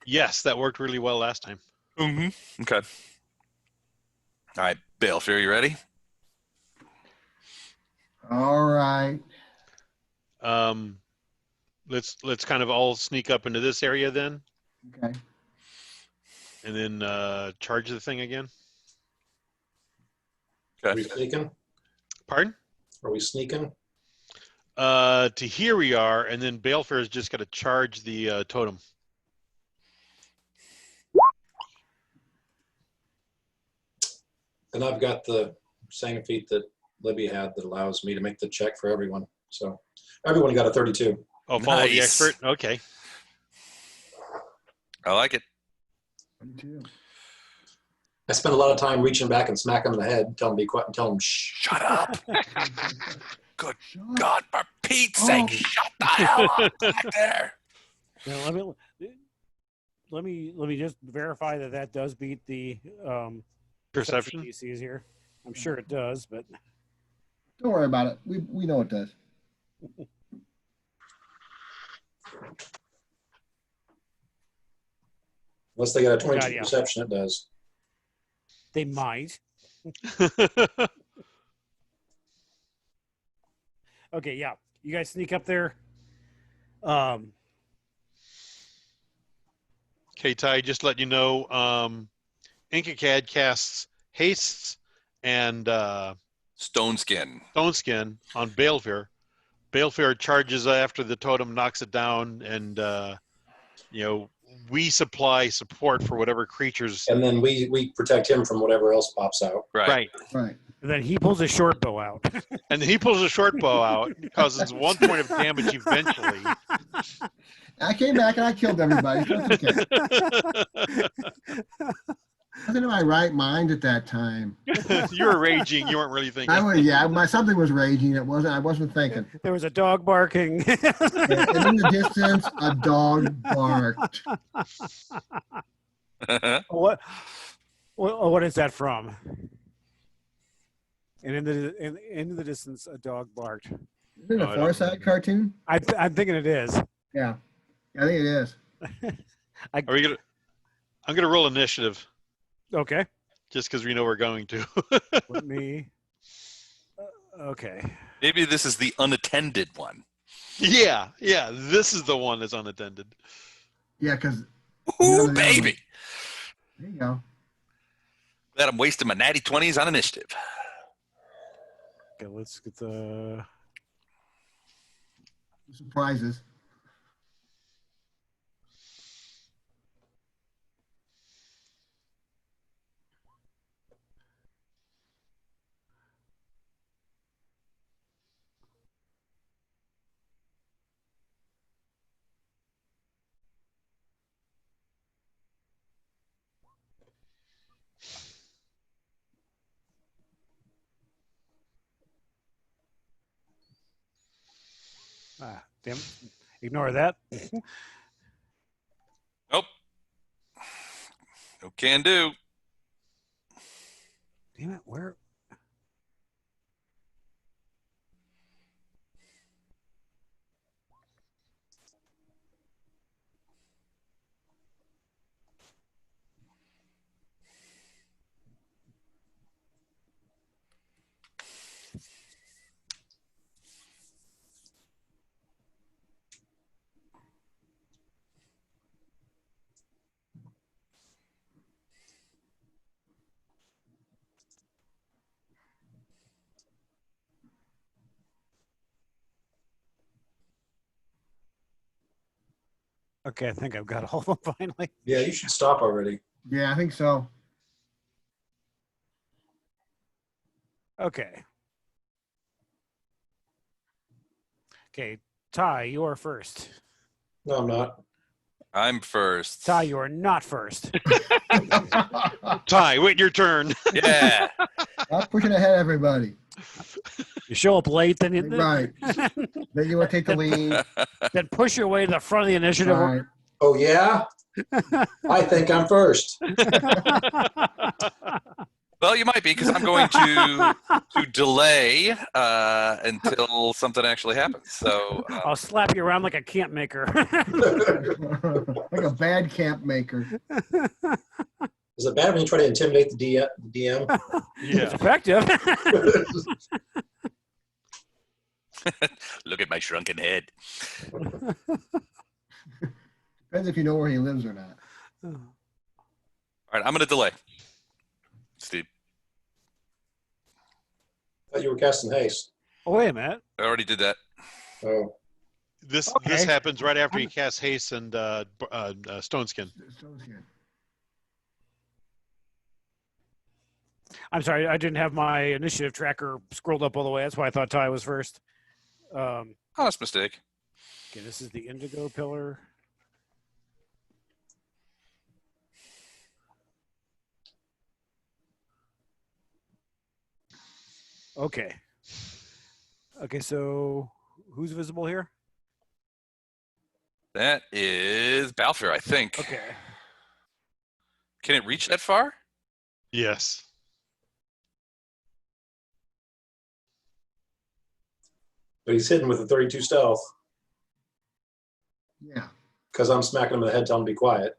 Yes, that worked really well last time. Mm-hmm. Okay. All right, Balefear, you ready? All right. Let's kind of all sneak up into this area then, Okay. and then charge the thing again. Are we Okay. sneaking? Pardon? Are we sneaking? To here we are, and then Balefear has just got to charge the totem. And I've got the same feat that Libby had that allows me to make the check for everyone. So everyone got a 32. Oh, follow the Nice. expert. Okay. I like it. 22. I spent a lot of time reaching back and smacking them in the head, telling them to be quiet and tell them shh. Shut up. Good Shut God, for Pete's Oh. sake, shut the hell up back there. Now, let me just verify that does beat the Perception? DCs here. I'm sure it does, but Don't worry about it. We know it does. Unless they got a Oh, 22 God, yeah. perception, it does. they might. Okay, yeah. You guys sneak up there. Okay, Ty, just let you know, Inkacad casts Hastes and Stone Skin. Stone Skin on Balefare. Balefare charges after the totem knocks it down, and we supply support for whatever creatures. And then we protect him from whatever else pops out. Right. Right. And then he pulls a short bow out. And he pulls a short bow out, causes 1 point of damage eventually. I came back and I killed everybody. So it's okay. I wasn't in my right mind at that time. You were raging. You weren't really thinking. Something was raging. I wasn't thinking. There was a dog barking. And in the distance, a dog barked. What is that from? And in the distance, a dog barked. Isn't it a Far Side cartoon? I'm thinking it is. Yeah, I think it is. Are we gonna? I'm gonna roll initiative. Okay. Just because we know we're going to. Let me. Okay. Maybe this is the unattended one. Yeah. This is the one that's unattended. Yeah, because. Ooh, baby. There you go. That I'm wasting my natty 20s on initiative. Okay, let's get the Surprises. damn. Ignore that. Nope. No can do. Damn it, where? Okay, I think I've got all of them finally. Yeah, you should stop already. Yeah, I think so. Okay. Okay, Ty, you are first. No, I'm not. I'm first. Ty, you are not first. Ty, wait your turn. Yeah. Stop pushing ahead, everybody. You show up late, then you Right. Then you want to take the lead. then push your way to the front of the initiative. Right. Oh, yeah? I think I'm first. Well, you might be, because I'm going to delay until something actually happens. So I'll slap you around like a camp maker. Like a bad camp maker. Is it bad when you try to intimidate the DM? It's Yeah. effective. look at my shrunken head. Depends if you know where he lives or not. All right, I'm going to delay. Steve, I thought you were casting haste. Oh, wait a minute. I already did that. Oh, This Okay. happens right after you cast Haste and Stone Skin. I'm sorry, I didn't have my initiative tracker scrolled up all the way. That's why I thought Ty was first. Honest mistake. Okay, this is the indigo pillar. Okay. Okay, so who's visible here? That is Balfour, I think. Okay. Can it reach that far? Yes. But he's hidden with a 32 stealth Yeah. because I'm smacking him in the head, telling him to be quiet.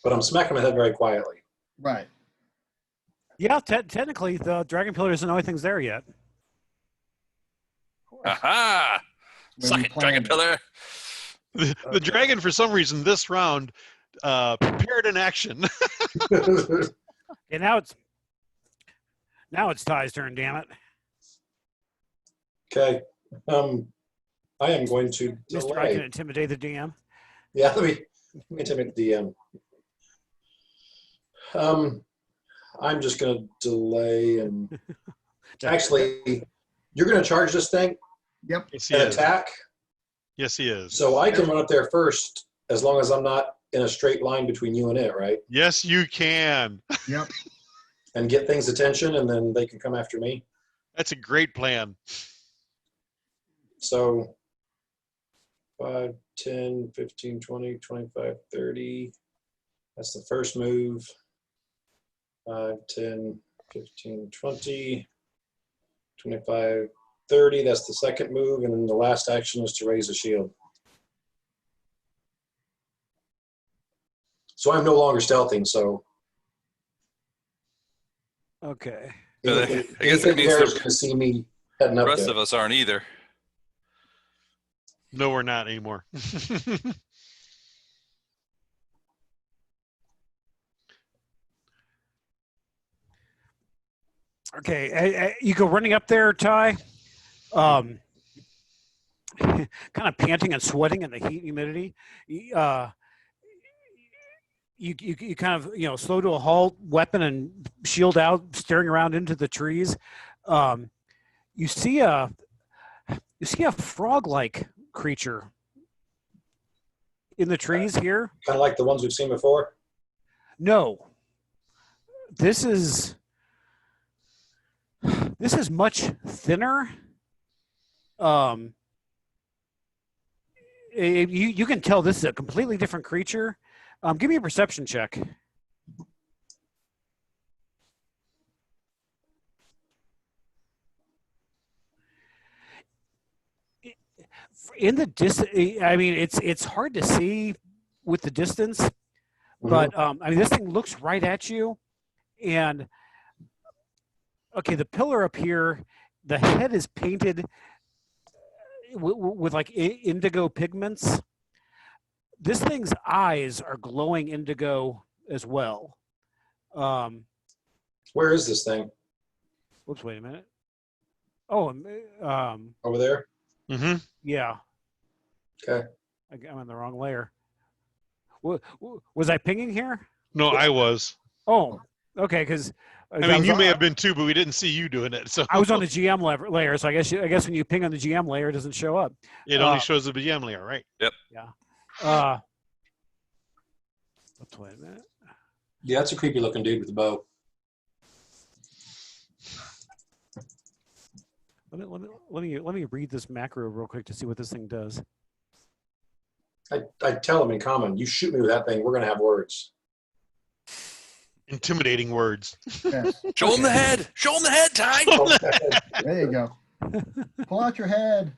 But I'm smacking him in the head very quietly. Right. Yeah, technically, the Dragon Pillar doesn't know anything's there yet. Of course. Aha! Maybe Suck it, Dragon planned it. Pillar. The dragon, for some reason, this round prepared an action. And now it's Ty's turn. Damn it, Okay. I am going to Mister. I can delay. intimidate the DM. Yeah, let me intimidate the DM. I'm just going to delay and actually, you're going to charge this thing Yep. Yes, he and is. attack. Yes, he is. So I can run up there first as long as I'm not in a straight line between you and it, right? Yes, you can. Yep. And get things attention, and then they can come after me. That's a great plan. So 5, 10, 15, 20, 25, 30. That's the first move. 5, 10, 15, 20, 25, 30. That's the second move. And then the last action is to raise a shield. So I'm no longer stealthing. So Okay. I guess that anything means there is the going to see me heading up rest there. of us aren't either. No, we're not anymore. Okay. You go running up there, Ty. Kind of panting and sweating in the heat and humidity. You kind of slow to a halt, weapon and shield out, staring around into the trees. You see a frog-like creature in the trees here. Kind of like the ones we've seen before. No, this is much thinner. You can tell this is a completely different creature. Give me a perception check. In the I mean, it's hard to see with the distance, but I mean, this thing looks right at you, and okay, the pillar up here, the head is painted with like indigo pigments. This thing's eyes are glowing indigo as well. Where is this thing? Whoops, wait a minute. Oh, Over there? Mm-hmm. yeah. Okay. I'm on the wrong layer. Was I pinging here? No, I was. Oh, okay. Because I mean, you may have been too, but we didn't see you doing it. So I was on the GM layer, so I guess when you ping on the GM layer, it doesn't show up. it only shows the BM layer, right? Yep. Yeah. Let's wait a minute. Yeah, that's a creepy looking dude with a bow. Let me read this macro real quick to see what this thing does. I tell him in common, you shoot me with that thing, we're going to have words. Intimidating words. Yes. Show him the head. Show him the head, Ty. There you go. Pull out your head.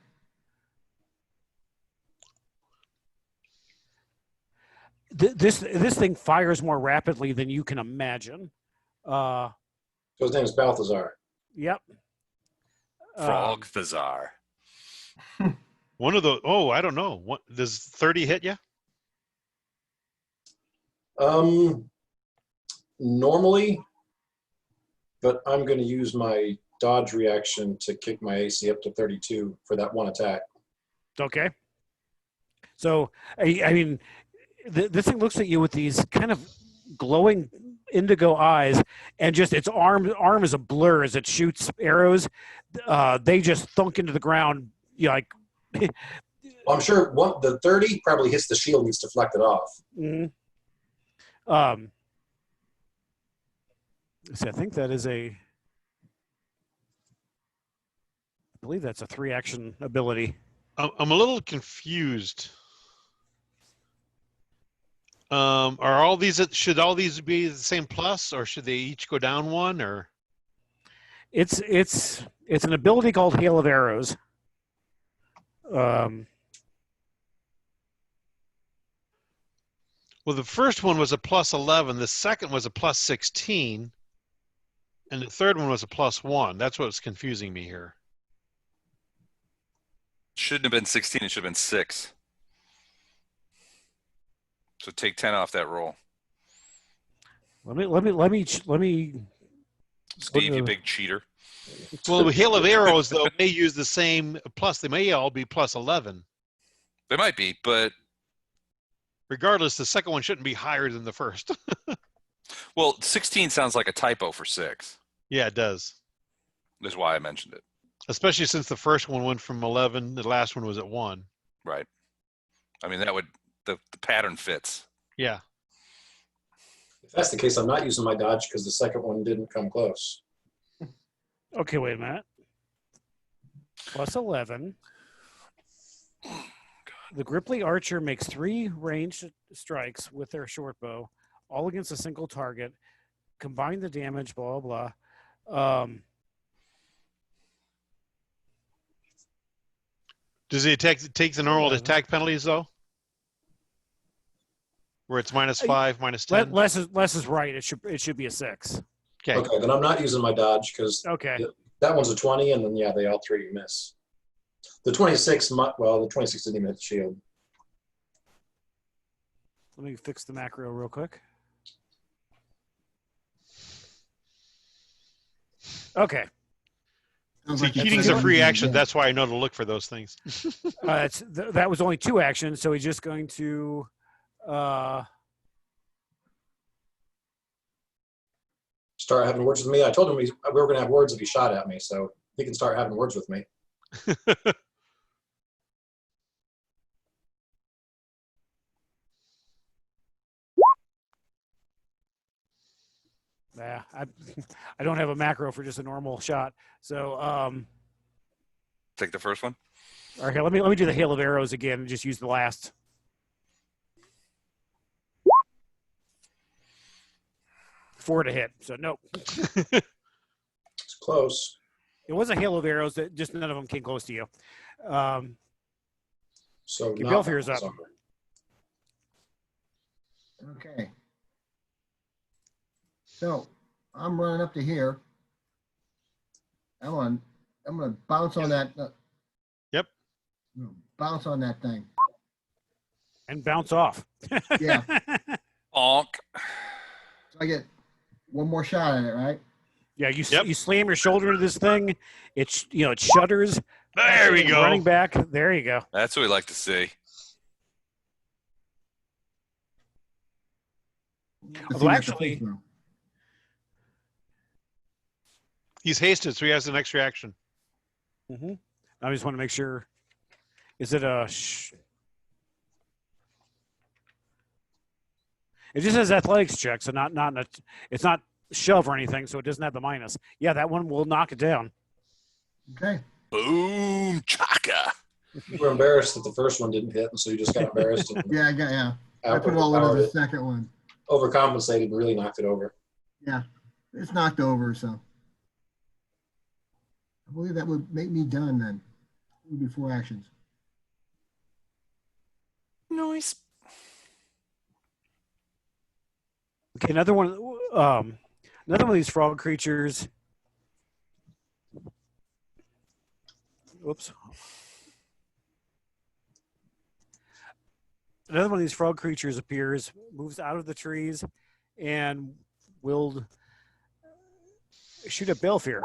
This thing fires more rapidly than you can imagine. So his name is Balthazar. Yep. Frog Thazar. One of the I don't know. What does 30 hit you? Normally, but I'm going to use my dodge reaction to kick my AC up to 32 for that one attack. Okay. So I mean, this thing looks at you with these kind of glowing indigo eyes, and just its arm is a blur as it shoots arrows. They just thunk into the ground. Like. Well, I'm sure the 30 probably hits the shield and needs to deflect it off. Mm-hmm. So I think that is a. believe that's a 3-action ability. I'm a little confused. Are all these should all these be the same plus, or should they each go down one? Or It's an ability called Hail of Arrows. well, the first one was a plus 11. The second was a plus 16, and the third one was a plus 1. That's what's confusing me here. Shouldn't have been 16. It should have been 6. So take 10 off that roll. Let me. Steve, you big cheater. Well, the Hail of Arrows, though, may use the same plus. They may all be plus 11. They might be, but Regardless, the second one shouldn't be higher than the first. well, 16 sounds like a typo for 6. Yeah, it does. That's why I mentioned it. Especially since the first one went from 11, the last one was at 1. Right. I mean, that would the pattern fits. Yeah. If that's the case, I'm not using my dodge because the second one didn't come close. Okay, wait a minute. Plus 11. The Gripply Archer makes 3 ranged strikes with their short bow, all against a single target. Combine the damage, blah, blah, blah. Does he take the normal attack penalties, though? Where it's -5, -10? Less is right. It should be a 6. Okay. Okay, then I'm not using my dodge because Okay. that one's a 20, and then, yeah, they all 3 miss. The 26, well, the 26 didn't even hit the shield. Let me fix the macro real quick. Okay. See, cheating's a free action. That's why I know to look for those things. That was only 2 actions, so he's just going to Start having words with me. I told him we were going to have words if he shot at me, so he can start having words with me. Yeah, I don't have a macro for just a normal shot. So Take the first one. okay, let me do the Hail of Arrows again and just use the last. 4 to hit. So nope. It's close. It was a Hail of Arrows that just none of them came close to you. So Okay, now Belfier's up. Okay. So I'm running up to here. I'm gonna bounce on that. Yep. Bounce on that thing. And bounce off. Yeah. Onk. So I get one more shot at it, right? Yeah, you slam your shoulder into this thing. It shudders. There we go. Running back. There you go. That's what we like to see. Although actually, he's hasted, so he has an extra action. I just want to make sure. Is it a? It just says athletics check, so it's not shove or anything, so it doesn't have the minus. Yeah, that one will knock it down. Okay. Boom, chaka. You were embarrassed that the first one didn't hit, and so you just got embarrassed. And Yeah. I put it all into the second one. Overcompensated and really knocked it over. Yeah, it's knocked over, so. I believe that would make me done then. It would be 4 actions. Nice. Okay, another one of these frog creatures. Whoops. Another one of these frog creatures appears, moves out of the trees, and will shoot at Belfier.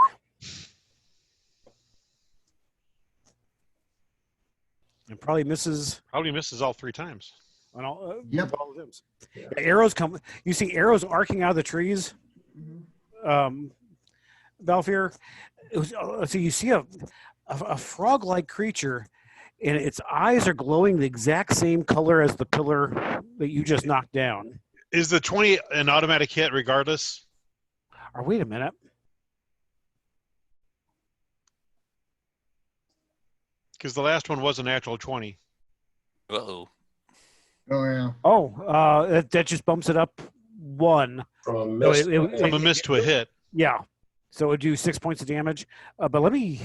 And probably misses. Probably misses all 3 times. On all, Yep. all of them. Yeah, arrows come. You see arrows arcing out of the trees. Belfier. So you see a frog-like creature, and its eyes are glowing the exact same color as the pillar that you just knocked down. Is the 20 an automatic hit regardless? Or wait a minute. Because the last one was a natural 20. Uh-oh. Oh yeah. Oh, that just bumps it up 1. From a So miss. From a miss to a hit. Yeah. So it would do 6 points of damage. But let me.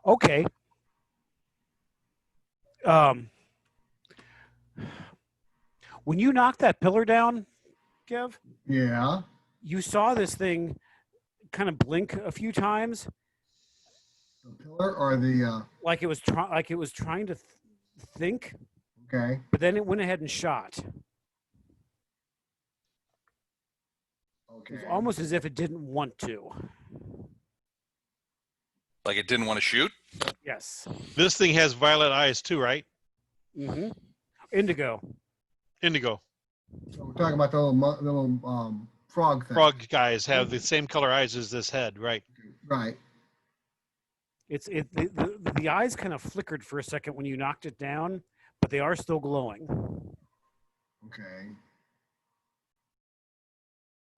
Okay. When you knocked that pillar down, Kev, Yeah. you saw this thing kind of blink a few times, The pillar or the like it was trying to think, okay. but then it went ahead and shot. It Okay. was almost as if it didn't want to. Like it didn't want to shoot? Yes. This thing has violet eyes too, right? Mm-hmm. Indigo. Indigo. So we're talking about the little frog thing. Frog guys have the same color eyes as this head, right? Right. The eyes kind of flickered for a second when you knocked it down, but they are still glowing. Okay.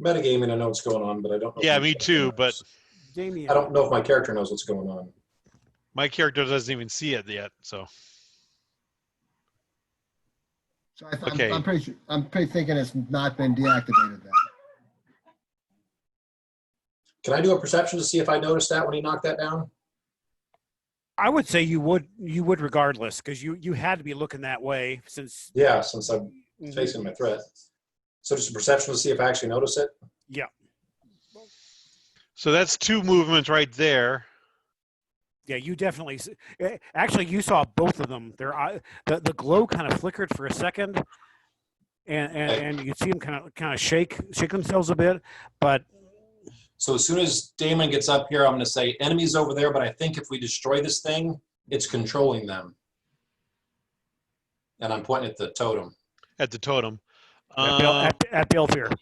Metagaming, I know what's going on, but I don't know. Yeah, if my me character too, knows. but Damien. I don't know if my character knows what's going on. my character doesn't even see it yet, so. So Okay. I'm pretty thinking it's not been deactivated then. Can I do a perception to see if I noticed that when he knocked that down? I would say you would regardless, because you had to be looking that way since. Yeah, since I'm Mhm. facing my threat. So just a perception to see if I actually notice it. Yeah. So that's 2 movements right there. Yeah, you definitely. Actually, you saw both of them. The glow kind of flickered for a second, and you see them kind of shake themselves a bit. But So as soon as Damon gets up here, I'm going to say enemies over there, but I think if we destroy this thing, it's controlling them. And I'm pointing at the totem. At the totem. at Belfair.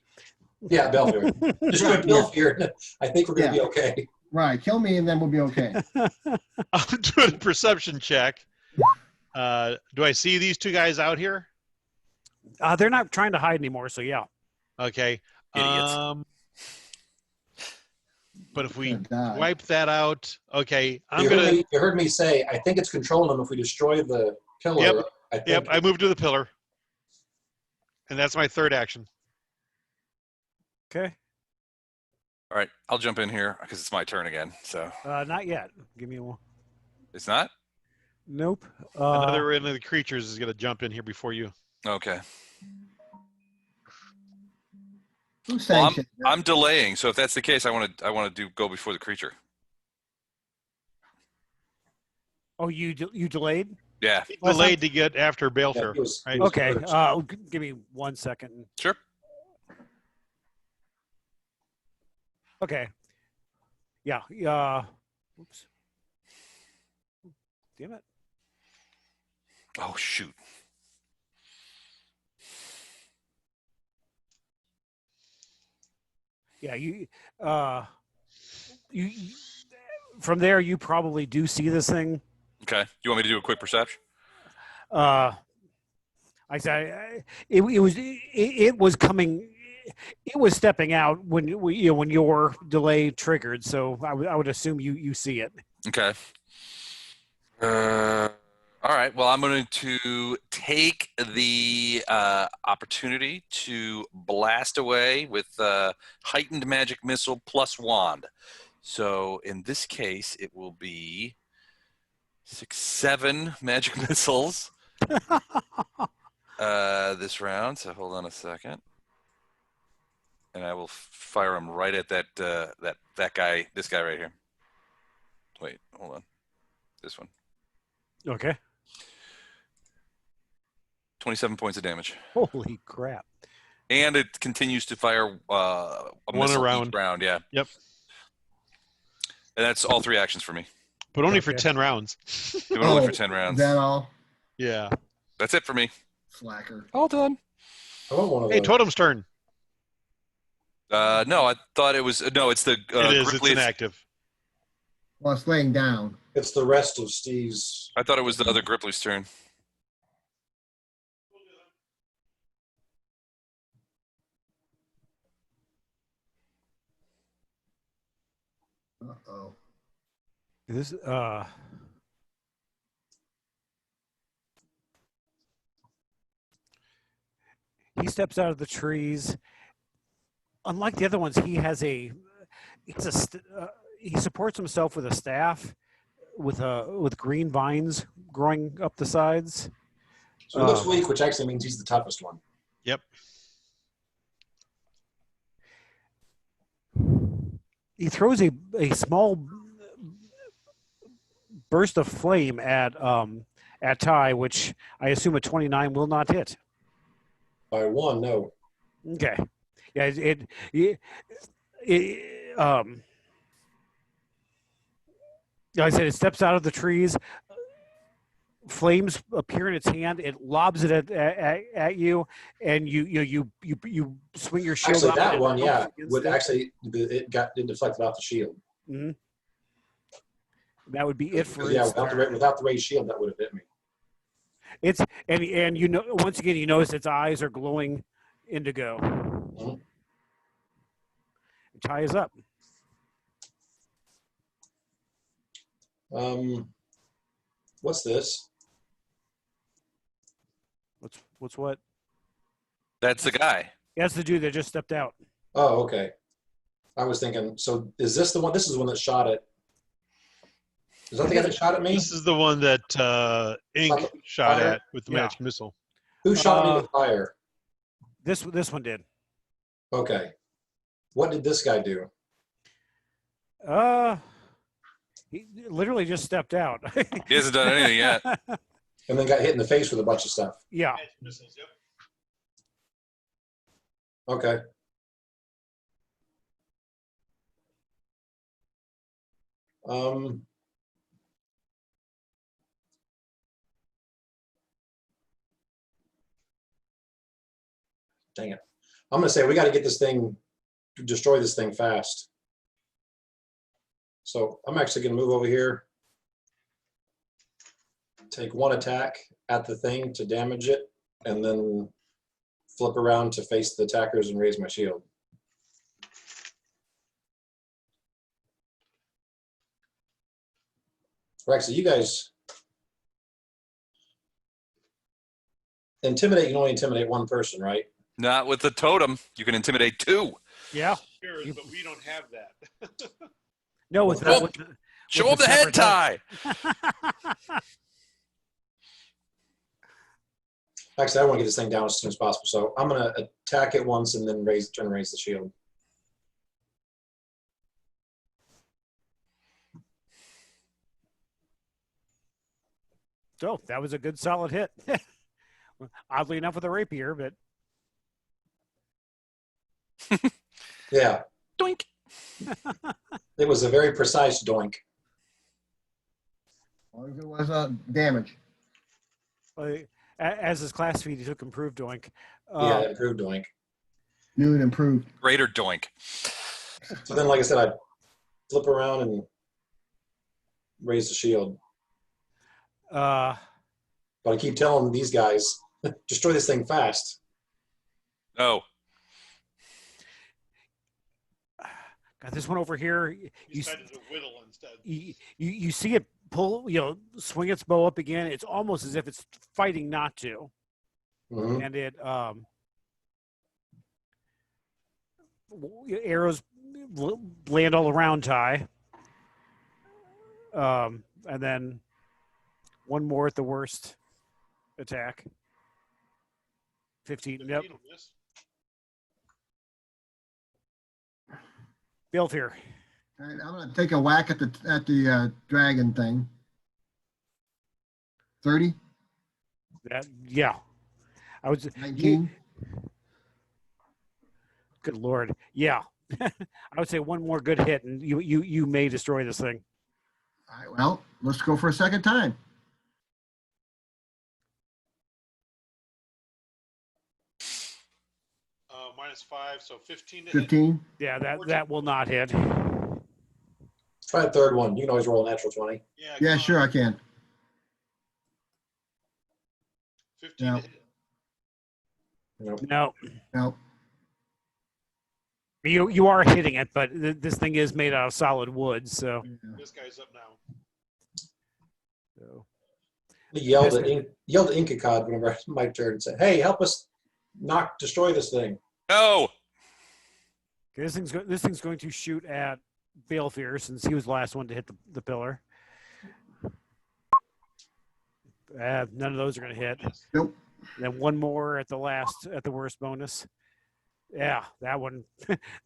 Yeah, Belfield. Destroy Belfield. I think we're going to be okay. Right. Kill me and then we'll be okay. I'm doing a perception check. Do I see these 2 guys out here? They're not trying to hide anymore, so yeah. Okay. Idiots. But if we Die. wipe that out, okay, You heard me say, I think it's controlling them if we destroy the pillar. Yep. I think. Yep, I moved to the pillar. And that's my 3rd action. Okay. All right, I'll jump in here because it's my turn again. So Not yet. Give me one. it's not? Nope. Another one of the creatures is going to jump in here before you. Okay. Who's Well, saying I'm delaying, so if that's the case, I want to go before the creature. Oh, you delayed? Yeah. He delayed to get after Yeah, Balefare. he was- right? he was Okay. first. Give me 1 second. Sure. Okay. Yeah. Oops. Damn it. Oh shoot. Yeah. You from there, you probably do see this thing. Okay. You want me to do a quick perception? I said it was coming. It was stepping out when when your delay triggered. So I would assume you see it. Okay. All right. Well, I'm going to take the opportunity to blast away with heightened magic missile plus wand. So in this case, it will be 7 magic missiles this round. So hold on a second, and I will fire them right at that guy. This guy right here. Wait, hold on. This one. Okay. 27 points of damage. Holy crap. And it continues to fire a One missile around. each round, yeah. Yep. And that's all 3 actions for me. But only for Okay. 10 rounds. It went only for 10 rounds. That all Yeah. That's it for me. slacker. All done. I want one of Hey, those. Totem's turn. No, I thought it was no. It's the It is. It's Grizzly's- inactive. Well, it's laying down. It's the rest of Steve's. I thought it was the other Gripply's turn. Uh-oh. This he steps out of the trees. Unlike the other ones, he supports himself with a staff with green vines growing up the sides. So he looks weak, which actually means he's the toughest one. Yep. He throws a small burst of flame at Ty, which I assume a 29 will not hit. By one, no. Okay. Yeah, like I said, it steps out of the trees. Flames appear in its hand. It lobs it at you, and you swing your shield. Actually, up that and one, it yeah, against would it. actually it deflected off the shield. Mm-hmm. That would be it for Yeah, its turn. without the raised shield, that would have hit me. It's and you know, once again, you notice its eyes are glowing indigo. Mm-hmm. Ty is up. What's this? What's what? That's the guy. That's the dude that just stepped out. Oh, okay. I was thinking, so is this the one? This is the one that shot it. Is that the guy that shot at me? This is the one that Ink shot fire? at with the magic missile. Who shot me with fire? This one did. Okay. What did this guy do? He literally just stepped out. He hasn't done anything yet. And then got hit in the face with a bunch of stuff. Yeah. Magic missiles, yep. Okay. Dang it. I'm going to say we got to get this thing, destroy this thing fast. So I'm actually going to move over here, take one attack at the thing to damage it, and then flip around to face the attackers and raise my shield. Or actually, you guys intimidate. You can only intimidate one person, right? Not with the totem. You can intimidate two. Yeah. Sure, but we don't have that. No, with Well, the Show him the head tie. Actually, I want to get this thing down as soon as possible. So I'm going to attack it once and then turn and raise the shield. So that was a good solid hit. Oddly enough with a rapier, but Yeah. Doink. It was a very precise doink. As long as it was damage. as his class feat, he took improved doink. Yeah, improved doink. New and improved. Greater doink. So then, like I said, I flip around and raise the shield. Uh, But I keep telling these guys, destroy this thing fast. No. got this one over here. You You, decided to whittle instead. you see it pull, swing its bow up again. It's almost as if it's fighting not to. Mhm. And it arrows land all around Ty. And then one more at the worst attack. 15. Yep. Built here. All right, I'm gonna take a whack at the dragon thing. 30, Yeah. I was 19. Good Lord. Yeah. I would say one more good hit and you may destroy this thing. All right, well, let's go for a second time. -5, so 15 to hit. 15. Yeah, that will not hit. Try a third one. You can always roll a natural 20. Yeah, sure, I can. 15 No. to hit. Nope. No. No. You are hitting it, but this thing is made out of solid wood, so. This guy's up now. He yelled at Inkacod whenever it's my turn and said, "Hey, help us destroy this thing." No. This thing's going to shoot at Balefear since he was the last one to hit the pillar. None of those are going to hit. Nope. Then one more at the worst bonus. Yeah, that one.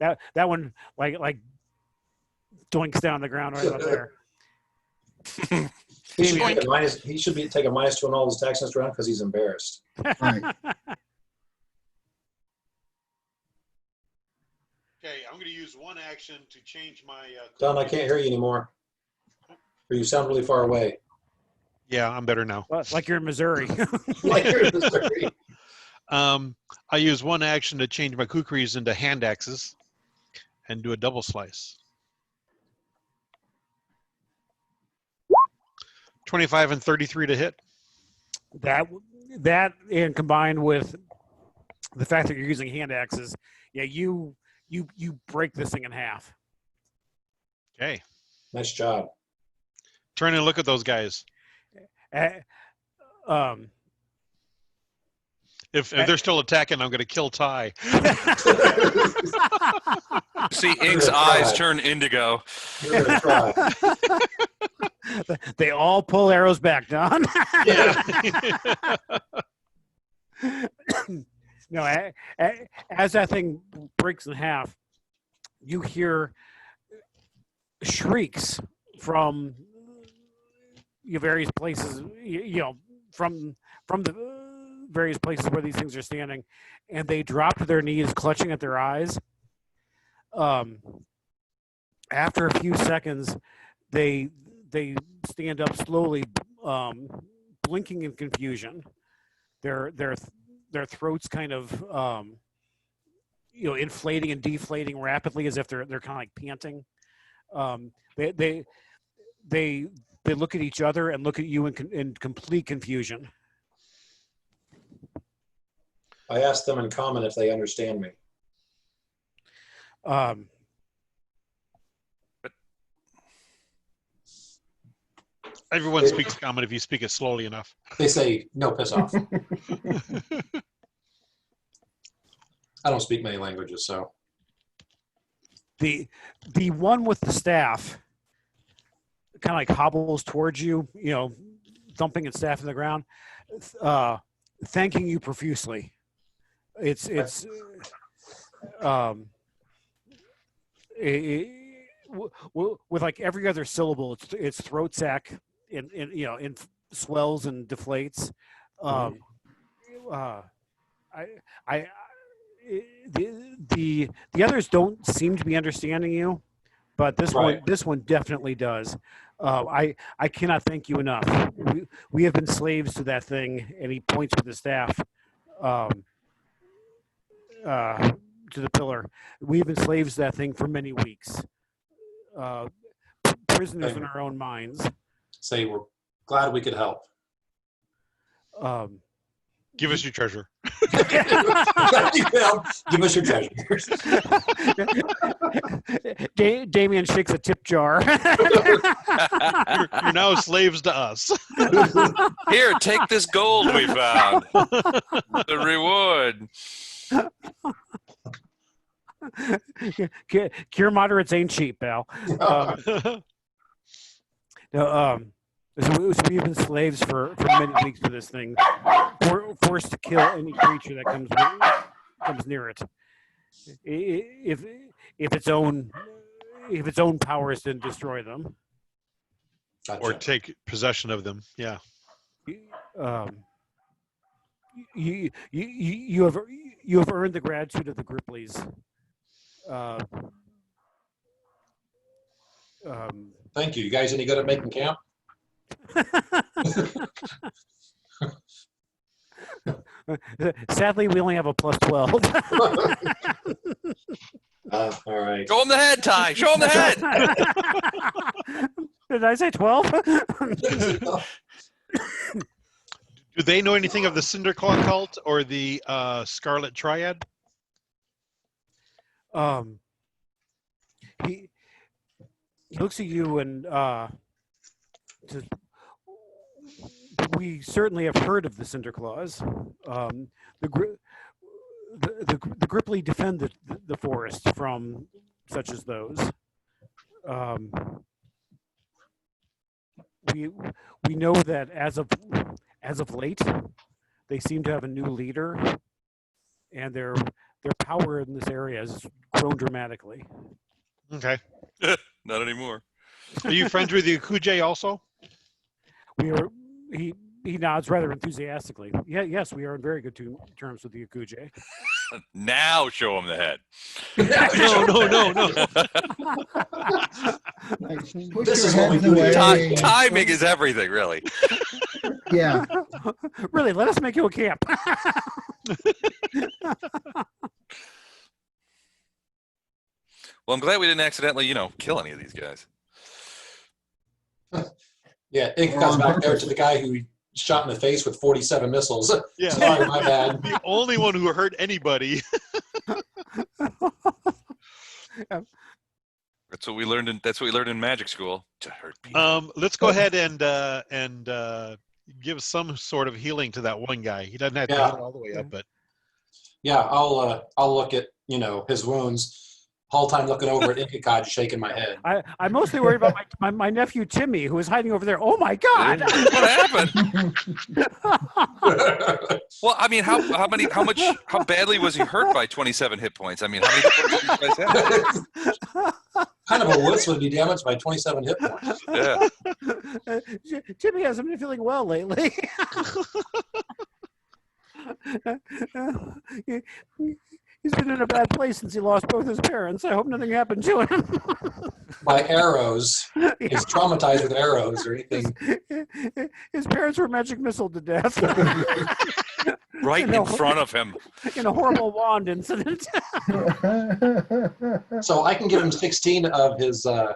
that one like doinks down the ground right up there. He should take a -2 on all his attacks next round because he's embarrassed. Right. Okay, I'm going to use one action to change my. Don, I can't hear you anymore. Or you sound really far away. Yeah, I'm better now. Like you're in Missouri. Like you're in Missouri. I use one action to change my kukris into hand axes and do a double slice. 25 and 33 to hit. That and combined with the fact that you're using hand axes, yeah, you break this thing in half. Okay. Nice job. Turn and look at those guys. If they're still attacking, I'm going to kill Ty. See Ink's eyes turn indigo. You're gonna try. They all pull arrows back, Don. Yeah. No, as that thing breaks in half, you hear shrieks from various places, from the various places where these things are standing, and they drop to their knees, clutching at their eyes. After a few seconds, they stand up slowly, blinking in confusion. Their throats kind of inflating and deflating rapidly as if they're kind of like panting. They look at each other and look at you in complete confusion. I asked them in common if they understand me. Everyone speaks common if you speak it slowly enough. They say, "No, piss off." I don't speak many languages, so. The one with the staff kind of like hobbles towards you, thumping its staff in the ground, thanking you profusely. It's with like every other syllable, its throat sac in swells and deflates. The others don't seem to be understanding you, but this one definitely does. I cannot thank you enough. We have been slaves to that thing, and he points with the staff to the pillar. We've been slaves to that thing for many weeks, prisoners in our own minds. Say we're glad we could help. Give us your treasure. Give us your treasure. Damien shakes a tip jar. You're now slaves to us. Here, take this gold we found. The reward. Cure moderates ain't cheap, pal. So we've been slaves for many weeks to this thing, forced to kill any creature that comes near it. If its own powers didn't destroy them, Gotcha. Or take possession of them. Yeah. You have earned the gratitude of the Grippleys. Thank you. You guys any good at making camp? Sadly, we only have a +12. All right. Show him the head, Ty. Show him the head. Did I say 12? Do they know anything of the Cinderclaw cult or the Scarlet Triad? He looks at you and says, we certainly have heard of the Cinderclaws. The Gripply defend the forest from such as those. We know that as of late, they seem to have a new leader, and their power in this area has grown dramatically. Okay. Not anymore. Are you friends with the Akuje also? We are. He nods rather enthusiastically. Yeah, yes, we are in very good terms with the Akuje. Now show him the head. No. This is what we do. Timing is everything, really. Yeah. Really, let us make you a camp. Well, I'm glad we didn't accidentally, kill any of these guys. Yeah, it comes back there to the guy who shot in the face with 47 missiles. Yeah. Sorry, my bad. The only one who hurt anybody. That's what we learned in magic school, to hurt people. Let's go ahead and give some sort of healing to that one guy. He doesn't have to heal all the way up, but Yeah, I'll look at his wounds. Whole time looking over at Inkakaj, shaking my head. I'm mostly worried about my nephew Timmy, who is hiding over there. Oh my God! What happened? Well, I mean, how badly was he hurt by 27 hit points? I mean, how many hit points did you guys have? Kind of a wuss would be damaged by 27 hit points. Yeah. Timmy hasn't been feeling well lately. He's been in a bad place since he lost both his parents. I hope nothing happened to him. By arrows. He's traumatized with arrows or anything. His parents were magic missiled to death. Right in front of him. In a horrible wand incident. So I can give him 16 of his of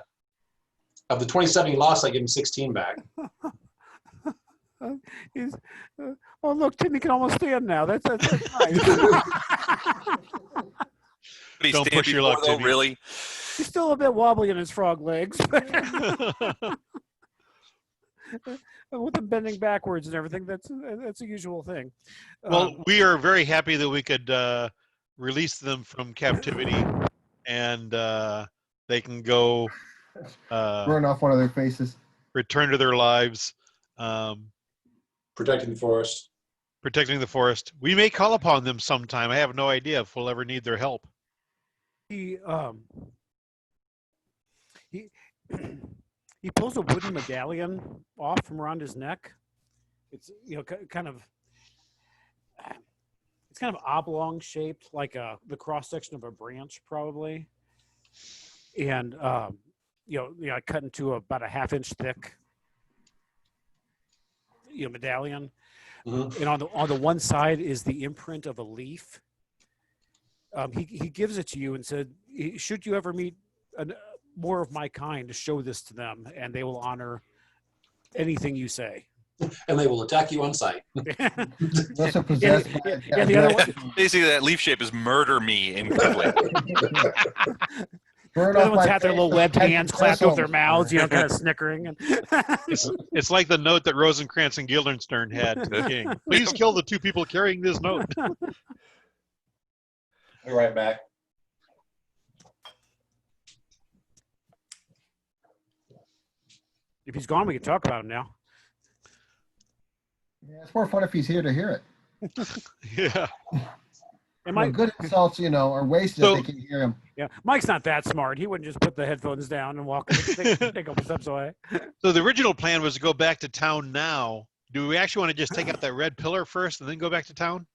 the 27 he lost. I give him 16 back. Oh look, Timmy can almost stand now. That's nice. Don't push your luck, Timmy. Really? He's still a bit wobbly in his frog legs. With him bending backwards and everything, that's a usual thing. Well, we are very happy that we could release them from captivity, and they can go burn off one of their faces. Return to their lives. Protecting the forest. Protecting the forest. We may call upon them sometime. I have no idea if we'll ever need their help. He pulls a wooden medallion off from around his neck. It's kind of oblong shaped, like the cross section of a branch, probably, and cut into about a half-inch thick. Medallion, and on the one side is the imprint of a leaf. He gives it to you and said, "Should you ever meet more of my kind, show this to them, and they will honor anything you say." And they will attack you on sight. Also possessed the other one. Basically, that leaf shape is murder me in quickly. The other ones have their little webbed hands clapped over their mouths, kind of snickering. And it's like the note that Rosencrantz and Guildenstern had to the king. Please kill the two people carrying this note. I'll be right back. If he's gone, we can talk about him now. Yeah, it's more fun if he's here to hear it. Yeah. Good insults, are wasted if they can hear him. Yeah, Mike's not that smart. He wouldn't just put the headphones down and walk take a couple steps away. So the original plan was to go back to town now. Do we actually want to just take out that red pillar first and then go back to town?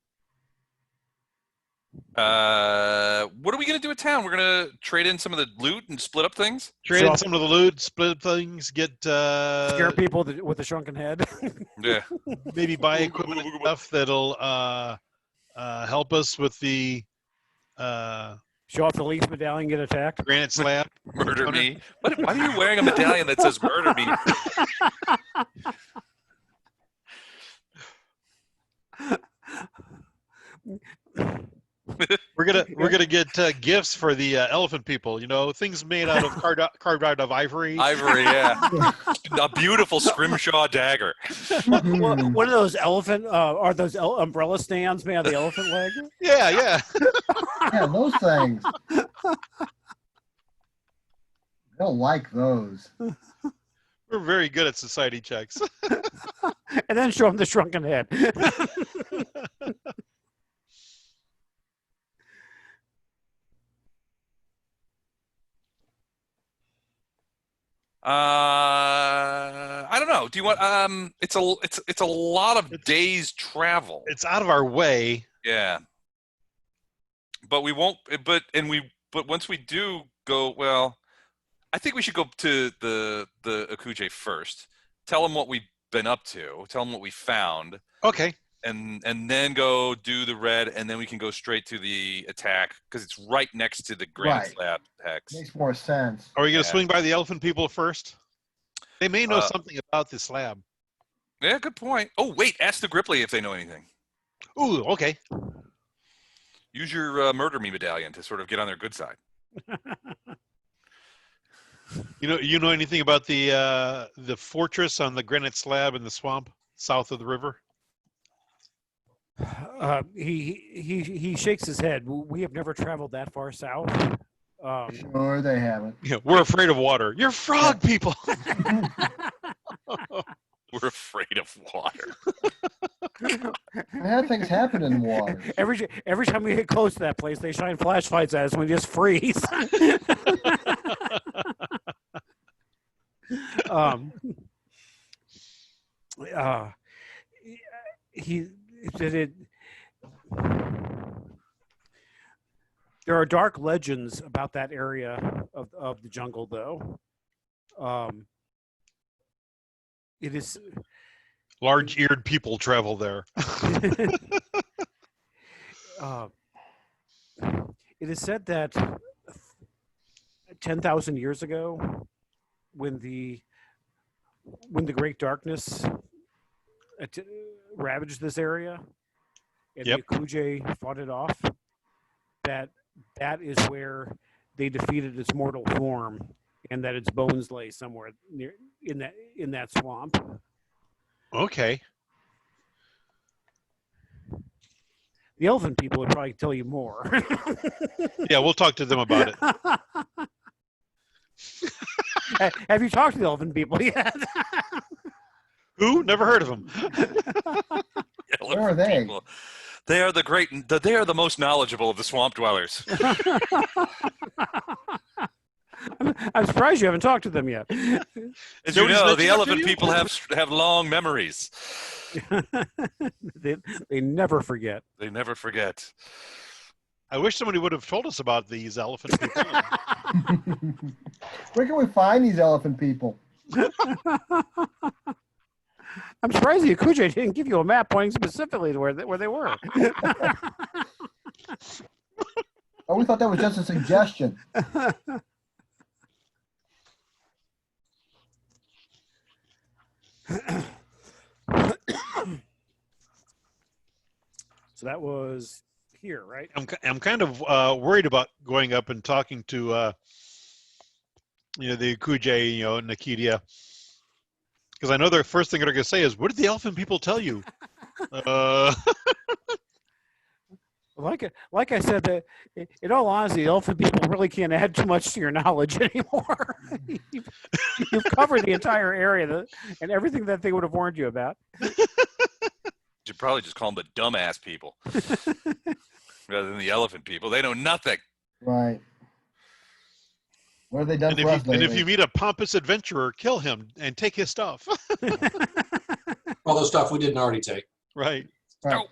What are we going to do with town? We're going to trade in some of the loot and split up things? Trade in some of the loot, split up things, get... Scare people with a shrunken head. Yeah. Maybe buy equipment and stuff that'll help us with the Show off the Leaf medallion, get attacked. Granite slab. Murder me. Why are you wearing a medallion that says "Murder me"? We're gonna get gifts for the elephant people. You know, things made out of carved out of ivory. Ivory, yeah. A beautiful scrimshaw dagger. What are those elephant? Are those umbrella stands made out of the elephant leg? Yeah, yeah. Yeah, those things. I don't like those. We're very good at society checks. And then show them the shrunken head. I don't know. Do you want? It's a lot of days travel. It's out of our way. Yeah. But we won't. But once we do go, well, I think we should go to the Akuje first. Tell them what we've been up to. Tell them what we found. Okay. And then go do the red, and then we can go straight to the attack because it's right next to the Grand Slab hex. Makes more sense. Are we going to swing by the elephant people first? They may know something about the slab. Yeah, good point. Oh, wait, ask the Gripply if they know anything. Ooh, okay. Use your Murder Me medallion to sort of get on their good side. You know anything about the fortress on the granite slab in the swamp south of the river? He shakes his head. We have never traveled that far south. Sure, they haven't. Yeah, we're afraid of water. You're frog people. We're afraid of water. Bad things happen in water. Every time we get close to that place, they shine flashlights at us and we just freeze. There are dark legends about that area of the jungle, though. It is large-eared people travel there. It is said that 10,000 years ago, when the Great Darkness ravaged this area, and the Akuje fought it off, that is where they defeated its mortal form, and that its bones lay somewhere near in that swamp. Okay. The elephant people would probably tell you more. Yeah, we'll talk to them about it. Have you talked to the elephant people yet? Who? Never heard of them. Where are they? People. They are they are the most knowledgeable of the swamp dwellers. I'm surprised you haven't talked to them yet. As you know, the elephant people have long memories. They never forget. They never forget. I wish somebody would have told us about these elephant people. Where can we find these elephant people? I'm surprised the Akuje didn't give you a map pointing specifically to where they were. Oh, we thought that was just a suggestion. So that was here, right? I'm kind of worried about going up and talking to the Akuje, Nakidia. Because I know the first thing they're going to say is, what did the elephant people tell you? Like I said, that in all honesty, the elephant people really can't add too much to your knowledge anymore. You've covered the entire area and everything that they would have warned you about. You should probably just call them the dumbass people rather than the elephant people. They know nothing. Right. What have they done for us lately? And if you meet a pompous adventurer, kill him and take his stuff. All the stuff we didn't already take. Right. Right.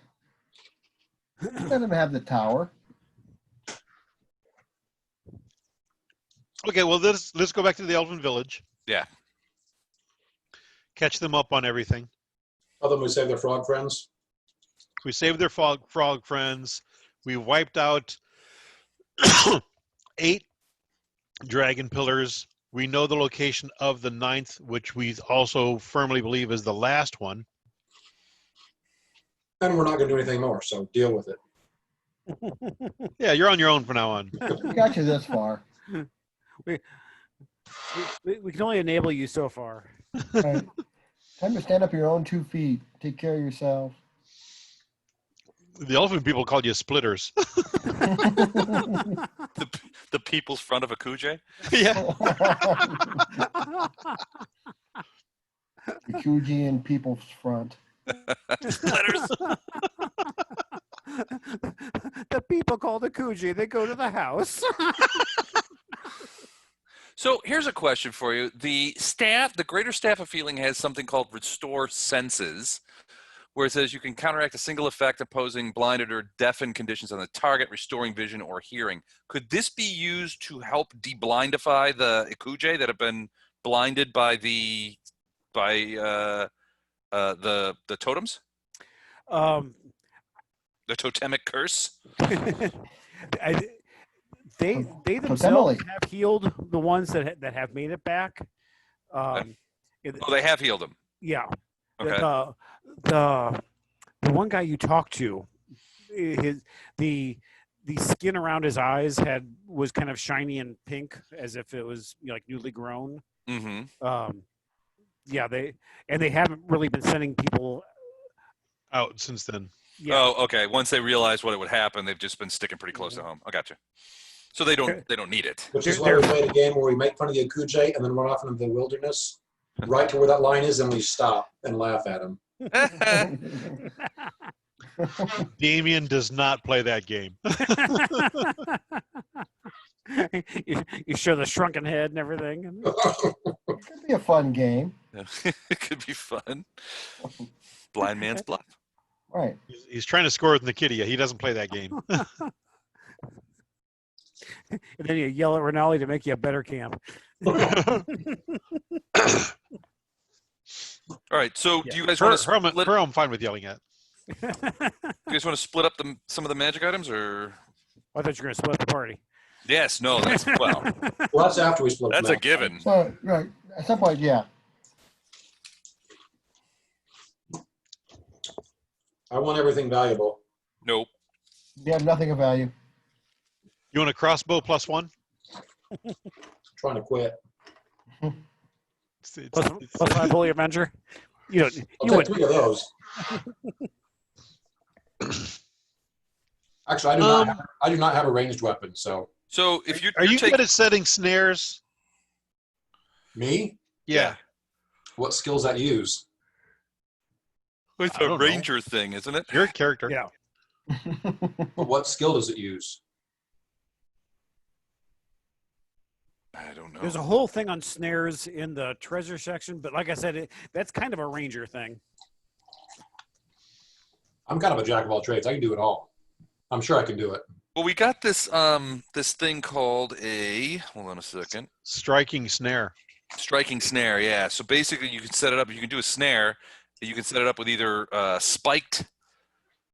Let them have the tower. Okay, well, let's go back to the Elven Village. Yeah. Catch them up on everything. Tell them we saved their frog friends. We saved their frog friends. We wiped out 8 dragon pillars. We know the location of the 9th, which we also firmly believe is the last one. And we're not going to do anything more, so deal with it. Yeah, you're on your own from now on. We got you this far. We can only enable you so far. Right. Time to stand up on your own 2 feet. Take care of yourself. The elephant people called you splitters. The people's front of a Kujay? Yeah. The Kujian people's front. Splitters. The people call the Kuji. They go to the house. So here's a question for you. The greater staff of feeling has something called restore senses, where it says you can counteract a single effect opposing blinded or deafened conditions on the target, restoring vision or hearing. Could this be used to help deblindify the Ikuje that have been blinded by the totems? The totemic curse? They themselves Totemally. have healed the ones that have made it back. Oh, they have healed them. Yeah. Okay. The one guy you talked to, the skin around his eyes was kind of shiny and pink, as if it was like newly grown. Mm-hmm. Yeah, they haven't really been sending people Out since then. Yeah. Oh, okay. Once they realized what it would happen, they've just been sticking pretty close to home. I gotcha. So they don't need it. Which is why we played a game where we make fun of the Akuje and then run off into the wilderness, right to where that line is, and we stop and laugh at him. Damien does not play that game. you show the shrunken head and everything. It could be a fun game. It could be fun. Blind man's bluff. Right. He's trying to score with Nikitia. He doesn't play that game. And then you yell at Rinaldi to make you a better camp. All right. So do you guys want to split? Her I'm fine with yelling at. You guys want to split up some of the magic items, or? I thought you were going to split the party. Yes. No. That's well. Well, that's after we split. That's a given. So, right. At some point, yeah. I want everything valuable. Nope. You have nothing of value. You want a crossbow +1? Trying to quit. Plus 5 Holy Avenger. You I'll take 3 of those. Actually, I do not have a ranged weapon. So if you are you good at setting snares? Me? Yeah. What skills that use? It's a ranger thing, isn't it? Your character. Yeah. What skill does it use? I don't know. There's a whole thing on snares in the treasure section, but like I said, that's kind of a ranger thing. I'm kind of a jack of all trades. I can do it all. I'm sure I can do it. Well, we got this this thing called hold on a second. Striking snare. Striking snare, yeah. So basically you can set it up, you can do a snare, you can set it up with either spiked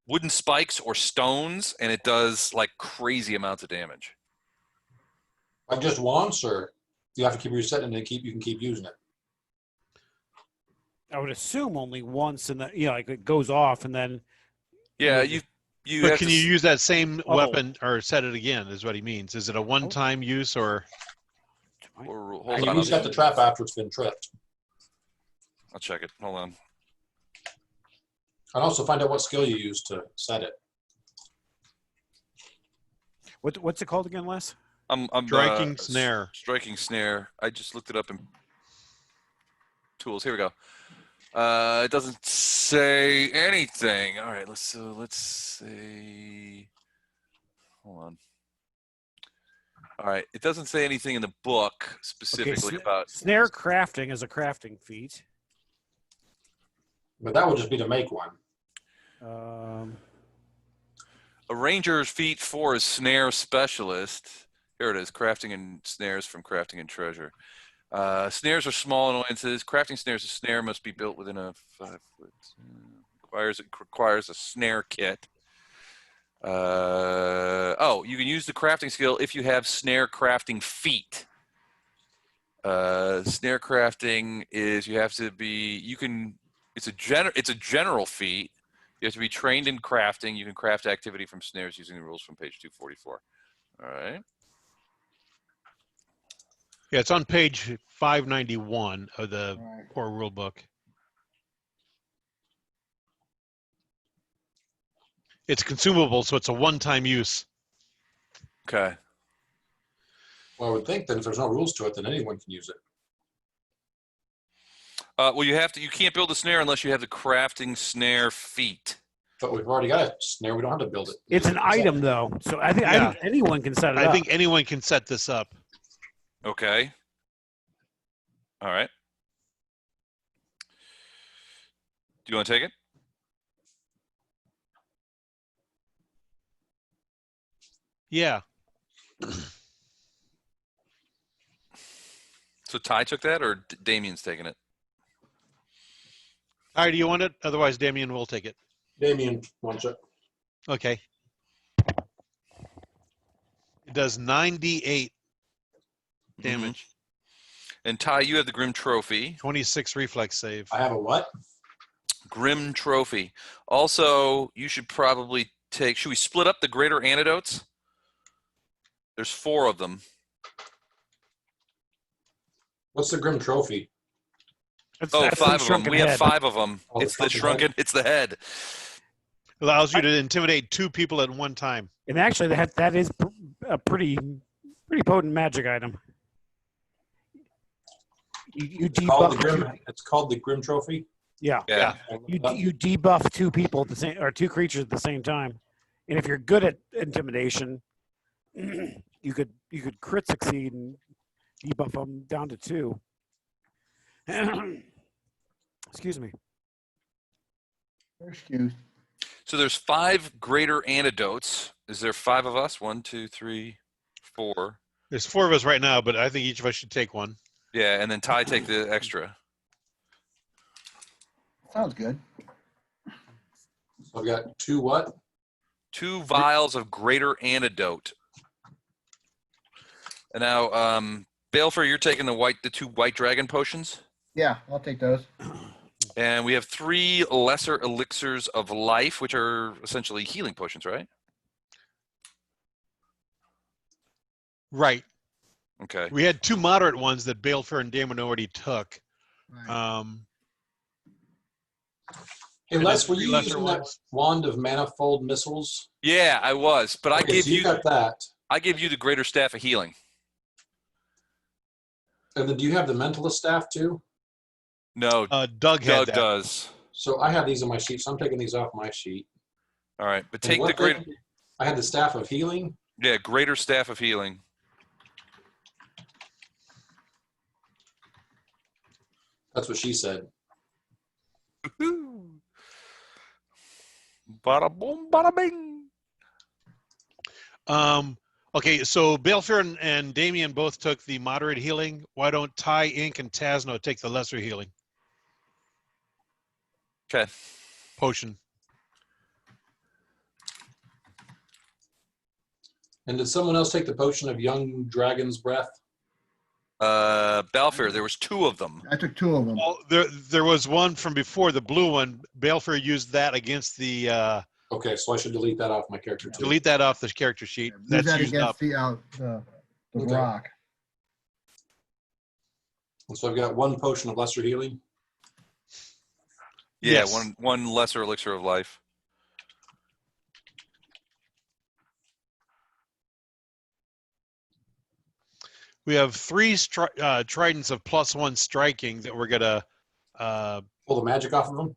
wooden spikes or stones, and it does like crazy amounts of damage. Like just once, or you have to keep resetting and you can keep using it? I would assume only once, and then like it goes off, and then. Yeah, you. But can you use that same weapon or set it again? Is what he means. Is it a one-time use or? Hold And on. you reset the trap after it's been tripped. I'll check it. Hold on. And also find out what skill you use to set it. What's it called again, Les? I'm Striking snare. Striking snare. I just looked it up in tools. Here we go. It doesn't say anything. All right, let's say. Hold on. All right, it doesn't say anything in the book specifically about snare crafting is a crafting feat. But that would just be to make one. A ranger's feat 4 is snare specialist. Here it is, crafting and snares from crafting and treasure. Snares are small annoyances. Crafting snares, a snare must be built within a 5 foot. Requires a snare kit. Oh, you can use the crafting skill if you have snare crafting feat. Snare crafting is you have to be. You can. It's a general feat. You have to be trained in crafting. You can craft activity from snares using the rules from page 244. All right. Yeah, it's on page 591 of the core rule book. It's consumable, so it's a one-time use. Okay. Well, I would think that if there's no rules to it, then anyone can use it. Well, you can't build a snare unless you have the crafting snare feat. But we've already got a snare. We don't have to build it. It's an item, though. So I think anyone can set it up. I think anyone can set this up. Okay. All right. Do you want to take it? Yeah. So Ty took that, or Damien's taking it? Ty, do you want it? Otherwise, Damien will take it. Damien wants it. Okay. It does 9d8 damage. And Ty, you have the Grim Trophy. 26 reflex save. I have a what? Grim Trophy. Also, you should probably take. Should we split up the greater antidotes? There's 4 of them. What's the Grim Trophy? That's 5 of them. We have head. 5 of them. Oh, It's the shrunken. head. It's the head. Allows you to intimidate 2 people at one time. And actually, that is a pretty potent magic item. You debuff. It's called the Grim Trophy. Yeah. You debuff 2 people at the same, or 2 creatures at the same time, and if you're good at intimidation, you could crit succeed and debuff them down to 2. Excuse me. Excuse. So there's 5 greater antidotes. Is there 5 of us? 1, 2, 3, 4. There's 4 of us right now, but I think each of us should take one. Yeah, and then Ty take the extra. Sounds good. So I've got 2 what? 2 vials of greater antidote. And now, Balefur, you're taking the 2 white dragon potions. Yeah, I'll take those. And we have 3 lesser elixirs of life, which are essentially healing potions, right? Right. Okay. We had 2 moderate ones that Balefur and Damon already took. Right. Hey, Les, were you lesser using that ones. wand of manifold missiles? Yeah, I was, but I Okay, gave so you got that. I gave you the greater staff of healing. And then do you have the mentalist staff too? No, Doug had Doug that. does. So I have these on my sheet, so I'm taking these off my sheet. All right, but And take the what greater. thing- I had the staff of healing. Yeah, greater staff of healing. That's what she said. Bada boom, bada bing. Okay, so Balefur and Damien both took the moderate healing. Why don't Ty, Ink, and Tasno take the lesser healing Okay. potion? And did someone else take the potion of young dragon's breath? Balefur, there was 2 of them. I took 2 of them. Well, there was one from before, the blue one. Balefur used that against the. Okay, so I should delete that off my character too. Delete that off the character sheet. Use That's that used up. against the Okay. rock. And so I've got 1 potion of lesser healing. Yeah, Yes. one lesser elixir of life. We have 3 tridents of +1 striking that we're gonna. Pull the magic off of them.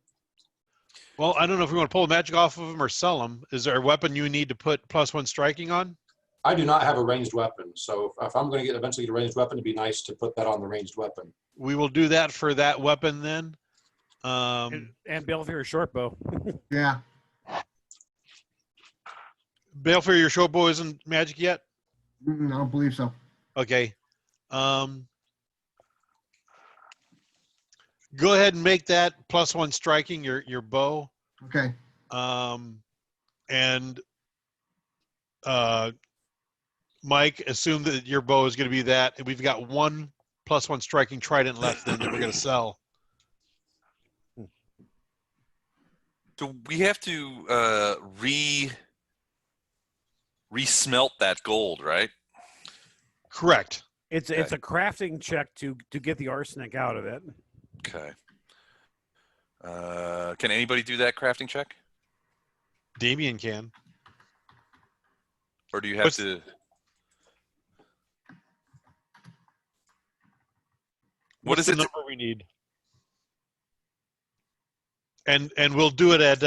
Well, I don't know if we want to pull the magic off of them or sell them. Is there a weapon you need to put +1 striking on? I do not have a ranged weapon, so if I'm going to eventually get a ranged weapon, it'd be nice to put that on the ranged weapon. We will do that for that weapon then. And Balefur short bow. Yeah. Balefur, your short bow isn't magic yet? I don't believe so. Okay. Go ahead and make that +1 striking your bow. Okay. And Mike, assume that your bow is going to be that. And we've got 1+1 striking trident left then that we're going to sell. So we have to re-smelt that gold, right? Correct. It's a crafting check to get the arsenic out of it. Okay. Can anybody do that crafting check? Damien can. Or do you have to? What is the it? Number we need? And we'll do it at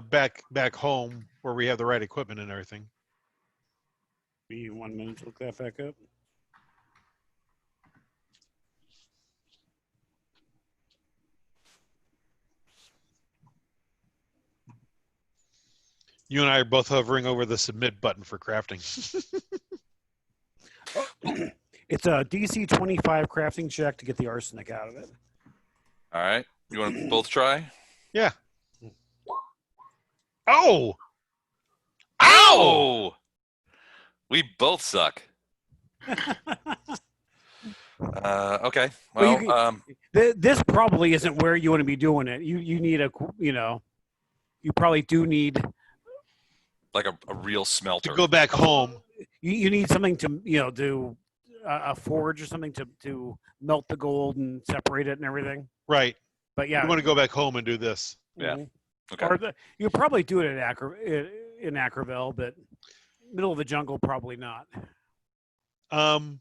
back home where we have the right equipment and everything. Give me 1 minute to look that back up. You and I are both hovering over the submit button for crafting. It's a DC 25 crafting check to get the arsenic out of it. All right. You want to both try? Yeah. Oh! Ow! We both suck. Okay. Well, this probably isn't where you want to be doing it. You need you probably do need like a real smelter. To go back home. You need something to do a forge or something to melt the gold and separate it and everything. Right. But yeah, you want to go back home and do this. Yeah. Okay. Or you probably do it in Ackerville, but middle of the jungle probably not. Well,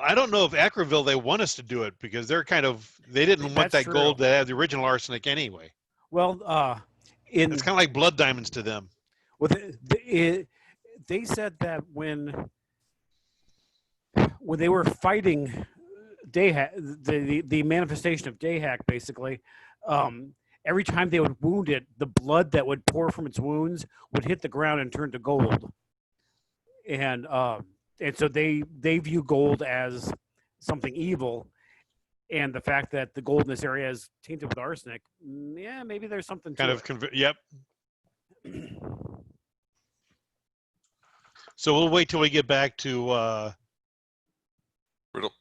I don't know if Ackerville they want us to do it because they didn't want that gold that had the original arsenic anyway. Well, it's kind of like blood diamonds to them. Well, they said that when they were fighting Dayhack, the manifestation of Dayhack, basically, every time they would wound it, the blood that would pour from its wounds would hit the ground and turn to gold. And so they view gold as something evil, and the fact that the gold in this area is tainted with arsenic, yeah, maybe there's something to it. Yep. So we'll wait till we get back to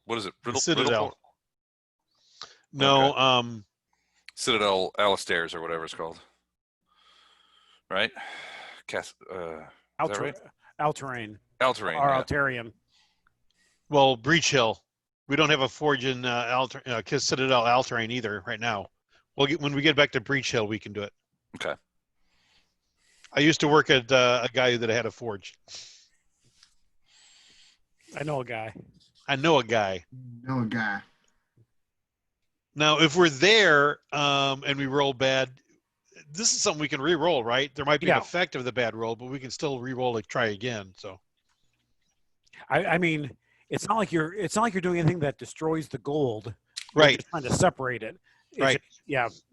what is it? Citadel. No, okay. Citadel Alistairs or whatever it's called. Right? Alterain. Alterain. Or yeah. Altarian. Well, Breachill. We don't have a forge in Citadel Alterain either right now. When we get back to Breachill, we can do it. Okay. I used to work at a guy that had a forge. I know a guy. Now, if we're there and we roll bad, this is something we can re-roll, right? There might be an effect of the bad roll, but we can still re-roll to try again. So, I mean, it's not like you're doing anything that destroys the gold. Right. You're just trying to separate it. It's right. Just,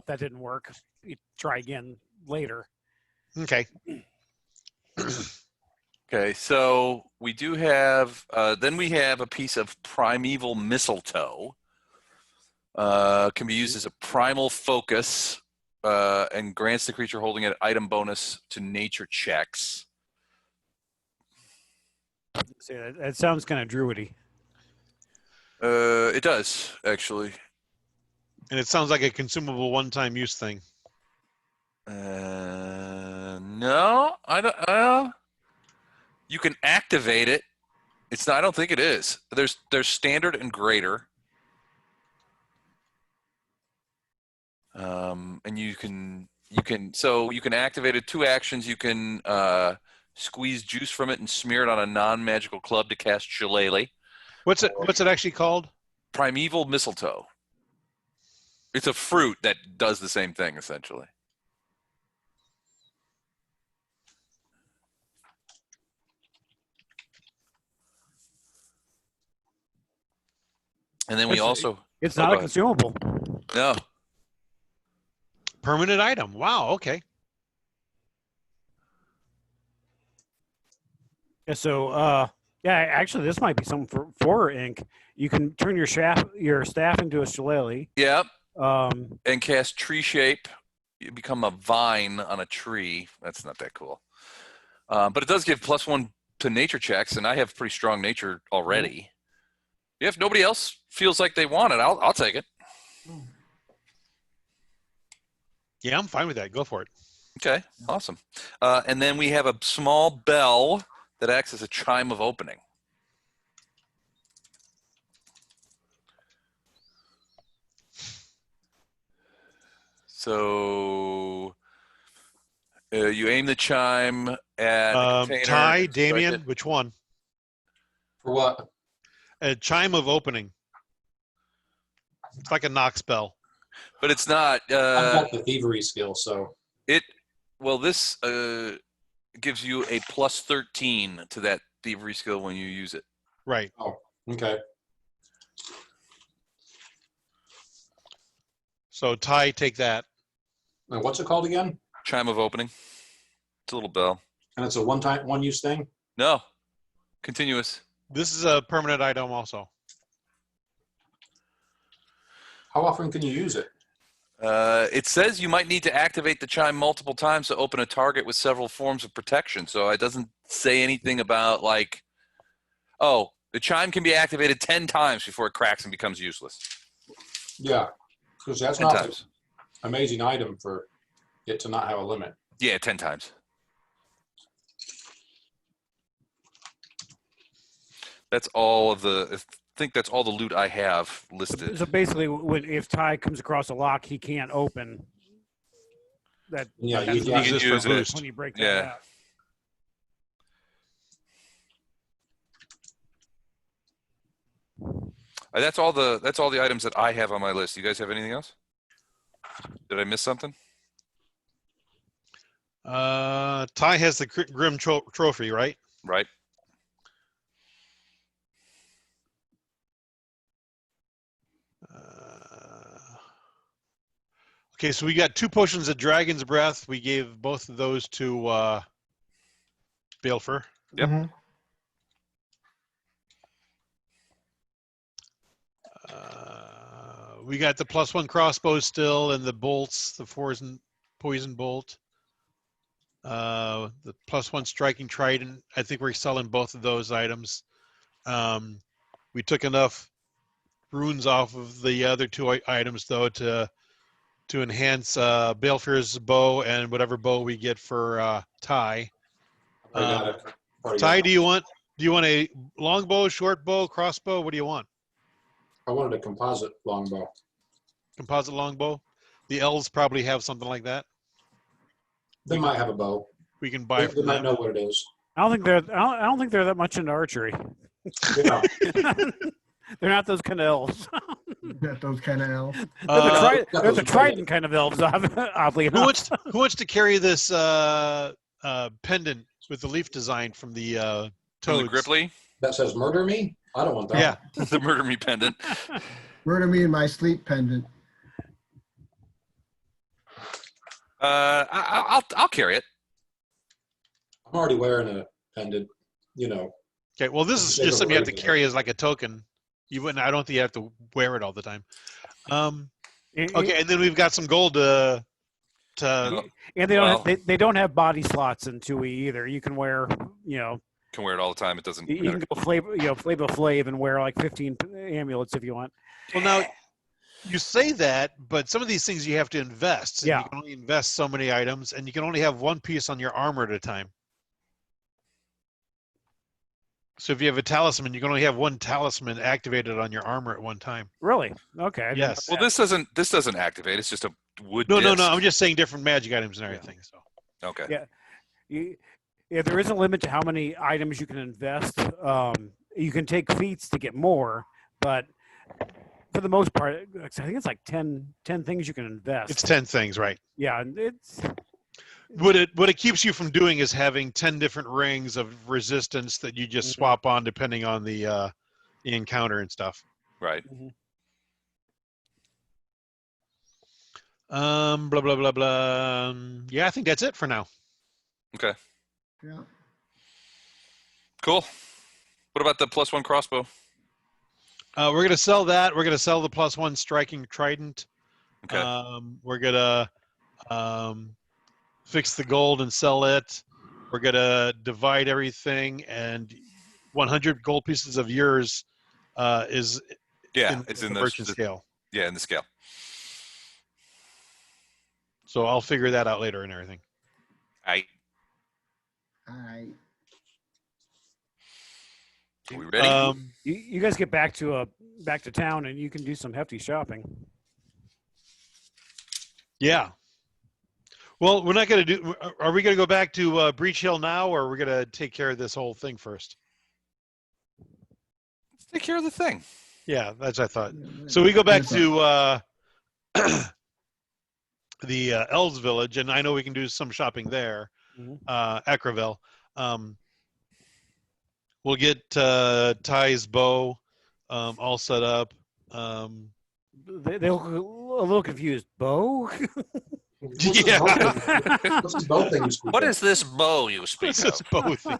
that didn't work. You try again later. Okay. Okay, so we do have, then we have a piece of primeval mistletoe. Can be used as a primal focus and grants the creature holding it item bonus to nature checks. See, that sounds kind of druidy. It does, actually. And it sounds like a consumable one-time use thing. No, I don't. You can activate it. It's not. I don't think it is. There's standard and greater. And you can activate it 2 actions. You can squeeze juice from it and smear it on a non-magical club to cast Shillelagh. What's it actually called? Primeval mistletoe. It's a fruit that does the same thing essentially. And then it's not a consumable. No. Permanent item. Wow. Okay. Yeah. So, actually, this might be something for ink. You can turn your staff into a shillelagh. Yep. And cast tree shape. you become a vine on a tree. That's not that cool. But it does give +1 to nature checks, and I have pretty strong nature already. Yeah, if nobody else feels like they want it, I'll take it. Yeah, I'm fine with that. Go for it. Okay, awesome. And then we have a small bell that acts as a chime of opening. So you aim the chime at the container. Ty, Damien, which one? For what? A chime of opening. It's like a knock spell. But it's not. I've got the thievery skill, so. This gives you a +13 to that thievery skill when you use it. Right. Oh, okay. So Ty, take that. And what's it called again? Chime of opening. It's a little bell. And it's a one-use thing? No. Continuous. This is a permanent item also. How often can you use it? It says you might need to activate the chime multiple times to open a target with several forms of protection. So it doesn't say anything about like, oh, the chime can be activated 10 times before it cracks and becomes useless. Yeah, because that's 10 not an times. amazing item for it to not have a limit. Yeah, 10 times. That's all of the. I think that's all the loot I have listed. So basically, if Ty comes across a lock he can't open, that Yeah, that's you can use it. boost. when you break that Yeah. out. That's all the items that I have on my list. You guys have anything else? Did I miss something? Ty has the Grim Trophy, right? Right. Okay, so we got 2 potions of Dragon's Breath. We gave both of those to Balefur. Yep. Mhm. We got the +1 crossbow still, and the bolts, the poison bolt. The +1 striking trident. I think we're selling both of those items. We took enough runes off of the other 2 items though to enhance Balefur's bow and whatever bow we get for Ty. I got it. Already Ty, got do you want a long bow, short bow, crossbow? What do you want? I wanted a composite longbow. Composite longbow. The elves probably have something like that. They might have a bow. We can buy They from might them. know what it is. I don't think they're that much into archery. Yeah. They're not those kind of elves. Got those kind of elves. They're the trident kind of elves, oddly Who enough. wants to carry this pendant with the leaf design from the From the toads? Gripply, That says murder me? I don't want that. Yeah. the murder me pendant. Murder me in my sleep pendant. I'll carry it. I'm already wearing a pendant, you know. Okay. Well, this is just something you have to carry as like a token. You wouldn't. I don't think you have to wear it all the time. Okay, and then we've got some gold to. And they don't have body slots in 2E either. You can wear, Can wear it all the time. It doesn't you matter. can go Flava Flav and wear like 15 amulets if you want. Well, now you say that, but some of these things you have to invest. And Yeah. You can only invest so many items, and you can only have 1 piece on your armor at a time. So if you have a talisman, you can only have 1 talisman activated on your armor at one time. Really? Okay. I didn't Yes. know Well, that. this doesn't activate. It's just a wood. No. disc. I'm just saying different magic items and everything. So. Okay. Yeah. Yeah, there is a limit to how many items you can invest. You can take feats to get more, but for the most part, I think it's like 10 things you can invest. It's 10 things, right? Yeah, and it's What it keeps you from doing is having 10 different rings of resistance that you just swap on depending on the encounter and stuff. Right. Blah blah blah blah. Yeah, I think that's it for now. Okay. Yeah. Cool. What about the +1 crossbow? We're gonna sell that. We're gonna sell the +1 striking trident. Okay. We're gonna fix the gold and sell it. We're gonna divide everything, and 100 gold pieces of yours is it's in the merchant scale. Yeah, in the scale. So I'll figure that out later and everything. All right. Are we ready? You guys get back to town, and you can do some hefty shopping. Yeah. Well, we're not going to do. Are we going to go back to Breachill now, or are we going to take care of this whole thing first? Let's take care of the thing. Yeah, that's what I thought. So we go back to the Elves Village, and I know we can do some shopping there. Acroville. We'll get Ty's bow all set up. They look a little confused. Bow? Yeah. What's this bow thing you speak What of? is this bow you speak What's of? this bow thing?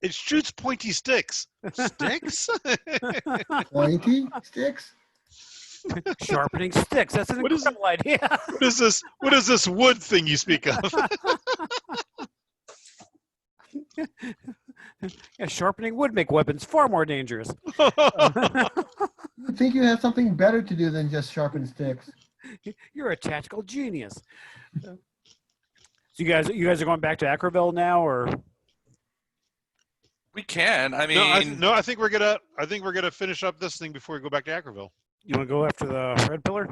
It shoots pointy sticks. Sticks? Pointy sticks? Sharpening sticks. That's an incredible idea. What is this wood thing you speak of? Yeah, sharpening would make weapons far more dangerous. You think you have something better to do than just sharpen sticks? You're a tactical genius. So you guys are going back to Acroville now, or We can. I mean, I think we're gonna finish up this thing before we go back to Acroville. you want to go after the Red Pillar?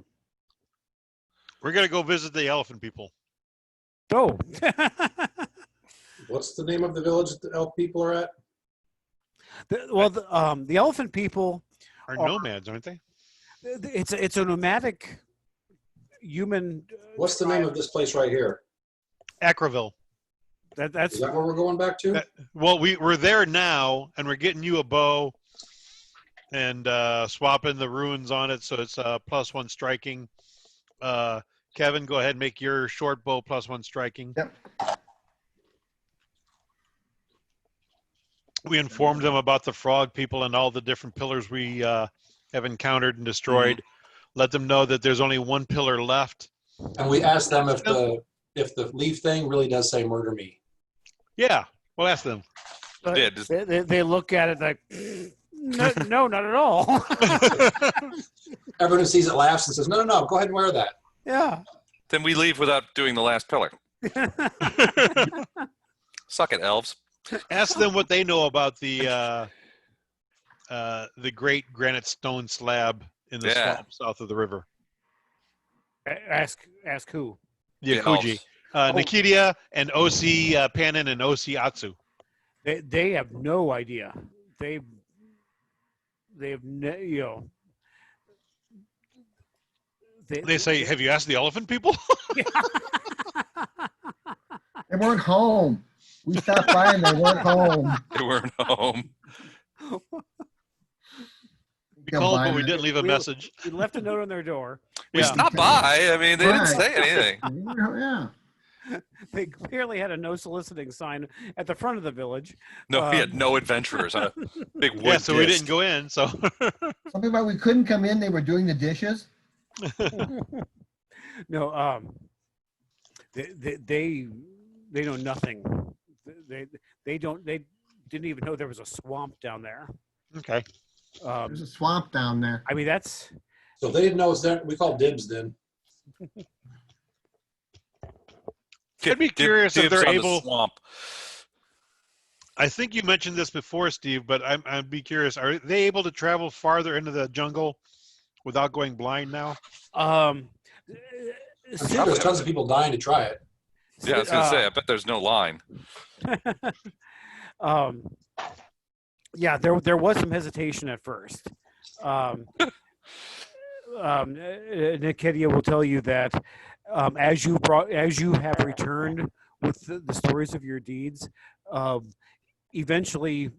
We're gonna go visit the elephant people. Oh. What's the name of the village that the elf people are at? The elephant people Are nomads, aren't they? It's a nomadic human. What's the name of this place right here? Acroville. That's Is that where we're going back to? Well, we're there now, and we're getting you a bow and swapping the runes on it, so it's +1 striking. Kevin, go ahead and make your short bow +1 striking. Yep. We informed them about the frog people and all the different pillars we have encountered and destroyed. Let them know that there's only one pillar left. And we asked them if the leaf thing really does say murder me. Yeah, we'll ask them. They look at it like, no, not at all. Everyone who sees it laughs and says, no, go ahead and wear that. Yeah. then we leave without doing the last pillar. Suck it, elves. Ask them what they know about the great granite stone slab in the swamp south of the river. Ask who? The Akuji. Nikidia and Osi Panin and Osi Atsu. They have no idea. They have They say, have you asked the elephant people? They weren't home. We stopped by and they weren't home. They weren't home. We called, but we didn't leave a message. We left a note on their door. We stopped by. I mean, they didn't say anything. Yeah. They clearly had a no soliciting sign at the front of the village. No, we had no adventurers on a big wood. Yeah, so we disc. didn't go in. So Something about we couldn't come in. They were doing the dishes. No, they know nothing. They didn't even know there was a swamp down there. okay. There's a swamp down there. I mean, that's So they didn't know it's there. We called dibs then. I'd be curious if they're on the able. swamp. I think you mentioned this before, Steve, but I'd be curious. Are they able to travel farther into the jungle without going blind now? I'm sure there's tons of people dying to try it. Yeah, I was gonna say. I bet there's no line. Yeah, there was some hesitation at first. Nikidia will tell you that as you have returned with the stories of your deeds, eventually,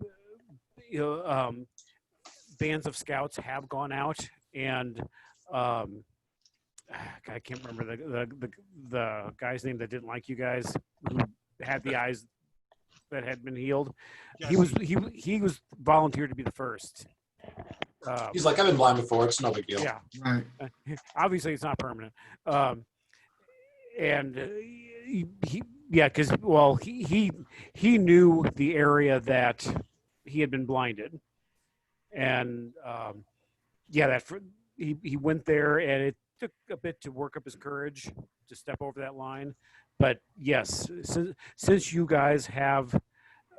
bands of scouts have gone out, and I can't remember the guy's name that didn't like you guys, who had the eyes that had been healed. Yes. He was volunteered to be the first. He's like, I've been blind before. It's no big deal. Yeah. Right. Obviously, it's not permanent. And yeah, because he knew the area that he had been blinded, and he went there, and it took a bit to work up his courage to step over that line. But yes, since you guys have,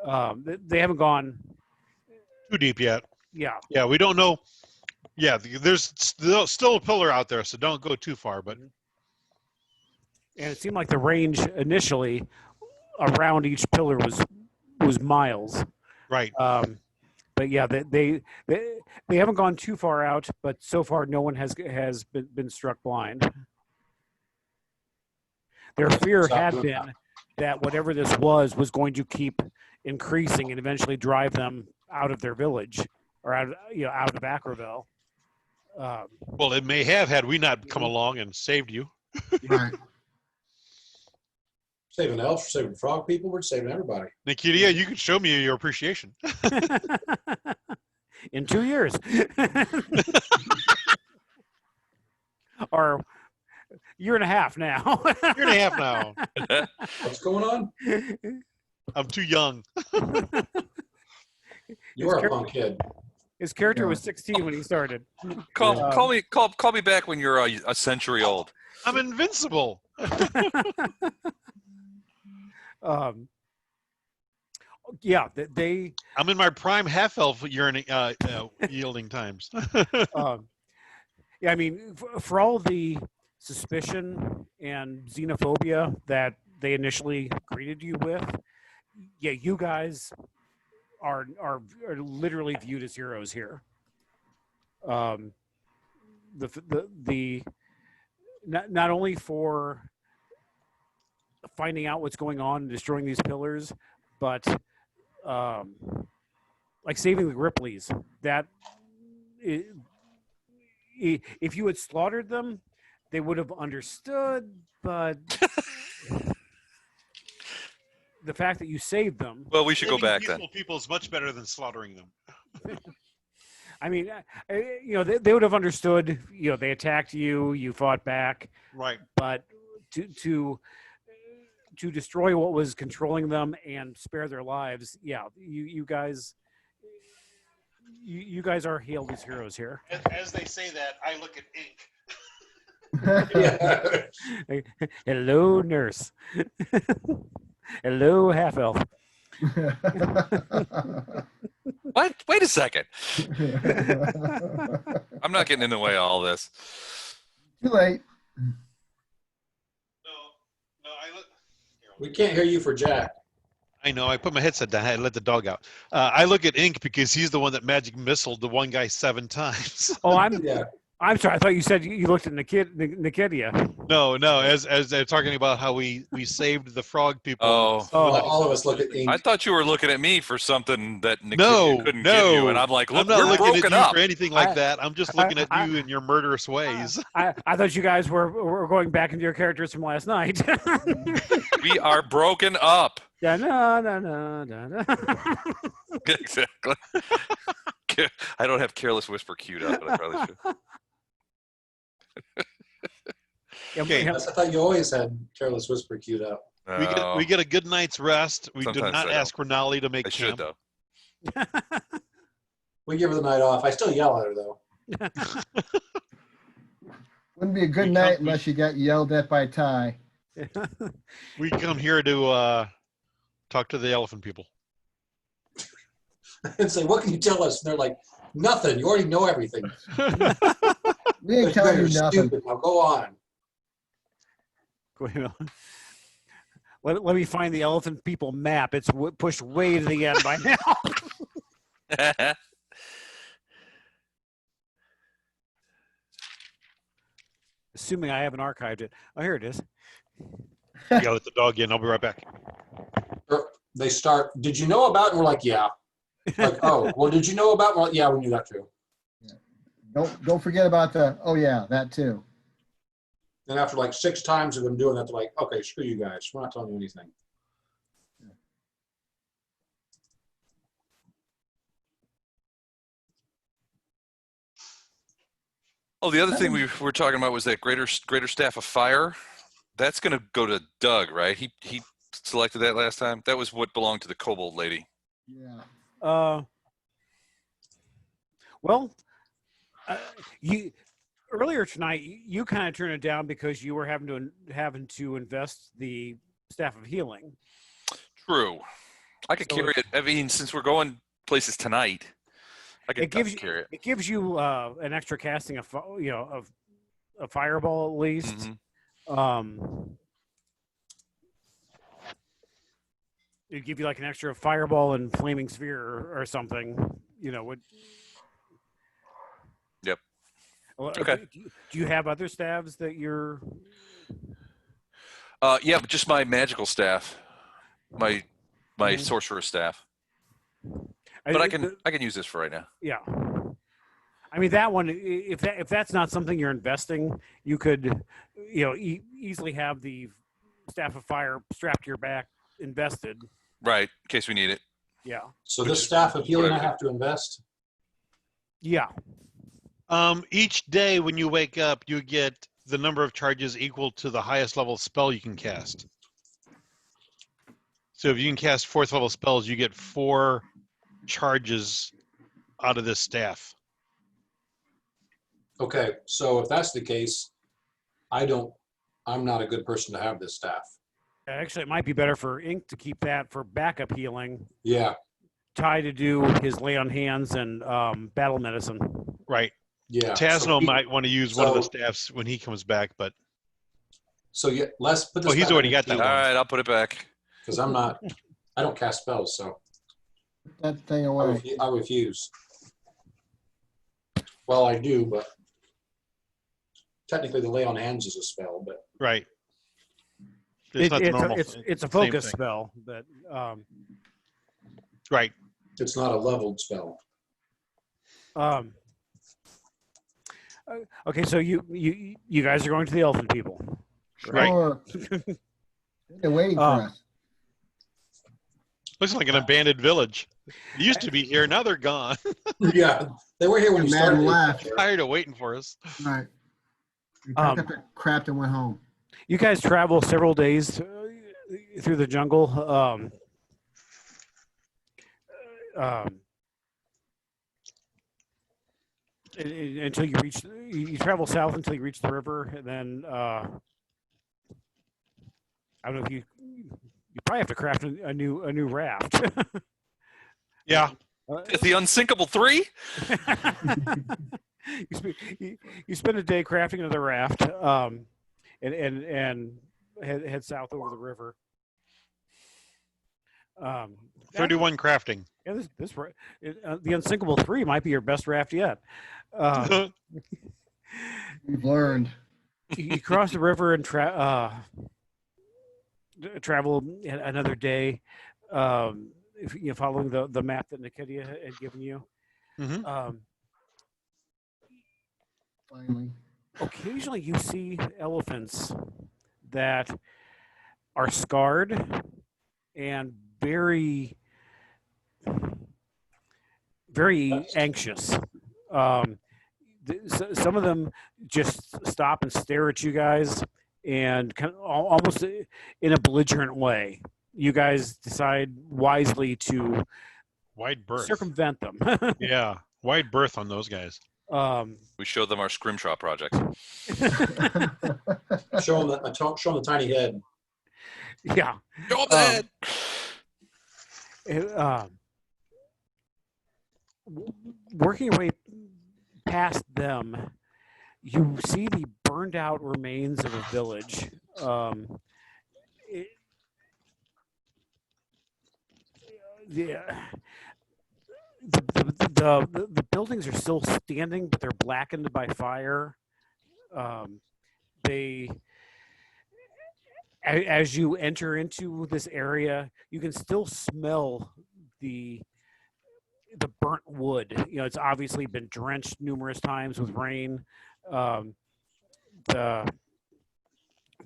they haven't gone too deep yet. Yeah. Yeah, we don't know. Yeah, there's still a pillar out there, so don't go too far. But and it seemed like the range initially around each pillar was miles. Right. But yeah, they haven't gone too far out, but so far no one has been struck blind. Their fear had been that whatever this was going to keep increasing and eventually drive them out of their village or out of Ackerville. Well, it may have had we not come along and saved you. Right. Saving elves, saving frog people, we're saving everybody. Nikita, you could show me your appreciation. In 2 years. Or year and a half now. Year and a half now. What's going on? I'm too young. You are a punk kid. His character was 16 when he started. Call me back when you're a century old. I'm invincible. Yeah, I'm in my prime half-elf yielding times. Yeah, I mean, for all the suspicion and xenophobia that they initially greeted you with, yeah, you guys are literally viewed as heroes here. Not only for finding out what's going on and destroying these pillars, but like saving the Ripley's. That if you had slaughtered them, they would have understood. But the fact that you saved them. Well, we should go back then. People is much better than slaughtering them. I mean, they would have understood. They attacked you. You fought back. Right. But to destroy what was controlling them and spare their lives, yeah, you guys are hailed as heroes here. As they say that, I look at ink. Hello, nurse. Hello, half elf. What? Wait a second. I'm not getting in the way of all this. Too late. No, we can't hear you for Jack. I know. I put my headset down. I let the dog out. I look at Ink because he's the one that magic missiled the one guy 7 times. Oh, I'm sorry. I thought you said you looked at Nikidia. No. As they're talking about how we saved the frog people. Oh. All of us look at Ink. I thought you were looking at me for something that Nikidia couldn't give you, and I'm like, look, I'm not we're looking broken at you up for anything like that. I'm just looking at you and your murderous ways. I thought you guys were going back into your characters from last night. We are broken up. No. Exactly. I don't have Careless Whisper queued up, but I probably should. Okay. I thought you always had Careless Whisper queued up. We get a good night's rest. We Sometimes do not ask Renali to make I should, camp. though. We give her the night off. I still yell at her, though. Wouldn't be a good night unless you got yelled at by Ty. We come here to talk to the elephant people. And say, what can you tell us? And they're like, nothing. You already know everything. We ain't telling you nothing. Stupid. Now go on. Let me find the elephant people map. It's pushed way to the end by now. Assuming I haven't archived it. Oh, here it is. Yell at the dog in. I'll be right back. They start, did you know about? And we're like, yeah. Like, oh, well, did you know about? Well, yeah, we knew that too. Don't forget about oh yeah, that too. And after like 6 times of them doing that, they're like, okay, screw you guys. We're not telling you anything. Oh, the other thing we were talking about was that greater staff of fire. That's going to go to Doug, right? He selected that last time. That was what belonged to the kobold lady. Yeah. Well, you earlier tonight you kind of turned it down because you were having to invest the staff of healing. True. I could carry it. I mean, since we're going places tonight, I could carry it. It gives you an extra casting of a fireball at least. It'd give you like an extra fireball and flaming sphere or something. Yep. Okay. Do you have other staves that you're? Yeah, but just my magical staff, my sorcerer staff. But I can use this for right now. Yeah. I mean that one. If that's not something you're investing, you could, easily have the staff of fire strapped to your back, invested. Right, in case we need it. Yeah. So this staff of healing I have to invest? Yeah. Each day when you wake up, you get the number of charges equal to the highest level spell you can cast. So if you can cast 4th level spells, you get 4 charges out of this staff. Okay, so if that's the case, I'm not a good person to have this staff. Actually, it might be better for Ink to keep that for backup healing. Yeah. Ty to do his lay on hands and battle medicine. Right. Yeah. Tasno might want to use one of the staffs when he comes back, but. So yeah, let's put this. Oh, he's already got that. All right, I'll put it back. Because I don't cast spells, so. Put that thing away. I refuse. Well, I do, but technically the lay on hands is a spell, but. Right. It's a focus spell, but right. It's not a leveled spell. Okay, so you guys are going to the elfin people, right? Sure. They're waiting for us. Looks like an abandoned village. They used to be here, now they're gone. Yeah, they were here when you started. Left. Tired of waiting for us. Right. We picked up their crap and went home. You guys travel several days through the jungle. Until you travel south until you reach the river, and then I don't know if you probably have to craft a new raft. Yeah. The unsinkable 3. You spend a day crafting another raft, and head south over the river. 31 crafting. Yeah, the unsinkable 3 might be your best raft yet. We've learned. You cross the river and travel another day. If you're following the map that Nikitia had given you. Mm-hmm. Finally. Occasionally, you see elephants that are scarred and very, very anxious. Some of them just stop and stare at you guys, and kind of almost in a belligerent way. You guys decide wisely to wide berth circumvent them. Yeah, wide berth on those guys. We showed them our scrimshaw project. Show them the tiny head. Yeah. Show them the head. Working your way past them, you see the burned out remains of a village. The buildings are still standing, but they're blackened by fire. As you enter into this area, you can still smell the burnt wood. It's obviously been drenched numerous times with rain.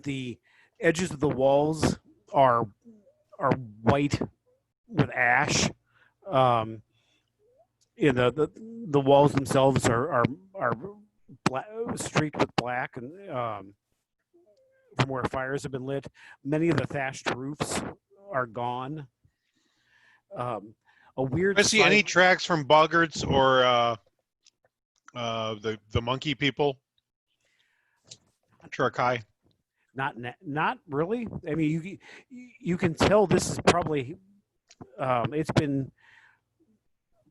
The edges of the walls are white with ash. The walls themselves are streaked with black, and from where fires have been lit. Many of the thatched roofs are gone. A weird. I see any tracks from boggarts or the monkey people? Charakai? Not really. I mean, you can tell this is probably. It's been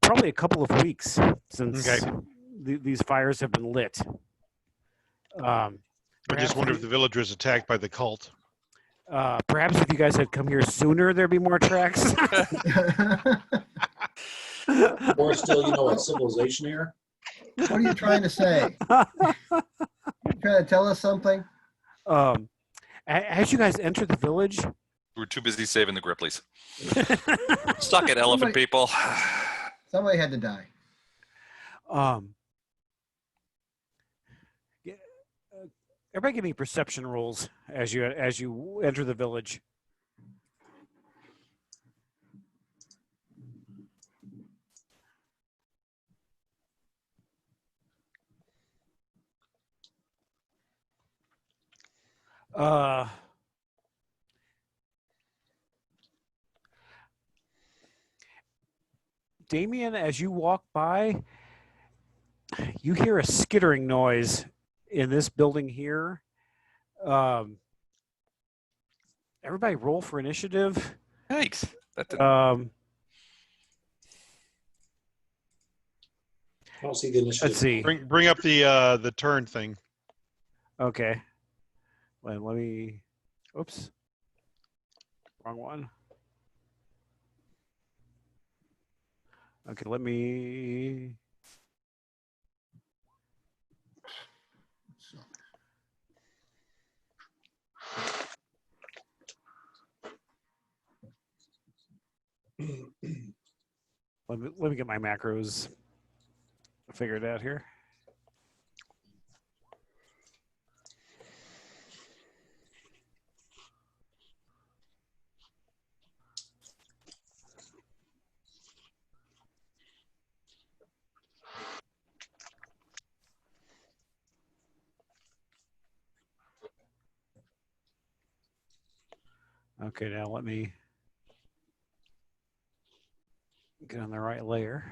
probably a couple of weeks since these fires have been lit. I just wonder if the village was attacked by the cult. Perhaps if you guys had come here sooner, there'd be more tracks. Or still, a civilization here. What are you trying to say? You trying to tell us something? As you guys enter the village, We're too busy saving the Gripplies. Suck it, elephant people. Somebody had to die. Everybody give me perception rolls as you enter the village. Damien, as you walk by, you hear a skittering noise in this building here. Everybody roll for initiative. Thanks. I don't see the initiative. Let's see. Bring up the turn thing. Okay. Let me. Oops. Wrong one. Okay, let me. Let me get my macros figured out here. Okay, now let me get on the right layer.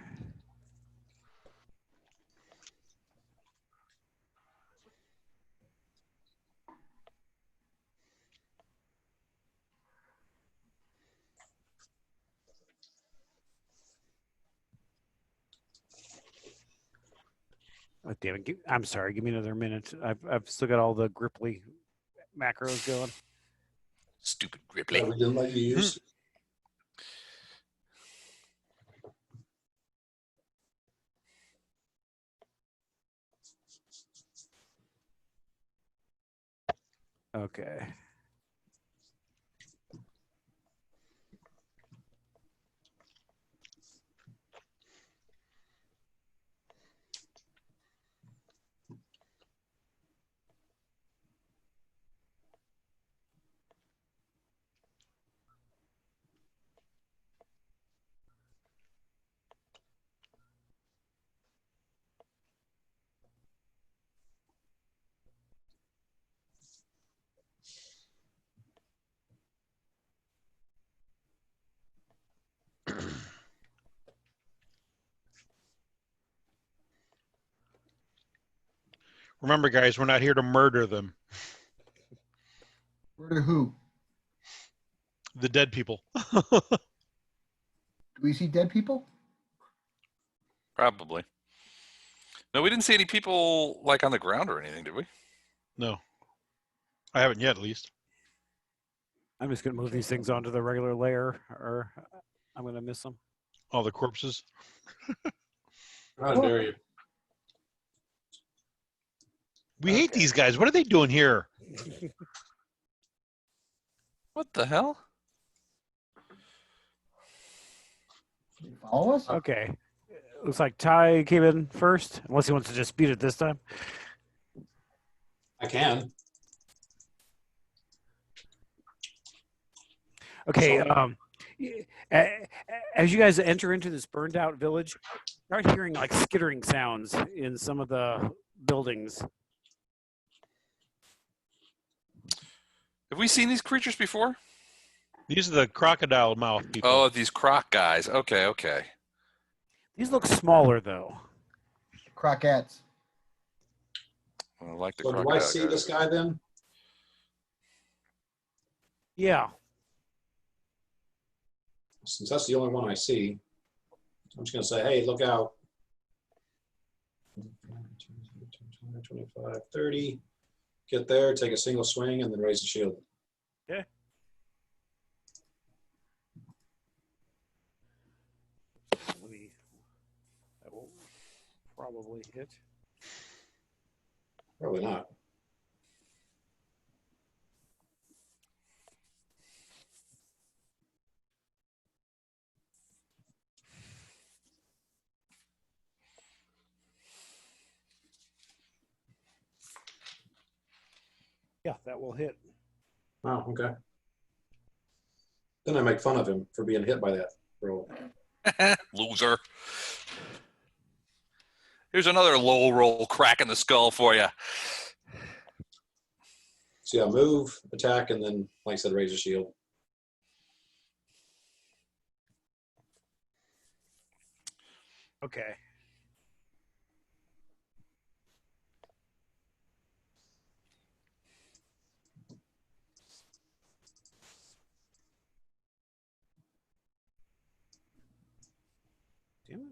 Oh, damn it. I'm sorry. Give me another minute. I've still got all the Gripply macros going. Stupid That Gripply. we didn't let you use. Okay. Remember, guys, we're not here to murder them. Murder who? The dead people. Do we see dead people? Probably. No, we didn't see any people like on the ground or anything, did we? No. I haven't yet, at least. I'm just going to move these things onto the regular layer, or I'm going to miss them. All the corpses. How dare you? We hate these guys. What are they doing here? What the hell? Did you follow us? Okay. Looks like Ty came in first, unless he wants to just beat it this time. I can. Okay. Sorry. As you guys enter into this burned out village, start hearing like skittering sounds in some of the buildings. Have we seen these creatures before? These are the crocodile mouth people. Oh, these croc guys. Okay, okay. These look smaller, though. Croquettes. I like the So do crocodile I see guys. this guy then? Yeah. Since that's the only one I see, I'm just going to say, hey, look out. 25, 30. Get there, take a single swing, and then raise the shield. Okay. That will probably hit. Probably not. Yeah, that will hit. Oh, okay. Then I make fun of him for being hit by that roll. Loser. Here's another low roll crack in the skull for you. So yeah, move, attack, and then, like I said, raise the shield. Okay. Damn it.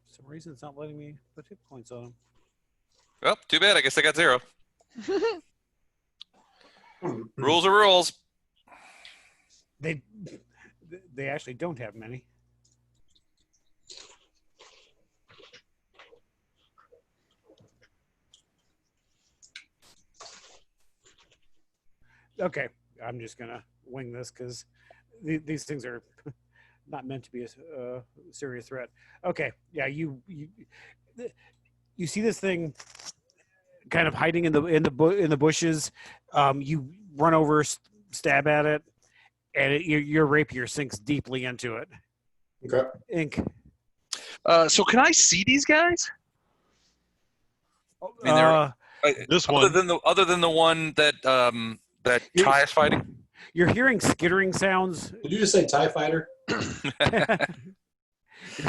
For some reason, it's not letting me put hit points on them. Well, too bad. I guess I got 0. Rules are rules. They actually don't have many. Okay, I'm just gonna wing this because these things are not meant to be a serious threat. Okay, yeah, you see this thing kind of hiding in the bushes. You run over, stab at it, and your rapier sinks deeply into it. Okay. Ink. So can I see these guys? I mean, they're This other than the one that that Ty is fighting. You're hearing skittering sounds. Did you just say TIE fighter? You're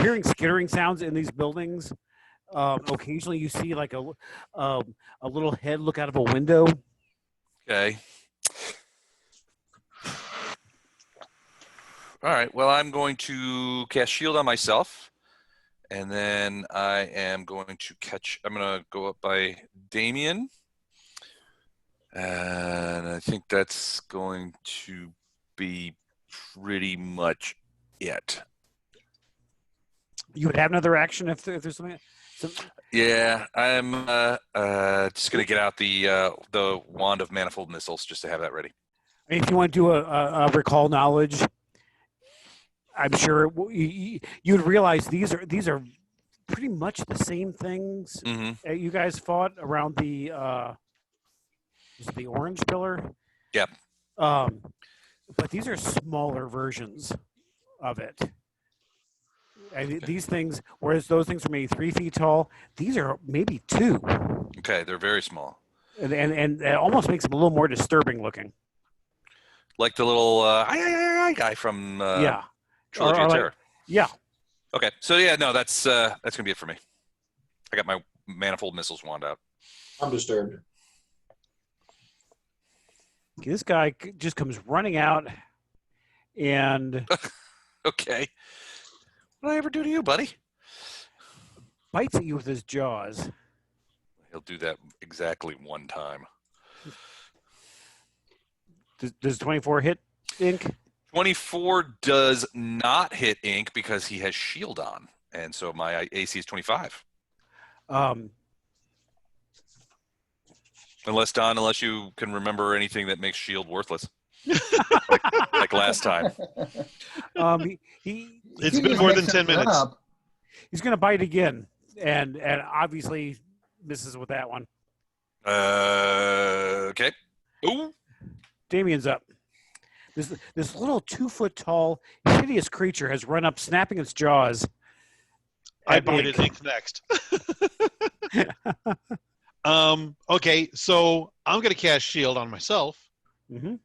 hearing skittering sounds in these buildings. Occasionally, you see like a little head look out of a window. Okay. All right. Well, I'm going to cast shield on myself, and then I am going to catch. I'm going to go up by Damien, and I think that's going to be pretty much it. You would have another action if there's something. Yeah, I'm just going to get out the wand of manifold missiles just to have that ready. If you want to do a recall knowledge, I'm sure you'd realize these are pretty much the same things you guys fought around the orange pillar. Yep. But these are smaller versions of it. And these things, whereas those things are maybe 3 feet tall, these are maybe 2. Okay, they're very small. And it almost makes them a little more disturbing looking. Like the little guy from Trilogy of Terror. Yeah. Okay, so yeah, no, that's gonna be it for me. I got my manifold missiles wand out. I'm disturbed. This guy just comes running out and Okay. What did I ever do to you, buddy? bites at you with his jaws. He'll do that exactly one time. Does 24 hit Ink? 24 does not hit Ink because he has shield on, and so my AC is 25. Unless you can remember anything that makes shield worthless, like last time. It's been more than 10 minutes. He's going to bite again, and obviously misses with that one. Okay. Ooh. Damien's up. This little 2-foot-tall, hideous creature has run up, snapping its jaws. I baited Ink next. Okay, so I'm going to cast Shield on myself. Mm-hmm.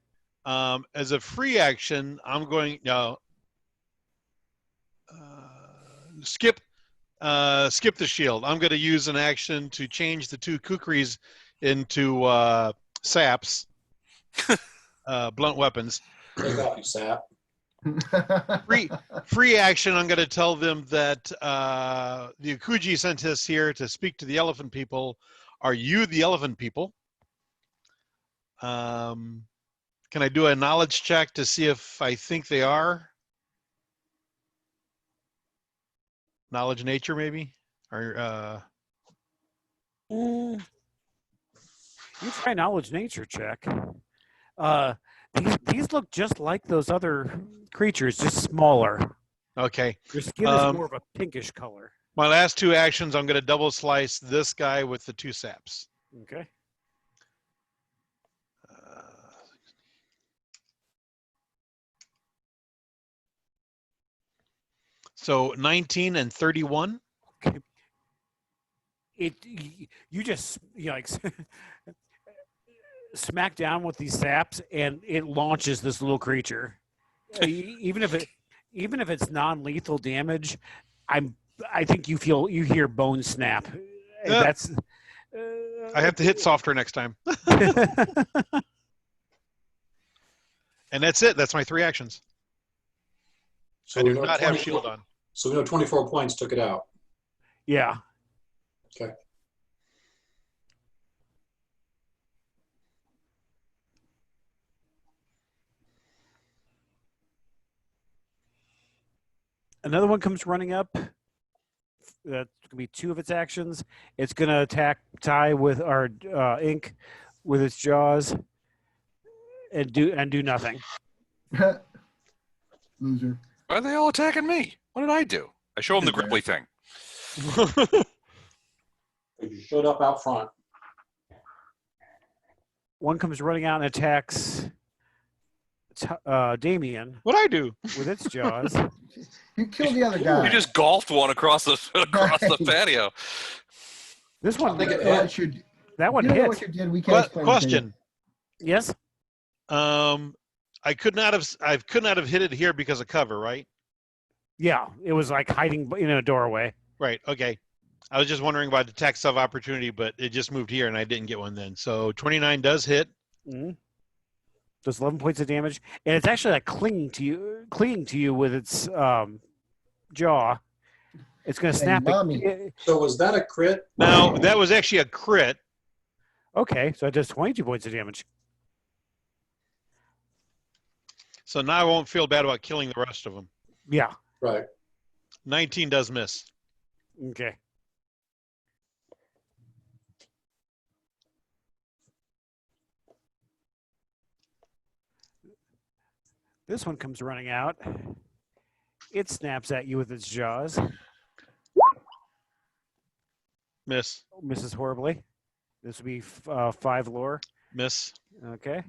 As a free action, I'm going skip the shield. I'm going to use an action to change the 2 kukris into saps, blunt weapons. Take off, you sap. Free action. I'm going to tell them that the Akuji sent us here to speak to the elephant people. Are you the elephant people? Can I do a knowledge check to see if I think they are? Knowledge nature, maybe? Or You try knowledge nature check. These look just like those other creatures, just smaller. okay. Their skin is more of a pinkish color. My last 2 actions, I'm going to double slice this guy with the 2 saps. Okay. So 19 and 31. Okay. You just like smack down with these saps, and it launches this little creature. Even if it's non-lethal damage, I think you hear bone snap. That's. I have to hit softer next time. And that's it. That's my 3 actions. So I we do know not have 24 shield on. So we know 24 points took it out. Yeah. Okay. Another one comes running up. That's gonna be 2 of its actions. It's gonna attack Ty with our Ink with its jaws and do nothing. Loser. Why are they all attacking me? What did I do? I show them the Gripply thing. You showed up out front. One comes running out and attacks Damien What'd I do? with its jaws. You killed the other guy. You just golfed one across the Right. patio. This one, I think it What hit. you did- that one you know hit. what you did? We can't explain it to you. Question. Yes. I could not have hit it here because of cover, right? Yeah, it was like hiding in a doorway. Right. Okay. I was just wondering about the tax of opportunity, but it just moved here and I didn't get one then. So 29 does hit. Mm-hmm. Does 11 points of damage, and it's actually like clinging to you with its jaw. It's going to snap. So was that a crit? Now, that was actually a crit. Okay, so it does 22 points of damage. So now I won't feel bad about killing the rest of them. Yeah. Right. 19 does miss. Okay. This one comes running out. It snaps at you with its jaws. Miss. Misses horribly. This would be 5 lore. Miss. Okay.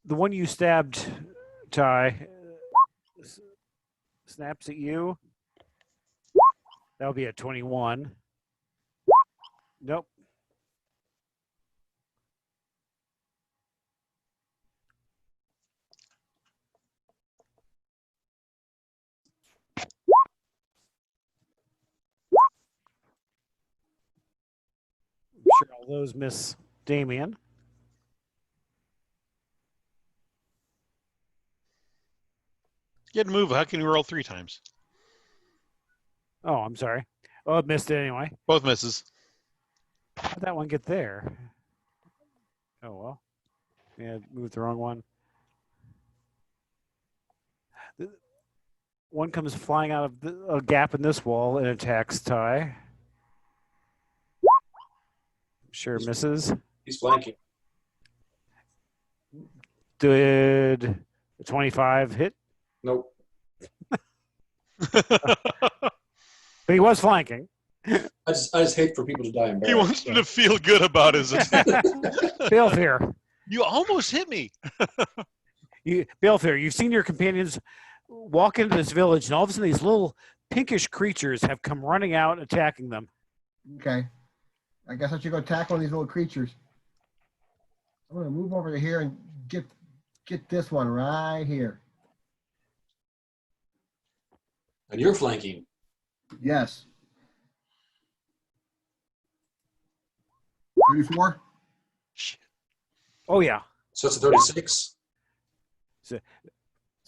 The one you stabbed, Ty, snaps at you. That would be a 21. Nope. I'm sure all those miss Damien. Get a move. How can you roll 3 times? Oh, I'm sorry. Oh, it missed it anyway. Both misses. How'd that one get there? Oh, well. Yeah, moved the wrong one. One comes flying out of a gap in this wall and attacks Ty. Sure misses. He's flanking. Did the 25 hit? Nope. But he was flanking. I just hate for people to die He embarrassed. wants him to feel good about his attack. Balefear. You almost hit me. Balefear, you've seen your companions walk into this village, and all of a sudden these little pinkish creatures have come running out, attacking them. Okay. I guess I should go attack one of these little creatures. I'm gonna move over to here and get this one right here. And you're flanking. Yes. 34. Oh yeah. So it's a 36. So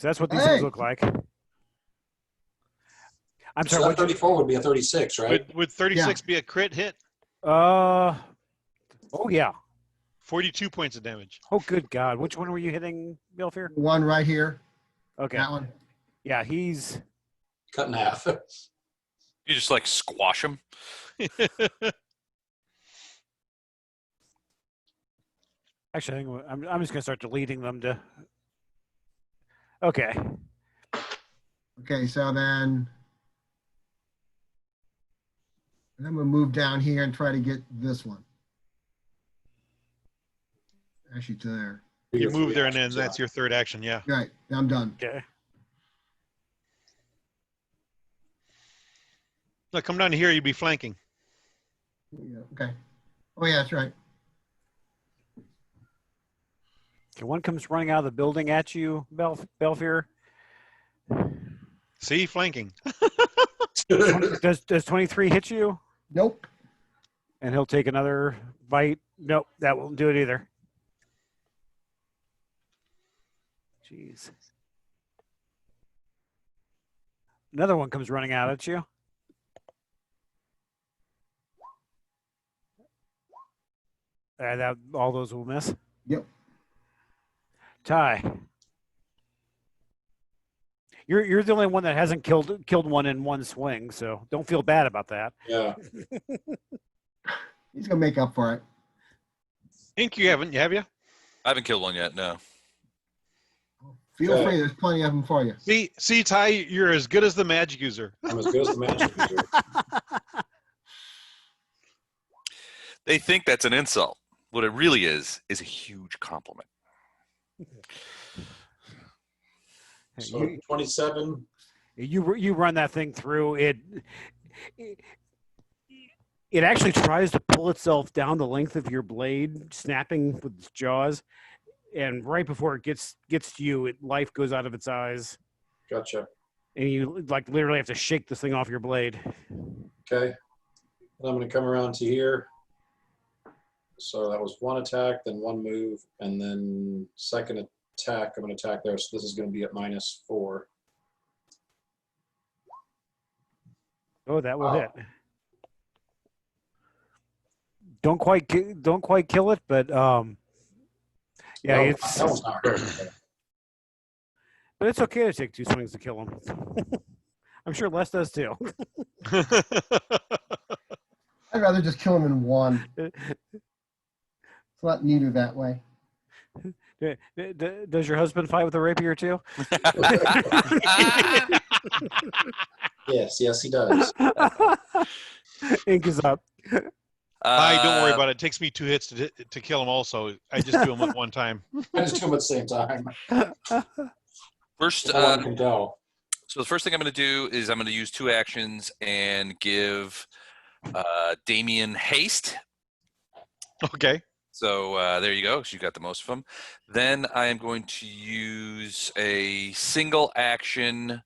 that's what these Hey. things look like. I'm So sorry. that 34 would be a 36, right? Would 36 be a crit hit? Oh yeah. 42 points of damage. Oh good God. Which one were you hitting, Balefear? One right here. Okay. That one. Yeah, he's. Cut in half. You just like squash him. Actually, I think I'm just gonna start deleting them to. Okay. Okay, so then I'm gonna move down here and try to get this one. Actually, to there. You move there, and then that's your third action. Yeah. Right. I'm done. Okay. Look, come down here. You'd be flanking. Yeah, okay. Oh yeah, that's right. Okay. One comes running out of the building at you, Balefear. See, flanking. Does 23 hit you? Nope. And he'll take another bite. Nope, that won't do it either. Jeez. Another one comes running out at you. All those will miss. Yep. Ty. You're the only one that hasn't killed one in one swing, so don't feel bad about that. Yeah. He's gonna make up for it. Ink, you haven't, have you? I haven't killed one yet. No. Feel Okay. free. There's plenty of them for you. See, Ty, you're as good as the magic user. I'm as good as the magic user. They think that's an insult. What it really is a huge compliment. So 27. You run that thing through it. It actually tries to pull itself down the length of your blade, snapping with its jaws, and right before it gets to you, life goes out of its eyes, Gotcha. and you like literally have to shake this thing off your blade. Okay. And I'm going to come around to here. So that was one attack, then one move, and then second attack. I'm going to attack there. So this is going to be at -4. Oh, that will Wow. hit. Don't quite kill it, but yeah, No, it's that one's not hurt. but it's okay to take 2 swings to kill him. I'm sure Les does too. I'd rather just kill him in one. It's a lot neater that way. Does your husband fight with a rapier too? Yes, he does. Ink is up. Don't worry about it. It takes me 2 hits to kill him also. I just do them at one time. I just do them at the same time. First, No one can tell. so the first thing I'm going to do is I'm going to use 2 actions and give Damien haste. Okay. So there you go. So you got the most of them. Then I am going to use a single action.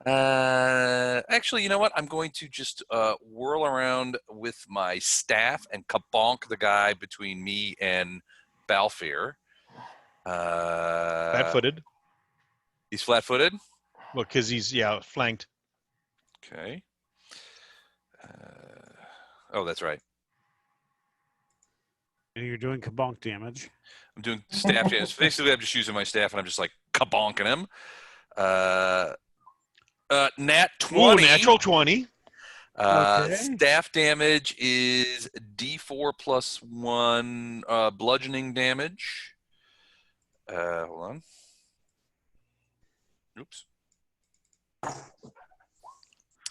Actually, you know what? I'm going to just whirl around with my staff and kabonk the guy between me and Balefear. Flat-footed. He's flat-footed? Well, because he's, flanked. Okay. Oh, that's right. You're doing kabonk damage. I'm doing staff damage. Basically, I'm just using my staff, and I'm just like kabonking him. Nat 20. Ooh, natural 20. Okay. Staff damage is D4 plus 1 bludgeoning damage. Hold on. Oops.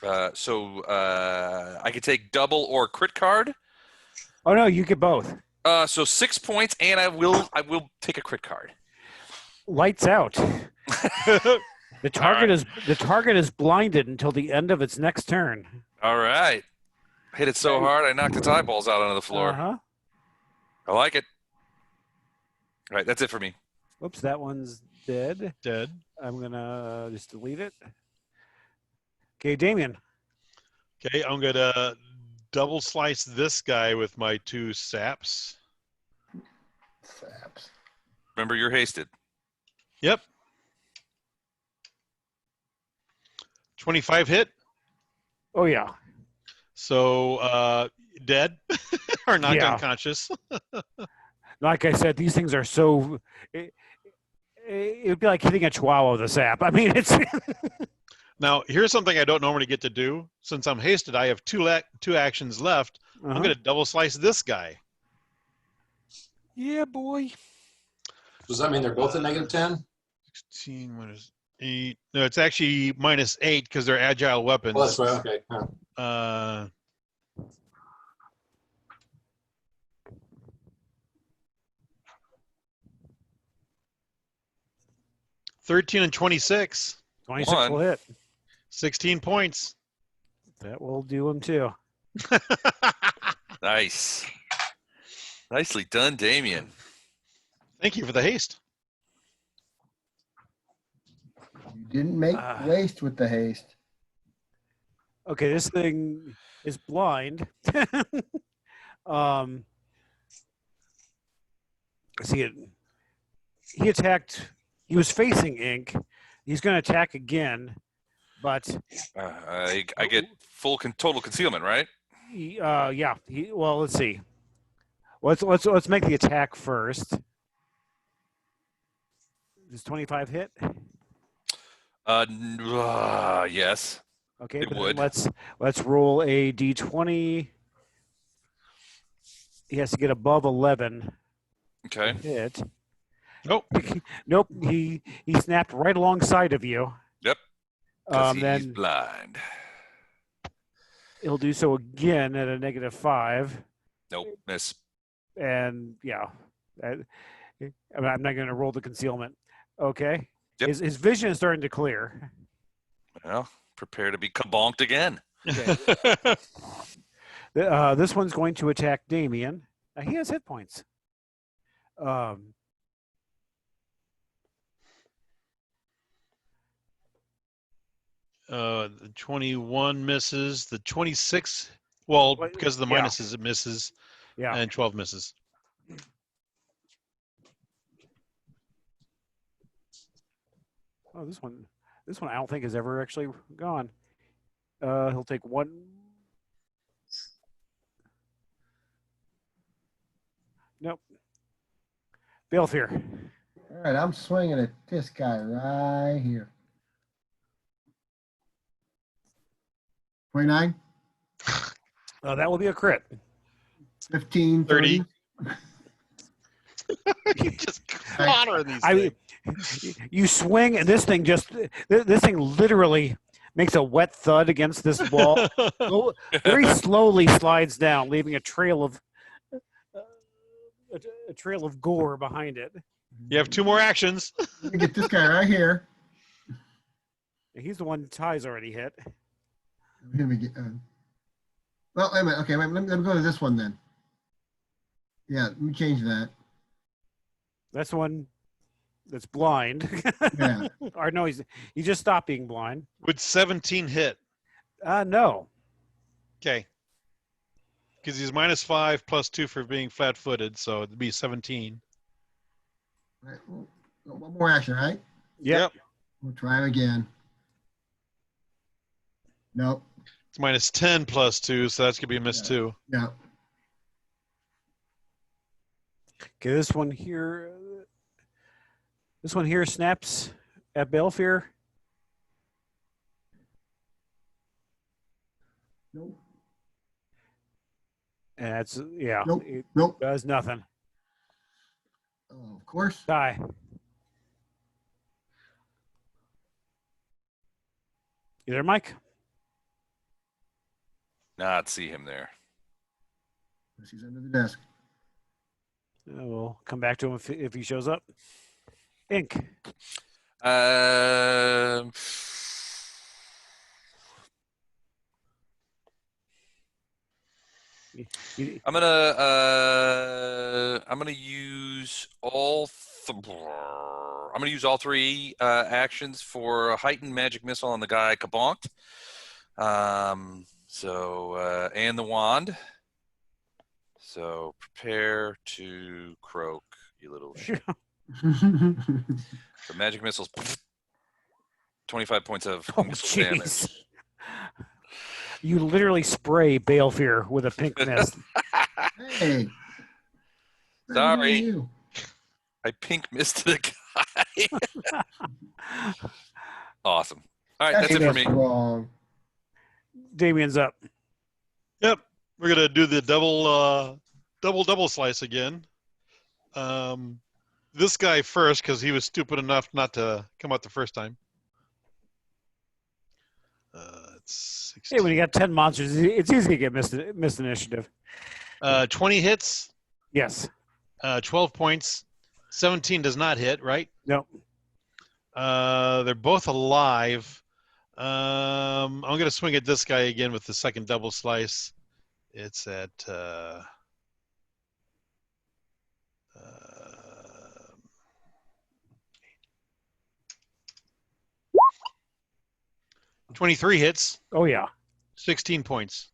I could take double or crit card. Oh no, you get both. So 6 points, and I will take a crit card. Lights out. The target is blinded until the end of its next turn. All right. Hit it so hard I knocked its eyeballs out onto the floor. Uh-huh. I like it. All right, that's it for me. Whoops, that one's dead. Dead. I'm gonna just delete it. Okay, Damien. Okay, I'm gonna double slice this guy with my 2 saps. Saps. Remember, you're hasted. Yep. 25 hit. Oh yeah. So dead or knocked Yeah. unconscious. Like I said, these things are so. It'd be like hitting a chihuahua with a sap. I mean, it's. Now, here's something I don't normally get to do. Since I'm hasted, I have two actions left. I'm going to double slice this guy. Yeah, boy. Does that mean they're both at -10? 16 minus 8. No, it's actually -8 because they're agile weapons. Well, that's right. Okay. Uh, 13 and 26. 26 will hit. 16 points. That will do him too. Nice. Nicely done, Damien. Thank you for the haste. You didn't make waste with the haste. Okay, this thing is blind. See it. He attacked. He was facing ink. He's going to attack again, but I get full total concealment, right? yeah. Well, let's see. Let's make the attack first. Does 25 hit? Yes. Okay, it but would. Let's roll a d20. He has to get above 11. Okay. To hit. Nope. Nope. He snapped right alongside of you. Yep. He's Then blind. he'll do so again at a -5. Nope. Miss. And yeah, I'm not going to roll the concealment. Okay. Yep. His vision is starting to clear. Well, prepare to be kabonked again. Okay. This one's going to attack Damien. He has hit points. The 21 misses. The 26, well, because of the minuses, it misses. Yeah. And 12 misses. Oh, this one I don't think has ever actually gone. He'll take one. Nope. Balefear. All right, I'm swinging at this guy right here. 29? That will be a crit. 15, 30. You just clatter these things. You swing, and this thing literally makes a wet thud against this wall. Very slowly slides down, leaving a trail of gore behind it. You have 2 more actions. Let me get this guy right here. He's the one Ty's already hit. Let me get, well, wait a minute. Okay, let me go to this one then. Yeah, let me change that. That's the one that's blind. Yeah. Or no, he just stopped being blind. Would 17 hit? No. Okay. Because he's -5 plus 2 for being flat-footed, so it'd be 17. All right, well, one more action, right? Yep. We'll try again. Nope. It's -10 plus 2, so that's gonna be a miss too. Yeah. Okay, this one here snaps at Balefear. Nope. And that's Nope. it Nope. does nothing. Oh, of course. Die. You there, Mike? Not see him there. He's under the desk. We'll come back to him if he shows up. Ink. I'm gonna use all. I'm gonna use all three actions for a heightened magic missile on the guy I kabonked. And the wand. So prepare to croak, you little shit. The magic missiles. 25 points of missile damage. You literally spray Balefear with a pink mist. Hey. Sorry. I pink misted the guy. Awesome. All right, that's it for me. Wrong. Damien's up. Yep. We're going to do the double slice again. This guy first, because he was stupid enough not to come out the first time. It's 16. Hey, when you got 10 monsters, it's easy to get missed initiative. 20 hits. Yes. 12 points. 17 does not hit, right? Nope. They're both alive. I'm going to swing at this guy again with the second double slice. It's at 23 hits. Oh, yeah. 16 points.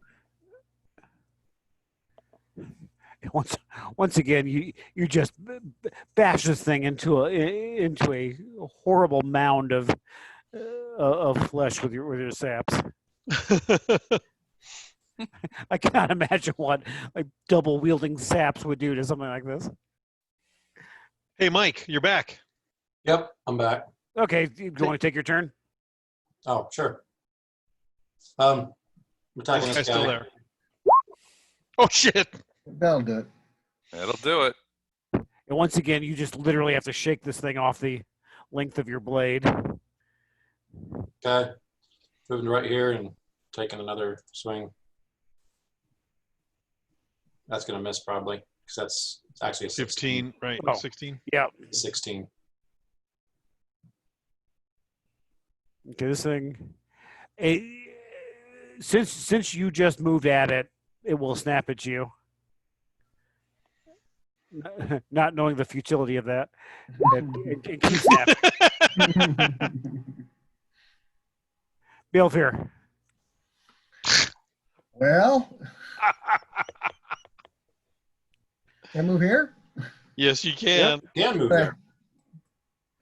Once again, you just bash this thing into a horrible mound of flesh with your saps. I cannot imagine what like double wielding saps would do to something like this. Hey, Mike, you're back. Yep, I'm back. Okay, do you want to take your turn? Oh, sure. We're attacking This this guy's still guy. there. Oh, shit. That'll do it. That'll do it. And once again, you just literally have to shake this thing off the length of your blade. Okay. Moving right here and taking another swing. That's going to miss probably because that's actually a 15, right? Oh. 16. Yeah. 16. Okay, this thing. Since you just moved at it, it will snap at you. Not knowing the futility of that, it keeps snapping. Balefear. Well, can I move here? Yes, you can. Yeah, move Okay. there.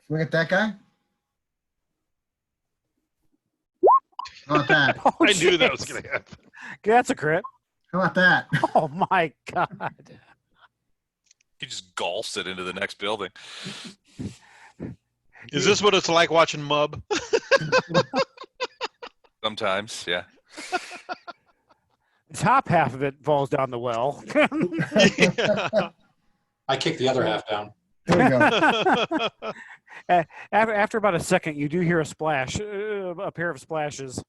Swing at that guy. How about that? Oh, I knew that was jeez. going to happen. That's a crit. How about that? Oh my god. He just golfs it into the next building. Is this what it's like watching Mub? Sometimes, yeah. The top half of it falls down the well. Yeah. I kicked the other half down. There we go. After about a second, you do hear a splash, a pair of splashes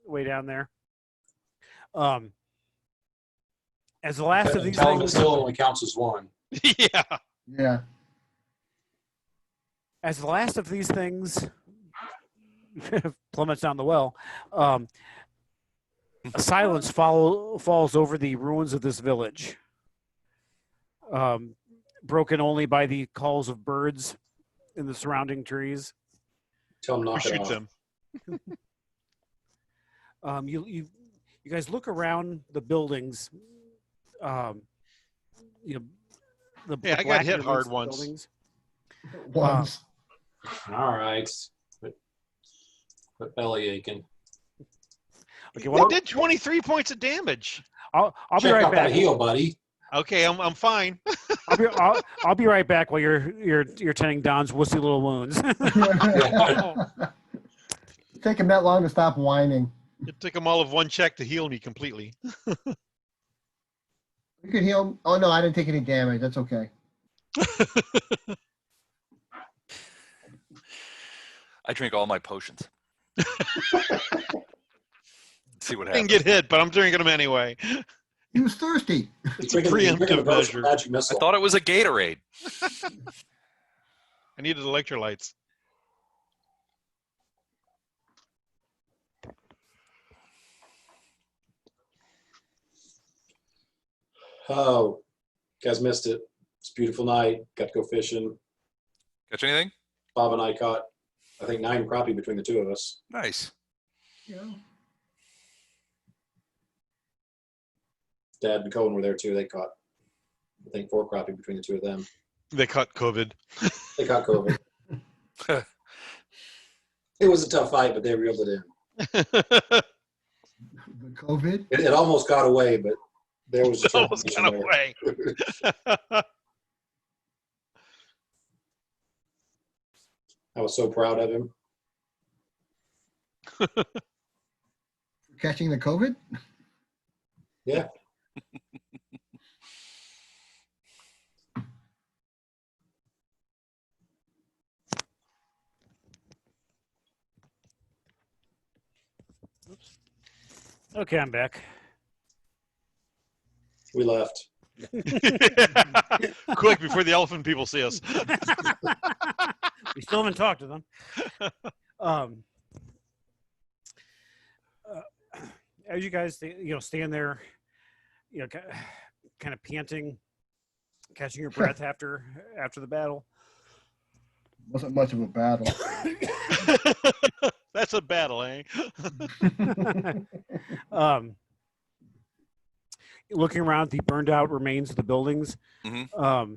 way down there. As the last of these Tell him it things, still only counts as one. Yeah. Yeah. as the last of these things plummets down the well, a silence falls over the ruins of this village, broken only by the calls of birds in the surrounding trees. Tell him Who knock it shoots off. him? You guys look around the buildings. The Yeah, I got black hit hard released once. buildings. Once. All right. Quit belly aching. Okay, They well, did 23 points of damage. I'll be Check right out back. that heel, buddy. Okay, I'm fine. I'll be right back while you're tending Don's wussy little wounds. Take him that long to stop whining. It took them all of one check to heal me completely. You can heal. Oh no, I didn't take any damage. That's okay. I drink all my potions. see what I didn't happens. get hit, but I'm drinking them anyway. He was thirsty. He's drinking the ghost measure. magic I missile. thought it was a Gatorade. I needed electrolytes. Oh, guys missed it. It's a beautiful night. Got to go fishing. Catch anything? Bob and I caught, I think, 9 crappie between the two of us. Nice. Yeah. Dad and Cohen were there too. They caught, I think, 4 crappie between the two of them. They caught COVID. They caught COVID. It was a tough fight, but they reeled it in. The COVID. It almost got away, but there was a Almost got away. I was so proud of him. Catching the COVID. Yeah. Okay, I'm back. We left. Quick, before the elephant people see us. We still haven't talked to them. As you guys, stand there, kind of panting, catching your breath after the battle. Wasn't much of a battle. That's a battle, eh? Looking around at the burned out remains of the buildings, Mm-hmm.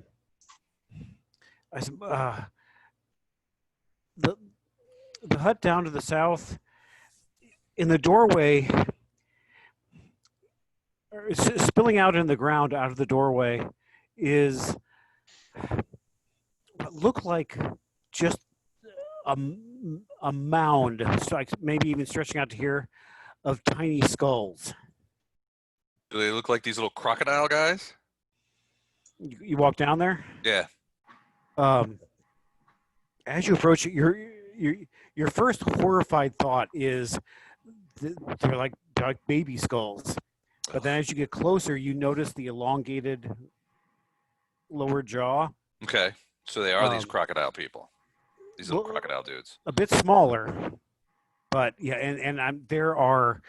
the hut down to the south, in the doorway, spilling out in the ground out of the doorway, is what looked like just a mound, maybe even stretching out to here, of tiny skulls. Do they look like these little crocodile guys? You walk down there. Yeah. As you approach it, your first horrified thought is they're like baby skulls. But then as you get closer, you notice the elongated lower jaw. Okay. So they are these crocodile people. These little crocodile dudes. A bit smaller, but yeah, and there are,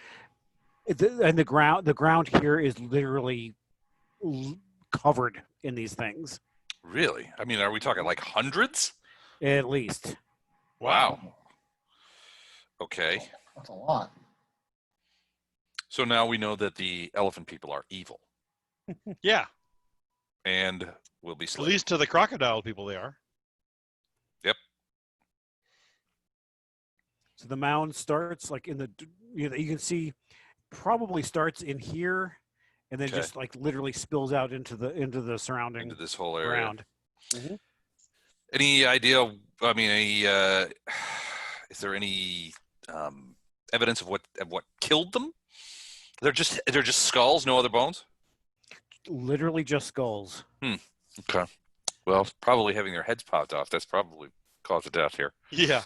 and the ground here is literally covered in these things. Really? I mean, are we talking like hundreds? At least. Wow. Okay. That's a lot. So now we know that the elephant people are evil Yeah. and will be At slain. least to the crocodile people they are. Yep. So the mound starts like in the, you can see, probably starts in here, and then just like literally spills out into the surrounding Into this whole area. ground. Mm-hmm. Any idea? I mean, is there any evidence of what killed them? They're just skulls, no other bones. Literally just skulls. Okay. Well, probably having their heads popped off. That's probably caused of death here. Yeah.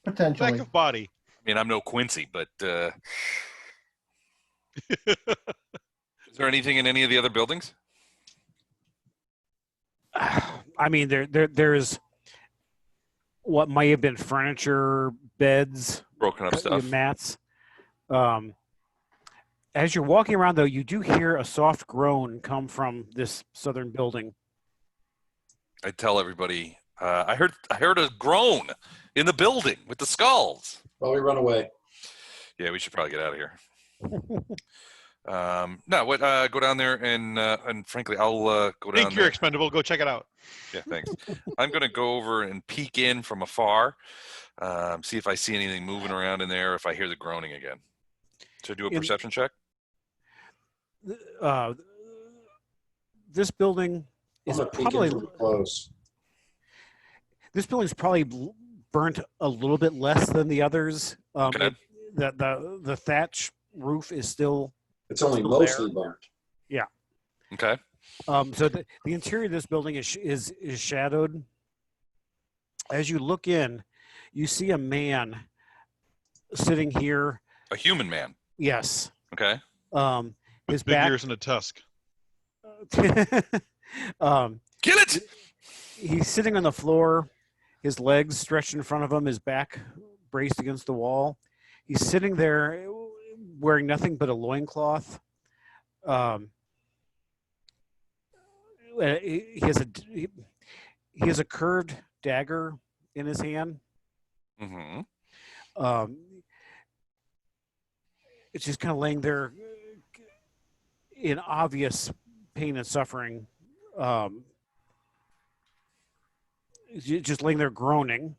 Potentially. Lack of body. I mean, I'm no Quincy, but is there anything in any of the other buildings? I mean, there's what might have been furniture, beds, Broken up stuff. mats. As you're walking around, though, you do hear a soft groan come from this southern building. I tell everybody, I heard a groan in the building with the skulls. Well, we run away. Yeah, we should probably get out of here. Go down there and frankly, I'll go down Think you're there. expendable. Go check it out. Yeah, thanks. I'm going to go over and peek in from afar, see if I see anything moving around in there, if I hear the groaning again. So do a perception check? This building I'm is gonna peek in probably pretty close. this building's probably burnt a little bit less than the others. Okay. The thatch roof is still. It's only Still mostly burnt. Okay. So the interior of this building is shadowed. As you look in, you see a man sitting here, A human man. Yes. Okay. His Big back. ears and a tusk. Kill it! He's sitting on the floor, his legs stretched in front of him, his back braced against the wall. He's sitting there wearing nothing but a loincloth. He has a curved dagger in his hand. Mm-hmm. It's just kind of laying there in obvious pain and suffering. Just laying there groaning.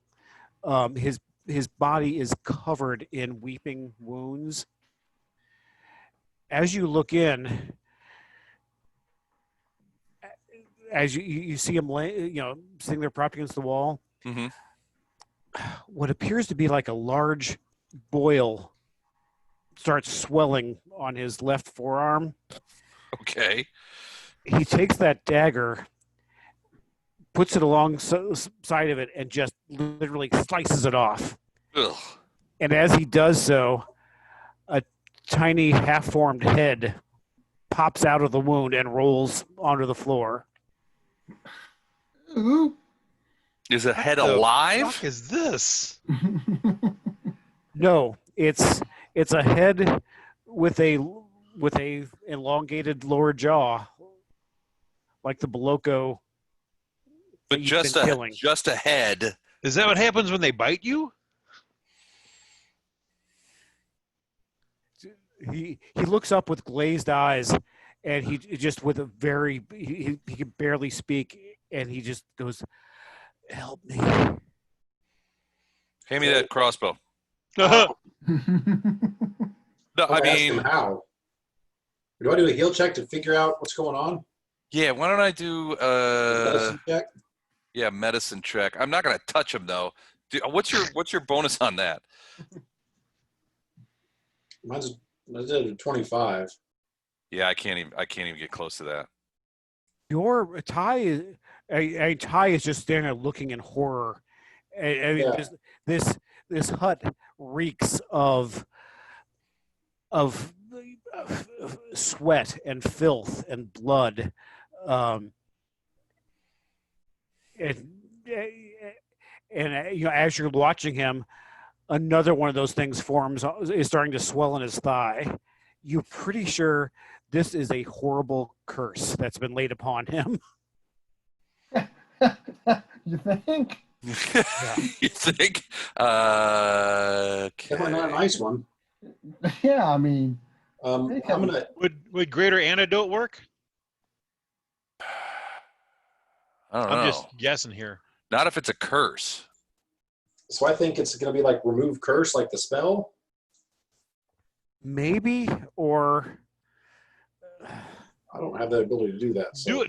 His body is covered in weeping wounds. As you look in, as you see him sitting there propped against the wall, Mm-hmm. what appears to be like a large boil starts swelling on his left forearm. Okay. He takes that dagger, puts it alongside of it, and just literally slices it off. Ugh. And as he does so, a tiny half-formed head pops out of the wound and rolls onto the floor. Ooh. Is a head What the alive? fuck is this? No, it's a head with a elongated lower jaw, like the Boloko. But just a head. Is that what happens when they bite you? He looks up with glazed eyes, and he just with a very he can barely speak, and he just goes, "Help me." Hand me that crossbow. How? No, I I'm asking mean, how. Do I do a heal check to figure out what's going on? yeah. Why don't I do Medicine check? medicine check? I'm not gonna touch him though. What's your bonus on that? Mine's a 25. Yeah, I can't even get close to that. Your Ty is just standing there looking in horror. I mean, Yeah. this hut reeks of sweat and filth and blood, and as you're watching him, another one of those things is starting to swell in his thigh. You're pretty sure this is a horrible curse that's been laid upon him. You think? You think? Definitely not a nice one. Yeah, I mean, I'm gonna. Would greater antidote work? I don't know. I'm just guessing here. Not if it's a curse. So I think it's gonna be like remove curse, like the spell. Maybe, or I don't have the ability to do that. So.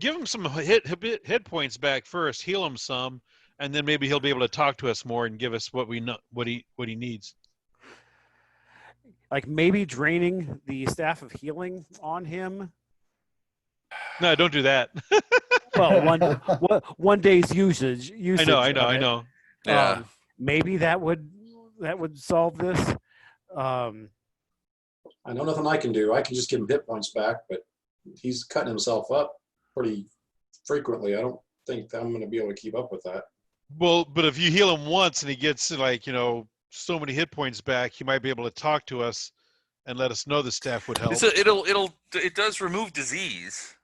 Give him some hit points back first, heal him some, and then maybe he'll be able to talk to us more and give us what we know, what he needs. like maybe draining the staff of healing on him. No, don't do that. Well, one day's usage. I know. Yeah. Maybe that would solve this. I know nothing I can do. I can just give him hit points back, but he's cutting himself up pretty frequently. I don't think I'm going to be able to keep up with that. Well, but if you heal him once and he gets so many hit points back, he might be able to talk to us and let us know the staff would help. It does remove disease.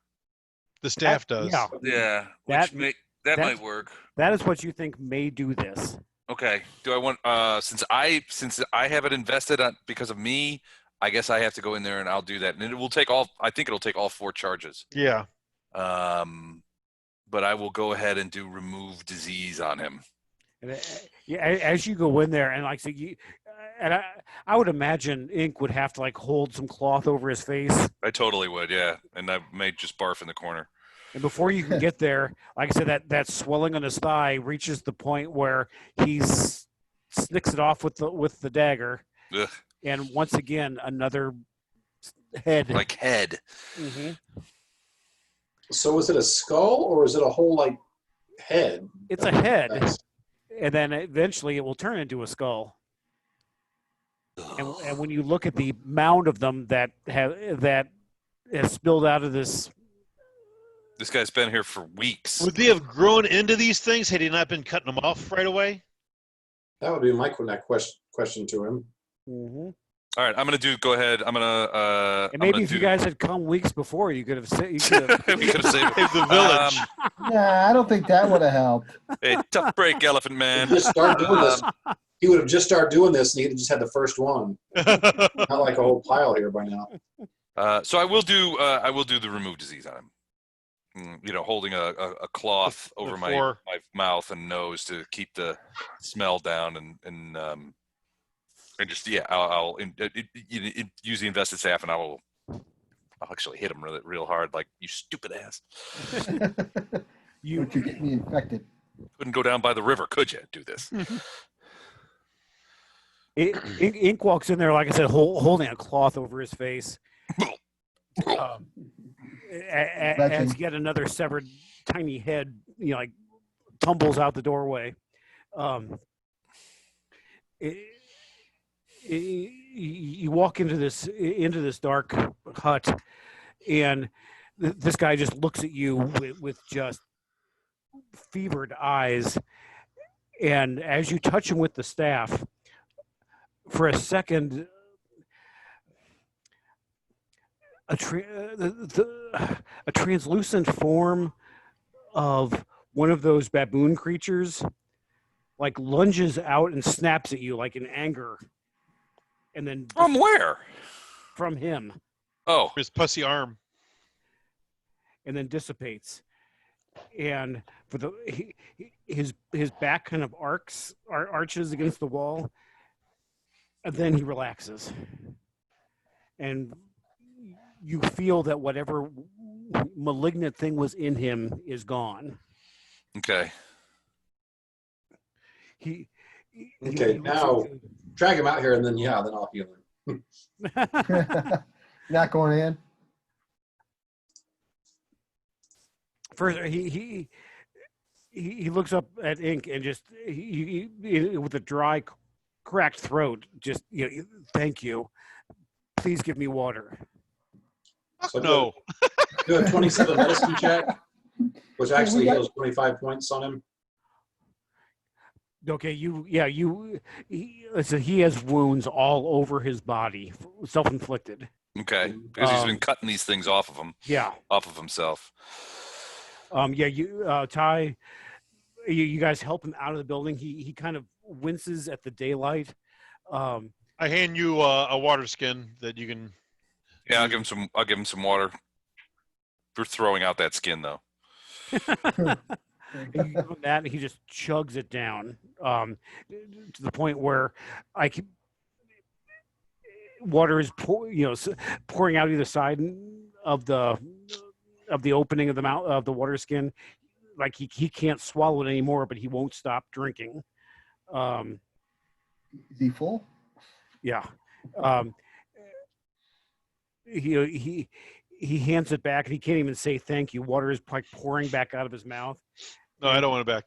The staff does. Yeah. That might work. That is what you think may do this. Okay. Do I want since I have it invested because of me, I guess I have to go in there and I'll do that. And it will take I think it'll take all 4 charges. Yeah. But I will go ahead and do remove disease on him. And as you go in there, and like so I would imagine Ink would have to hold some cloth over his face. I totally would, yeah. And I may just barf in the corner. And before you can get there, like I said, that swelling on his thigh reaches the point where he snicks it off with the dagger. Ugh. And once again, another head. Like head. Mm-hmm. So is it a skull or is it a whole head? It's a head. And then eventually it will turn into a skull. And when you look at the mound of them that has spilled out of this. This guy's been here for weeks. Would they have grown into these things had he not been cutting them off right away? That would be my question to him. Mm-hmm. All right, I'm gonna go ahead. I'm gonna. And maybe if you guys had come weeks before, you could have we could have saved the village. Nah, I don't think that would have helped. Hey, tough break, Elephant Man. Just start doing this. He would have just started doing this, and he'd have just had the first one. Not like a whole pile here by now. So I will do the remove disease on him. Holding a cloth over my mouth and nose to keep the smell down, and just I'll use the invested staff, and I'll actually hit him real hard, like, you stupid ass. You get me infected. Couldn't go down by the river, could you? Do this. Ink walks in there, like I said, holding a cloth over his face. As yet another severed tiny head, like tumbles out the doorway. You walk into this dark hut, and this guy just looks at you with just fevered eyes. And as you touch him with the staff, for a second, a translucent form of one of those baboon creatures like lunges out and snaps at you like in anger, and then from where? From him. Oh, his pussy arm. And then dissipates, and for his back kind of arches against the wall, and then he relaxes, and you feel that whatever malignant thing was in him is gone. Okay. Now drag him out here, and then I'll heal him. Not going in. First, he looks up at Ink and just with a dry, cracked throat, just thank you. Please give me water. So no. Do a 27 medicine check, which actually heals 25 points on him. Okay, he has wounds all over his body, self-inflicted. Okay, because he's been cutting these things off of him. Yeah, off of himself. Ty, you guys help him out of the building. He kind of winces at the daylight. I hand you a water skin that you can. Yeah, I'll give him some water. We're throwing out that skin though. And you give him that, and he just chugs it down to the point where water is pouring out either side of the opening of the mouth of the water skin. Like he can't swallow it anymore, but he won't stop drinking. Is he full? Yeah. He hands it back, and he can't even say thank you. Water is like pouring back out of his mouth. No, I don't want it back.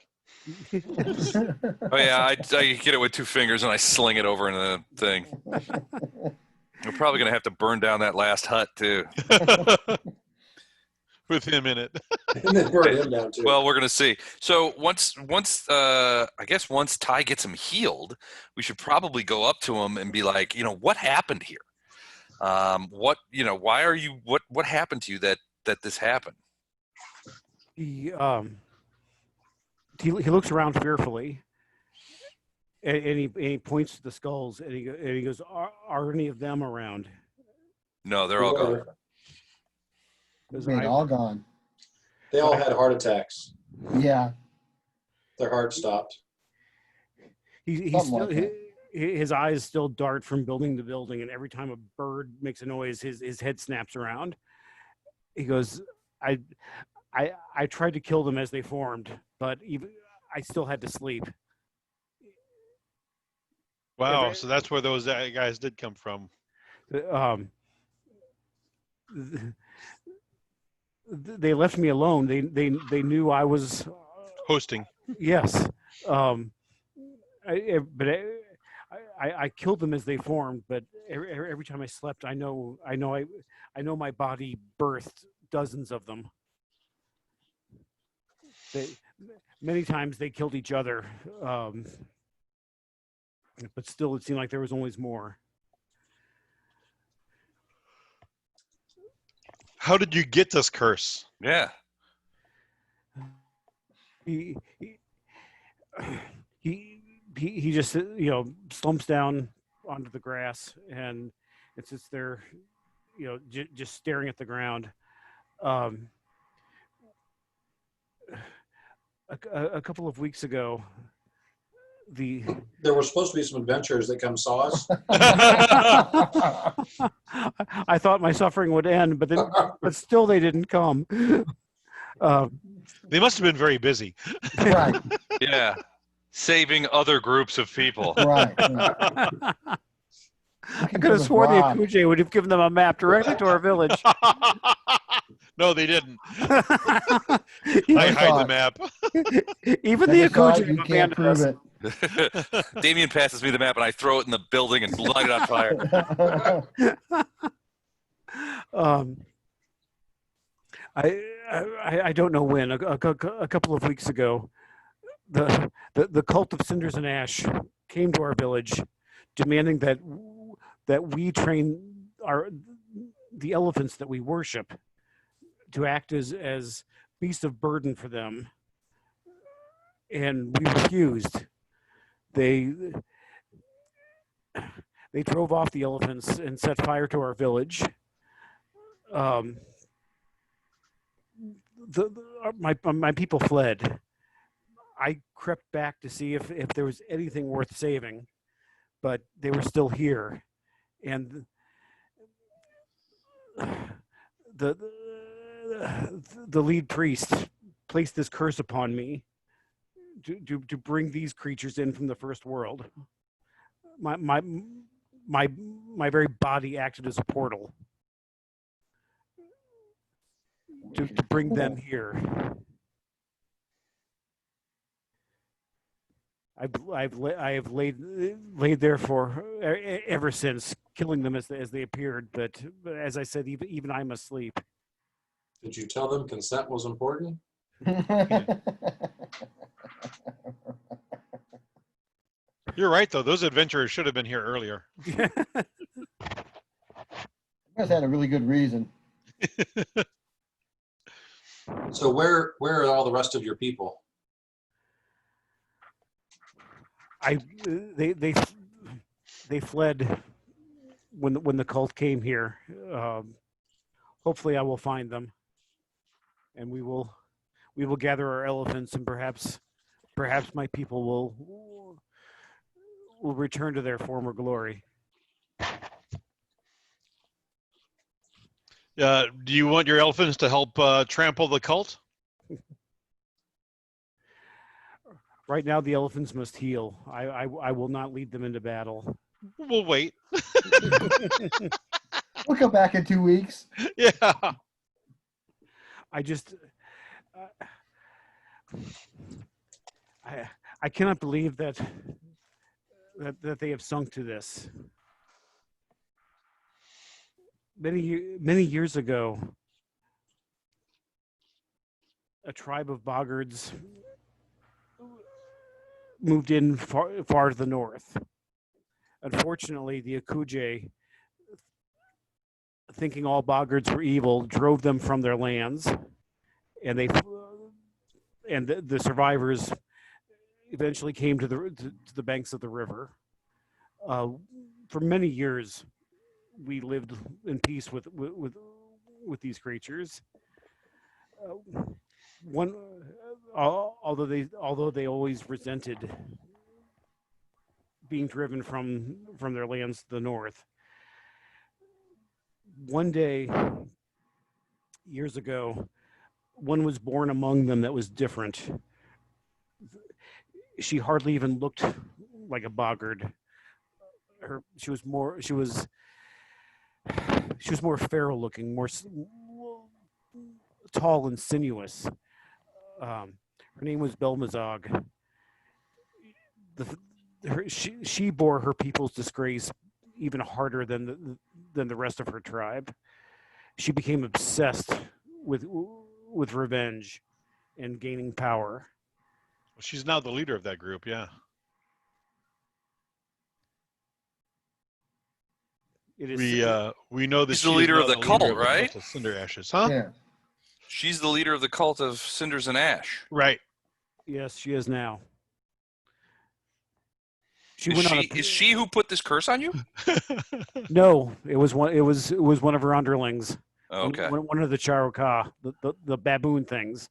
Oh yeah, I get it with 2 fingers and I sling it over in the thing. We're probably gonna have to burn down that last hut too. With him in it. And then burn him down too. Well, we're gonna see. So once Ty gets him healed, we should probably go up to him and be like, what happened here? Why are you? What happened to you that this happened? He looks around fearfully, and he points to the skulls, and he goes, "Are any of them around?" No, they're all gone. They're all gone. They all had heart attacks. Yeah. Their heart stopped. He's still, his eyes still dart from building to building, and every time a bird makes a noise, his head snaps around. He goes, I tried to kill them as they formed, but I still had to sleep. Wow, so that's where those guys did come from. They left me alone. They knew I was hosting. Yes, but I killed them as they formed, but every time I slept, I know my body birthed dozens of them. Many times they killed each other, but still it seemed like there was always more. How did you get this curse? Yeah. He just slumps down onto the grass and it sits there, just staring at the ground. A couple of weeks ago, there were supposed to be some adventurers that come saw us. I thought my suffering would end, but still they didn't come. They must have been very busy. Right. Yeah. Saving other groups of people. Right. I could have sworn the Akuje would have given them a map directly to our village. No, they didn't. I hide the map. Even the Akuje you can't prove it. Damien passes me the map and I throw it in the building and light it on fire. I don't know when. A couple of weeks ago, the cult of Cinders and Ash came to our village, demanding that we train the elephants that we worship to act as beasts of burden for them, and we refused. They drove off the elephants and set fire to our village. My people fled. I crept back to see if there was anything worth saving, but they were still here, and the lead priest placed this curse upon me to bring these creatures in from the first world. My very body acted as a portal to bring them here. I have laid there for ever since, killing them as they appeared. But as I said, even I must sleep. Did you tell them consent was important? You're right, though. Those adventurers should have been here earlier. You guys had a really good reason. So where are all the rest of your people? They fled when the cult came here. Hopefully, I will find them, and we will gather our elephants, and perhaps my people will return to their former glory. Do you want your elephants to help trample the cult? Right now, the elephants must heal. I will not lead them into battle. We'll wait. We'll come back in 2 weeks. Yeah. I cannot believe that they have sunk to this. Many years ago, a tribe of boggards moved in far to the north. Unfortunately, the Akuje, thinking all boggards were evil, drove them from their lands, and the survivors eventually came to the banks of the river. For many years, we lived in peace with these creatures. Although they always resented being driven from their lands to the north. One day, years ago, one was born among them that was different. She hardly even looked like a boggard. She was more feral looking, more tall and sinuous. Her name was Belmazog. she bore her people's disgrace even harder than the rest of her tribe. She became obsessed with revenge and gaining power. She's now the leader of that group. Yeah. It is. We know that She's the leader of the cult, right? Of Cinder Ashes, huh? Yeah. She's the leader of the cult of Cinders and Ash. Right. Yes, she is now. Is she who put this curse on you? No, it was one. It was one of her underlings. Okay. One of the Charoka, the baboon things.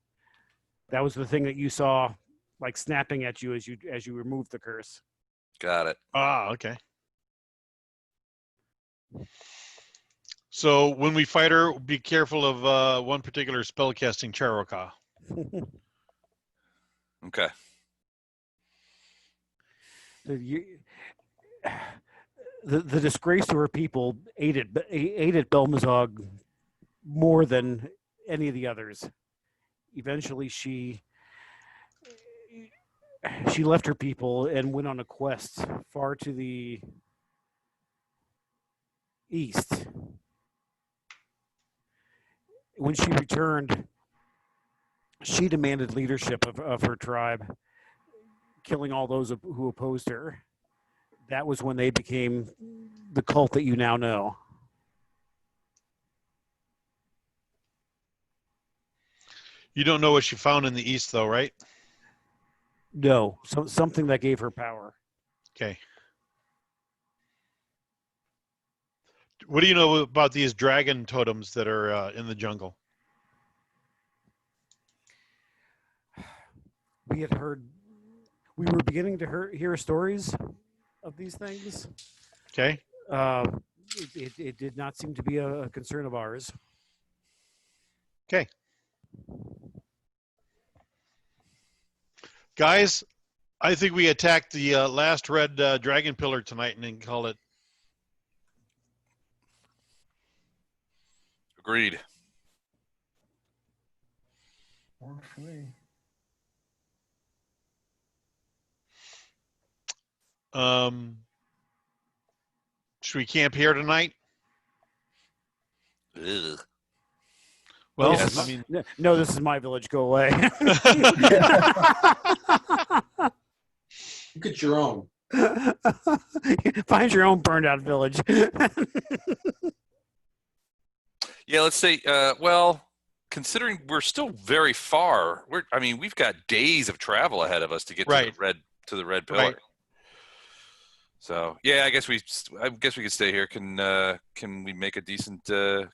That was the thing that you saw, like snapping at you as you removed the curse. Got it. Ah, okay. So when we fight her, be careful of one particular spellcasting Charoka. Okay. The disgrace to her people aided Belmazog more than any of the others. Eventually, she left her people and went on a quest far to the east. When she returned, she demanded leadership of her tribe, killing all those who opposed her. That was when they became the cult that you now know. You don't know what she found in the east, though, right? No, something that gave her power. Okay. What do you know about these dragon totems that are in the jungle? We were beginning to hear stories of these things. Okay. It did not seem to be a concern of ours. Okay. Guys, I think we attacked the last red dragon pillar tonight and then call it. Agreed. Works for me. Should we camp here tonight? Ugh. Well, Yes. I mean, No, this is my village. Go away. You get your own. Find your own burned out village. Yeah, let's say, well, considering we're still very far, we've got days of travel ahead of us to get Right. to the red pillar. Right. So, yeah, I guess we could stay here. Can we make a decent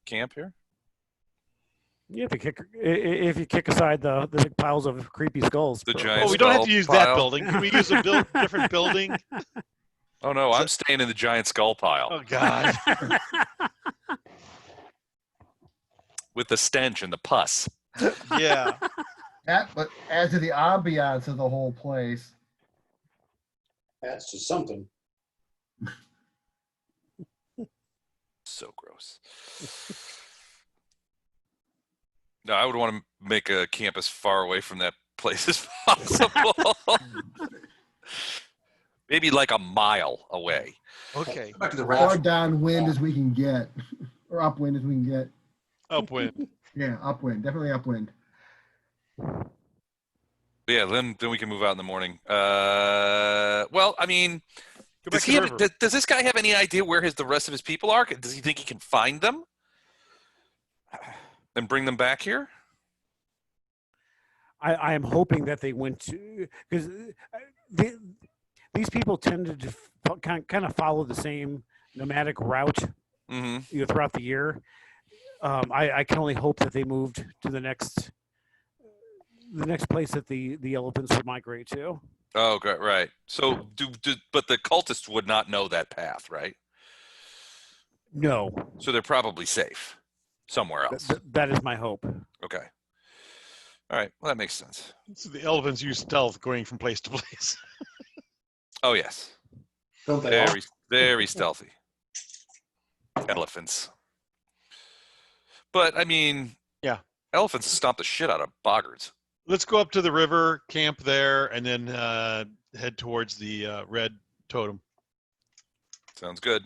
camp here? Yeah, if you kick aside the big piles of creepy skulls. The giant. Oh, we don't have skull to use pile. that building. Can we use a different building? Oh no, I'm staying in the giant skull pile Oh God. with the stench and the pus. Yeah. That, but adds to the ambiance of the whole place. That's just something. So gross. No, I would want to make a camp as far away from that place as possible. Maybe like a mile away. Okay. Back to the Or raft. downwind as we can get. Or upwind as we can get. Upwind. Yeah, upwind. Definitely upwind. Yeah, then we can move out in the morning. Well, I mean, Go back does, to he the have, river. does this guy have any idea where the rest of his people are? Does he think he can find them and bring them back here? I am hoping that they went to, because these people tended to kind of follow the same nomadic route Mm-hmm. throughout the year. I can only hope that they moved to the next place that the elephants would migrate to. Oh, okay, right. So, but the cultists would not know that path, right? No, So they're probably safe somewhere else. that is my hope. Okay. All right. Well, that makes sense. So the elephants use stealth going from place to place. Oh, yes. Don't they all? Very, very stealthy. Elephants. But, I mean, Yeah. elephants stomp the shit out of boggards. Let's go up to the river, camp there, and then head towards the red totem. Sounds good.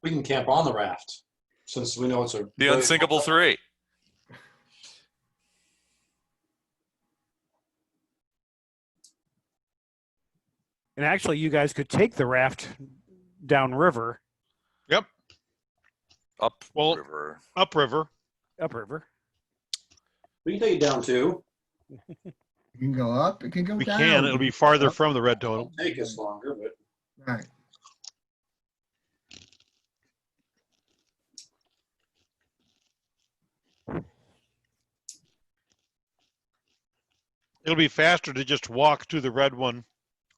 We can camp on the raft since we know it's a The unsinkable 3. And actually, you guys could take the raft downriver. Yep. Upriver. Upriver. Upriver. We can take it down too. It can go up. It can go We down. can. It'll be farther Up. from the red totem. It'll take us longer, but Right. It'll be faster to just walk to the red one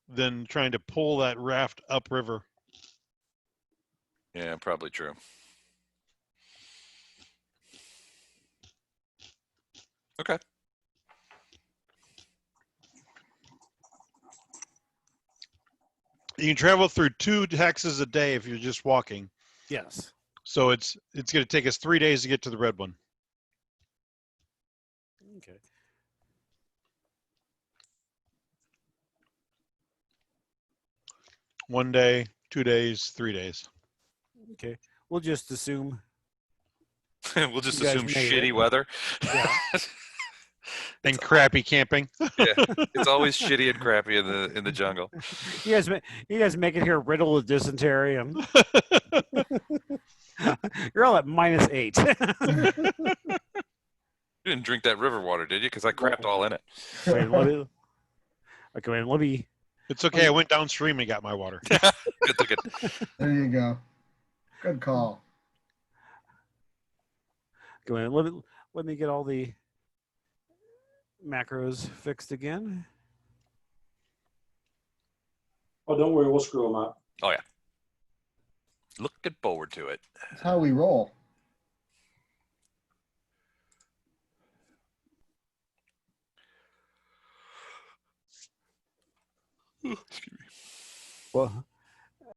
than trying to pull that raft upriver. Yeah, probably true. Okay. You can travel through 2 hexes a day if you're just walking. Yes. So it's going to take us 3 days to get to the red one. Okay. One day, 2 days, 3 days. Okay. We'll just assume. We'll just You guys assume made shitty it. weather. Yeah. And crappy camping. Yeah, it's always shitty and crappy in the jungle. You guys make it here riddled with dysentery. You're all at -8. You didn't drink that river water, did you? Because I crapped all in it. Wait, let me. It's okay. I went downstream and got my water. Good. There you go. Good call. Go in. Let me get all the macros fixed again. oh, don't worry, we'll screw them up. Oh yeah. Looking forward to it. That's how we roll. Excuse me. Well,